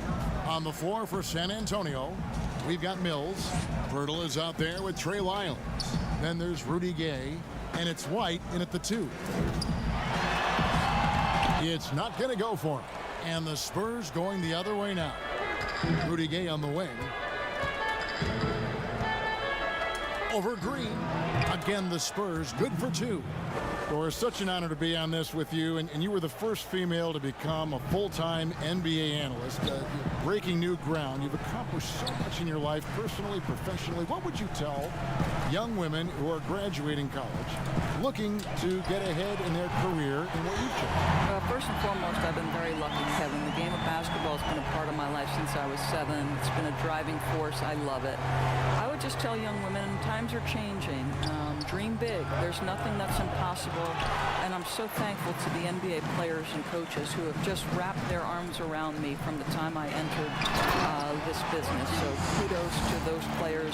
On the floor for San Antonio, we've got Mills. Pirtle is out there with Trey Lyles. Then there's Rudy Gay, and it's White in at the 2. It's not going to go for him. And the Spurs going the other way now. Rudy Gay on the wing. Over Green. Again, the Spurs good for 2. Doris, such an honor to be on this with you, and you were the first female to become a full-time NBA analyst, breaking new ground. You've accomplished so much in your life, personally, professionally. What would you tell young women who are graduating college, looking to get ahead in their career in what you've done?
First and foremost, I've been very lucky, Kevin. The game of basketball has been a part of my life since I was 7. It's been a driving force. I love it. I would just tell young women, times are changing. Dream big. There's nothing that's impossible. And I'm so thankful to the NBA players and coaches who have just wrapped their arms around me from the time I entered this business. So kudos to those players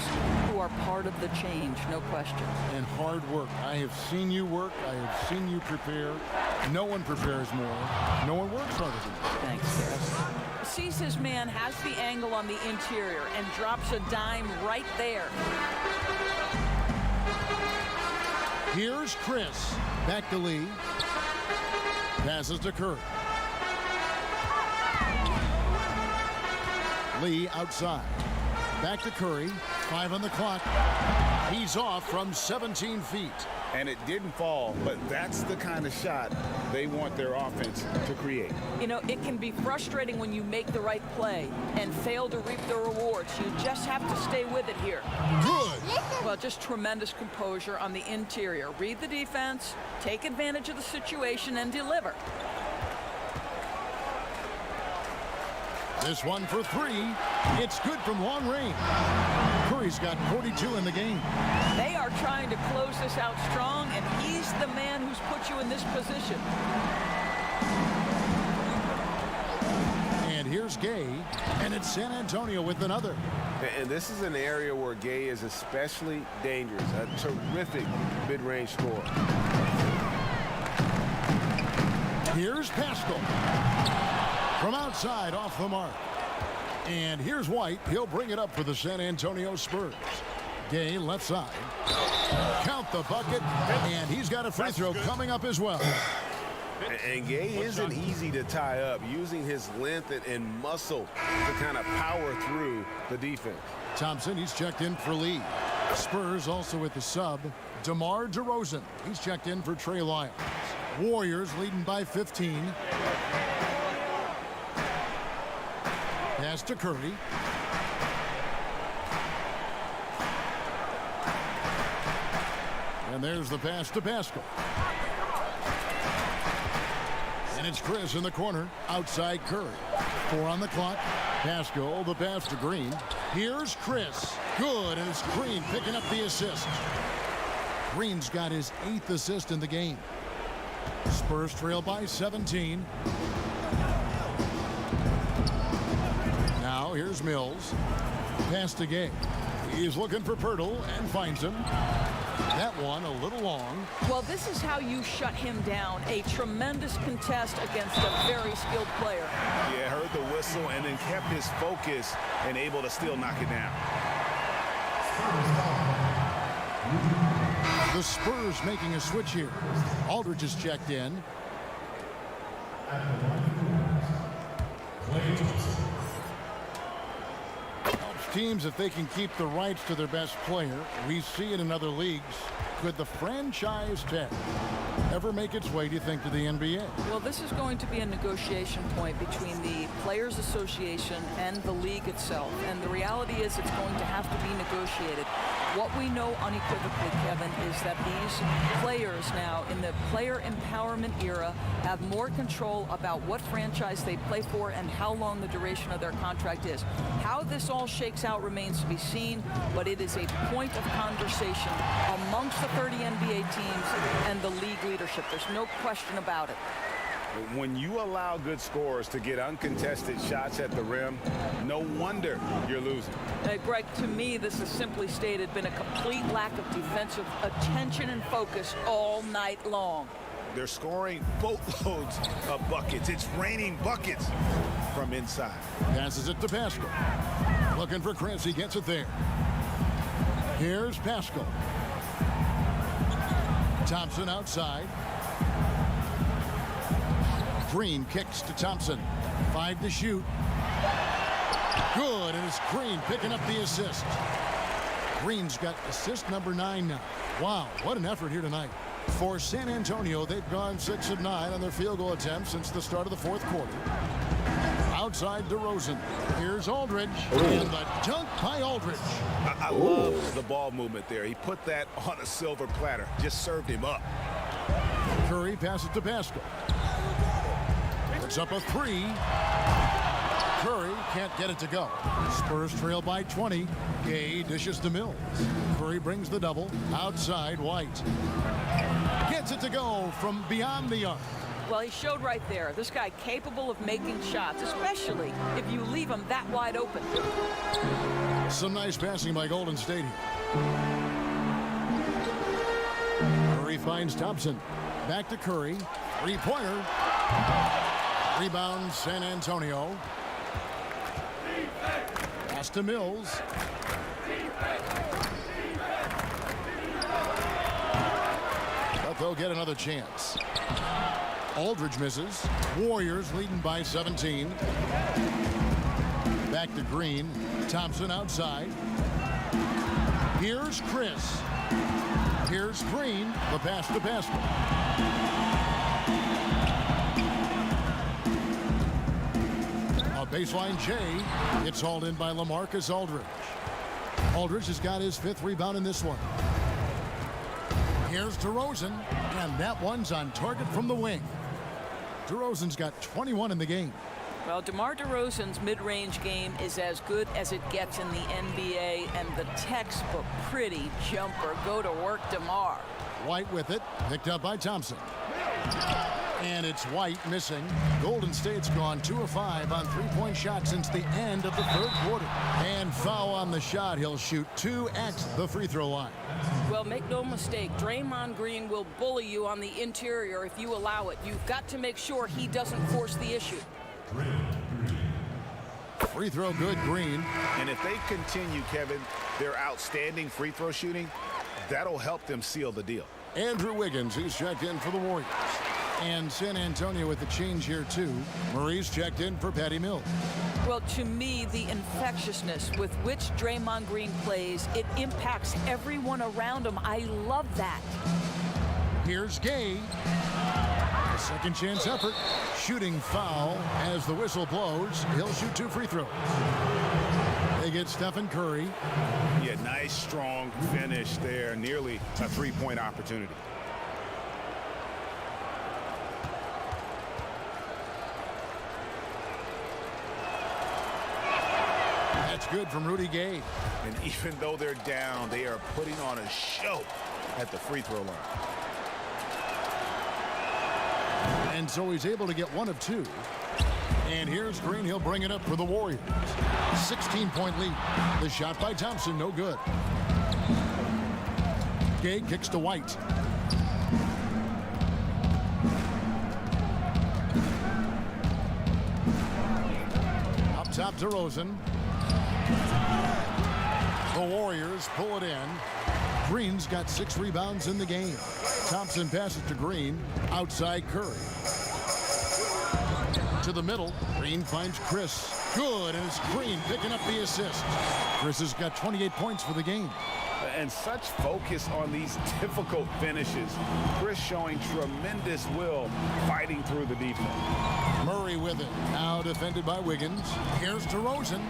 who are part of the change, no question.
And hard work. I have seen you work. I have seen you prepare. No one prepares more. No one works harder than you.
Thanks, Gareth. Sees his man, has the angle on the interior, and drops a dime right there.
Here's Chris. Back to Lee. Passes to Curry. Lee outside. Back to Curry. 5 on the clock. He's off from 17 feet.
And it didn't fall, but that's the kind of shot they want their offense to create.
You know, it can be frustrating when you make the right play and fail to reap the rewards. You just have to stay with it here.
Good.
Well, just tremendous composure on the interior. Read the defense, take advantage of the situation, and deliver.
This one for three. It's good from long range. Curry's got 42 in the game.
They are trying to close this out strong, and he's the man who's put you in this position.
And here's Gay, and it's San Antonio with another.
And this is an area where Gay is especially dangerous. A terrific mid-range scorer.
Here's Pascal. From outside, off the mark. And here's White. He'll bring it up for the San Antonio Spurs. Gay, left side. Count the bucket. And he's got a free throw coming up as well.
And Gay isn't easy to tie up, using his length and muscle to kind of power through the defense.
Thompson, he's checked in for Lee. Spurs also with the sub. DeMar DeRozan, he's checked in for Trey Lyles. Warriors leading by 15. Pass to Curry. And there's the pass to Pascal. And it's Chris in the corner, outside Curry. 4 on the clock. Pascal, the pass to Green. Here's Chris. Good, and it's Green picking up the assist. Green's got his 8th assist in the game. Spurs trail by 17. Now here's Mills. Pass to Gay. He's looking for Pirtle and finds him. That one a little long.
Well, this is how you shut him down. A tremendous contest against a very skilled player.
Yeah, heard the whistle and then kept his focus and able to still knock it down.
The Spurs making a switch here. Aldridge is checked in. Teams, if they can keep the rights to their best player, we see it in other leagues. Could the franchise tag ever make its way, do you think, to the NBA?
Well, this is going to be a negotiation point between the Players Association and the league itself. And the reality is it's going to have to be negotiated. What we know unequivocally, Kevin, is that these players now in the player empowerment era have more control about what franchise they play for and how long the duration of their contract is. How this all shakes out remains to be seen, but it is a point of conversation amongst the 30 NBA teams and the league leadership. There's no question about it.
When you allow good scorers to get uncontested shots at the rim, no wonder you're losing.
Greg, to me, this is simply stated been a complete lack of defensive attention and focus all night long.
They're scoring boatloads of buckets. It's raining buckets from inside.
Passes it to Pascal. Looking for Chris. He gets it there. Here's Pascal. Thompson outside. Green kicks to Thompson. 5 to shoot. Good, and it's Green picking up the assist. Green's got assist number 9 now. Wow, what an effort here tonight. For San Antonio, they've gone 6 of 9 on their field goal attempts since the start of the 4th quarter. Outside DeRozan. Here's Aldridge. And the dunk by Aldridge.
I love the ball movement there. He put that on a silver platter. Just served him up.
Curry passes to Pascal. Puts up a 3. Curry can't get it to go. Spurs trail by 20. Gay dishes to Mills. Curry brings the double. Outside, White. Gets it to go from beyond the arc.
Well, he showed right there. This guy capable of making shots, especially if you leave him that wide open.
Some nice passing by Golden State here. Curry finds Thompson. Back to Curry. 3-pointer. Rebound San Antonio. Pass to Mills. But they'll get another chance. Aldridge misses. Warriors leading by 17. Back to Green. Thompson outside. Here's Chris. Here's Green. The pass to Pascal. A baseline J. It's hauled in by LaMarcus Aldridge. Aldridge has got his 5th rebound in this one. Here's DeRozan, and that one's on target from the wing. DeRozan's got 21 in the game.
Well, DeMar DeRozan's mid-range game is as good as it gets in the NBA, and the textbook pretty jumper. Go to work, DeMar.
White with it, picked up by Thompson. And it's White missing. Golden State's gone 2 of 5 on three-point shots since the end of the third quarter. And foul on the shot. He'll shoot 2 at the free throw line.
Well, make no mistake, Draymond Green will bully you on the interior if you allow it. You've got to make sure he doesn't force the issue.
Free throw good, Green.
And if they continue, Kevin, their outstanding free throw shooting, that'll help them seal the deal.
Andrew Wiggins, he's checked in for the Warriors. And San Antonio with the change here, too. Murray's checked in for Patty Mills.
Well, to me, the infectiousness with which Draymond Green plays, it impacts everyone around him. I love that.
Here's Gay. A second chance effort. Shooting foul as the whistle blows. He'll shoot 2 free throws. They get Stephen Curry.
Yeah, nice, strong finish there. Nearly a three-point opportunity.
That's good from Rudy Gay.
And even though they're down, they are putting on a show at the free throw line.
And so he's able to get 1 of 2. And here's Green. He'll bring it up for the Warriors. 16-point lead. The shot by Thompson, no good. Gay kicks to White. Up top to Rosen. The Warriors pull it in. Green's got 6 rebounds in the game. Thompson passes to Green. Outside Curry. To the middle. Green finds Chris. Good, and it's Green picking up the assist. Chris has got 28 points for the game.
And such focus on these difficult finishes. Chris showing tremendous will fighting through the defense.
Murray with it. Now defended by Wiggins. Here's DeRozan.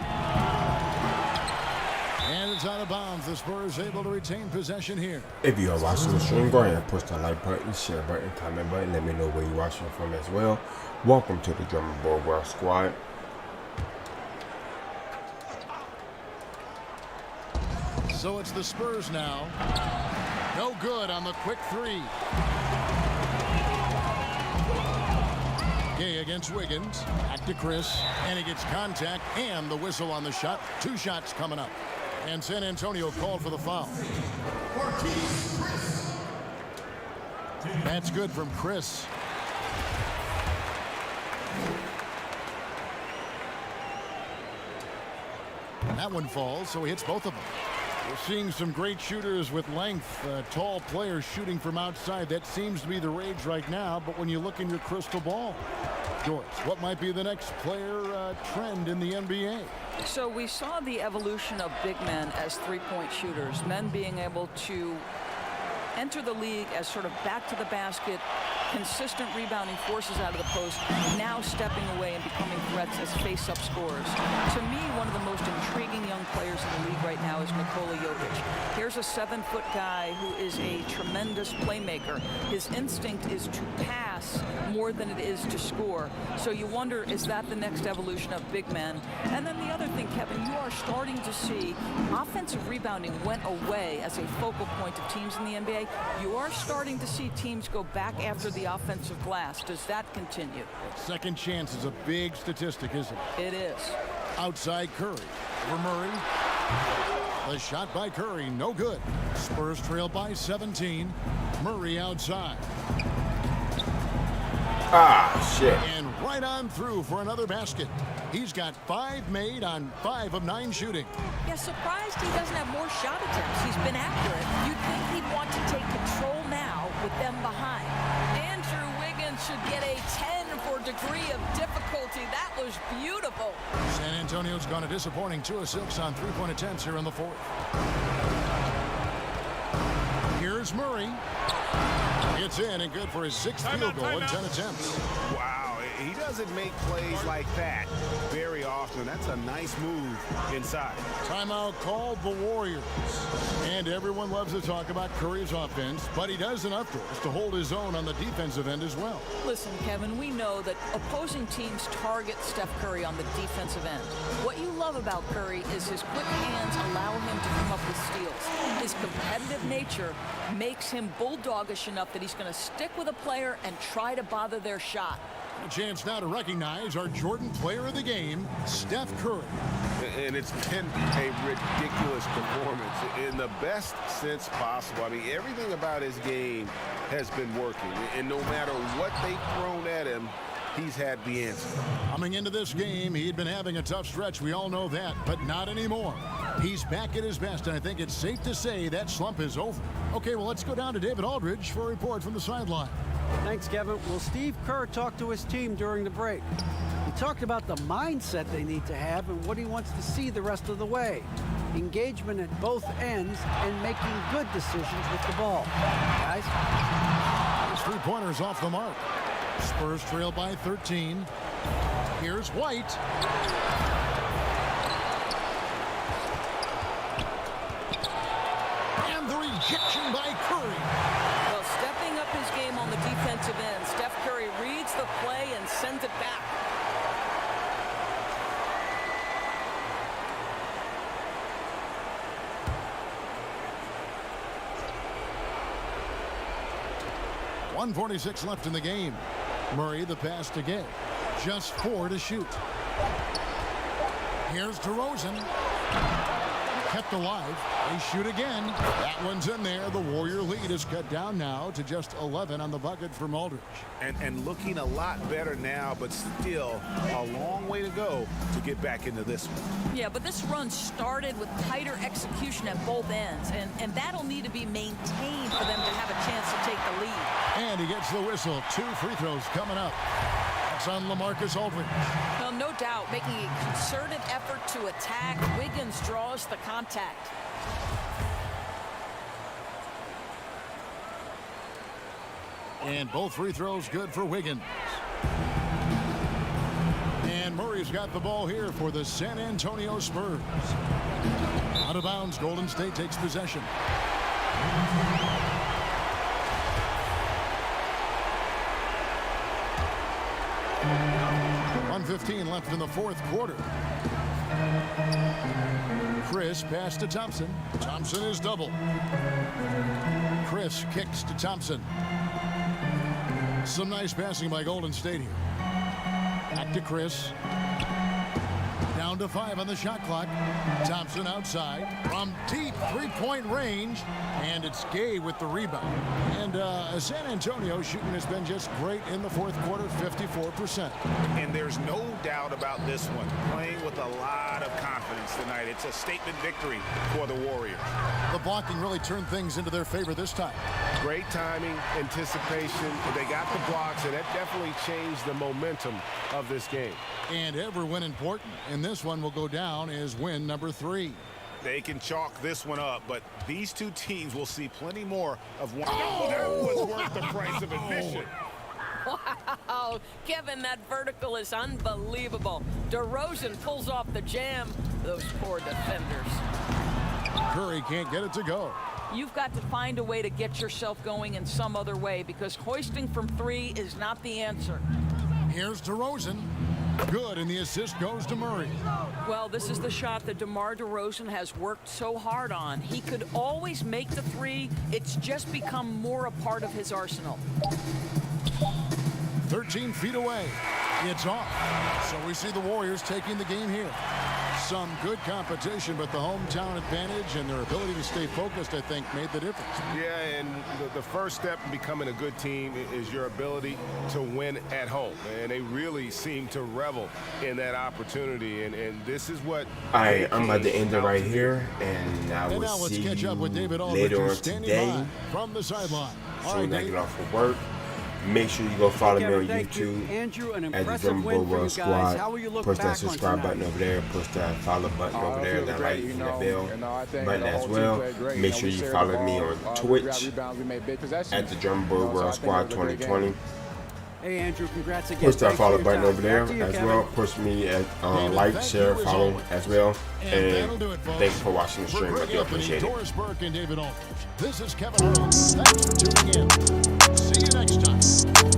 And it's out of bounds. The Spurs able to retain possession here.
If you are watching the stream, go ahead and push the like button, share button, comment button. Let me know where you're watching from as well. Welcome to the Drumming Boy World Squad.
So it's the Spurs now. No good on the quick 3. Gay against Wiggins. Back to Chris. And he gets contact and the whistle on the shot. 2 shots coming up. And San Antonio called for the foul. That's good from Chris. And that one falls, so he hits both of them. We're seeing some great shooters with length, tall players shooting from outside. That seems to be the rage right now, but when you look in your crystal ball, Joyce, what might be the next player trend in the NBA?
So we saw the evolution of big men as three-point shooters, men being able to enter the league as sort of back to the basket, consistent rebounding forces out of the post, now stepping away and becoming threats as face-up scorers. To me, one of the most intriguing young players in the league right now is Nikola Jokic. Here's a 7-foot guy who is a tremendous playmaker. His instinct is to pass more than it is to score. So you wonder, is that the next evolution of big men? And then the other thing, Kevin, you are starting to see offensive rebounding went away as a focal point of teams in the NBA. You are starting to see teams go back after the offensive glass. Does that continue?
Second chance is a big statistic, isn't it?
It is.
Outside Curry. For Murray. The shot by Curry, no good. Spurs trail by 17. Murray outside.
Ah, shit.
And right on through for another basket. He's got 5 made on 5 of 9 shooting.
Yeah, surprised he doesn't have more shot attempts. He's been accurate. You'd think he'd want to take control now with them behind. Andrew Wiggins should get a 10 for degree of difficulty. That was beautiful.
San Antonio's gone a disappointing 2 of 6 on 3-point attempts here in the 4th. Here's Murray. It's in and good for his 6th field goal in 10 attempts.
Wow, He doesn't make plays like that very often. That's a nice move inside.
Timeout called the Warriors. And everyone loves to talk about Curry's offense, but he does enough for us to hold his own on the defensive end as well.
Listen, Kevin, we know that opposing teams target Steph Curry on the defensive end. What you love about Curry is his quick hands allow him to come up with steals. His competitive nature makes him bulldogish enough that he's going to stick with a player and try to bother their shot.
A chance now to recognize our Jordan Player of the Game, Steph Curry.
And it's been a ridiculous performance in the best sense possible. I mean, everything about his game has been working. And no matter what they've thrown at him, he's had the answer.
Coming into this game, he'd been having a tough stretch. We all know that, but not anymore. He's back at his best, and I think it's safe to say that slump is over. Okay, well, let's go down to David Aldridge for a report from the sideline.
Thanks, Kevin. Well, Steve Kerr talked to his team during the break. He talked about the mindset they need to have and what he wants to see the rest of the way. Engagement at both ends and making good decisions with the ball. Guys?
His three-pointers off the mark. Spurs trail by 13. Here's White. And the rejection by Curry.
Well, stepping up his game on the defensive end, Steph Curry reads the play and sends it back.
.146 left in the game. Murray the pass to Gay. Just 4 to shoot. Here's DeRozan. Kept alive. They shoot again. That one's in there. The Warrior lead is cut down now to just 11 on the bucket from Aldridge.
And looking a lot better now, but still a long way to go to get back into this one.
Yeah, but this run started with tighter execution at both ends, and that'll need to be maintained for them to have a chance to take the lead.
And he gets the whistle. 2 free throws coming up. That's on LaMarcus Aldridge.
Well, no doubt, making a concerted effort to attack. Wiggins draws the contact.
And both free throws good for Wiggins. And Murray's got the ball here for the San Antonio Spurs. Out of bounds, Golden State takes possession. 1:15 left in the fourth quarter. Chris pass to Thompson. Thompson is double. Chris kicks to Thompson. Some nice passing by Golden State here. Back to Chris. Down to 5 on the shot clock. Thompson outside from deep three-point range, and it's Gay with the rebound. And San Antonio shooting has been just great in the fourth quarter, 54%.
And there's no doubt about this one. Playing with a lot of confidence tonight. It's a statement victory for the Warriors.
The blocking really turned things into their favor this time.
Great timing, anticipation. They got the blocks, and that definitely changed the momentum of this game.
And every win important. And this one will go down as win number 3.
They can chalk this one up, but these two teams will see plenty more of one. Oh, that was worth the price of admission.
Wow, Kevin, that vertical is unbelievable. DeRozan pulls off the jam. Those poor defenders.
Curry can't get it to go.
You've got to find a way to get yourself going in some other way, because hoisting from 3 is not the answer.
Here's DeRozan. Good, and the assist goes to Murray.
Well, this is the shot that DeMar DeRozan has worked so hard on. He could always make the 3. It's just become more a part of his arsenal.
13 feet away. It's off. So we see the Warriors taking the game here. Some good competition, but the hometown advantage and their ability to stay focused, I think, made the difference.
Yeah, and the first step in becoming a good team is your ability to win at home. And they really seem to revel in that opportunity. And this is what...
All right, I'm about to end it right here. And I will
now let's
see
catch
you
up with David Aldridge,
later on
standing
today.
by from the sideline. All
Soon
right,
as I
Dave.
get off of work. Make sure you go follow me on
Thank you,
YouTube
Andrew. An
at the
impressive
Drum
win
Boy
for
World
you
Squad.
guys. How will you look
Push
back
that subscribe
on
button over there. Push that follow button over there. That like and the bell button as well. Make sure you follow me on Twitch at the Drum Boy World Squad 2020.
Hey, Andrew, congrats again.
Push that
Thanks for
follow
your
button
time.
over there
Back to you,
as
Kevin.
well. Push me at like, share, follow as well. And thanks for watching the stream. I do appreciate it.
Doris Burke and David Aldridge. This is Kevin Earl. Thanks for tuning in. See you next time.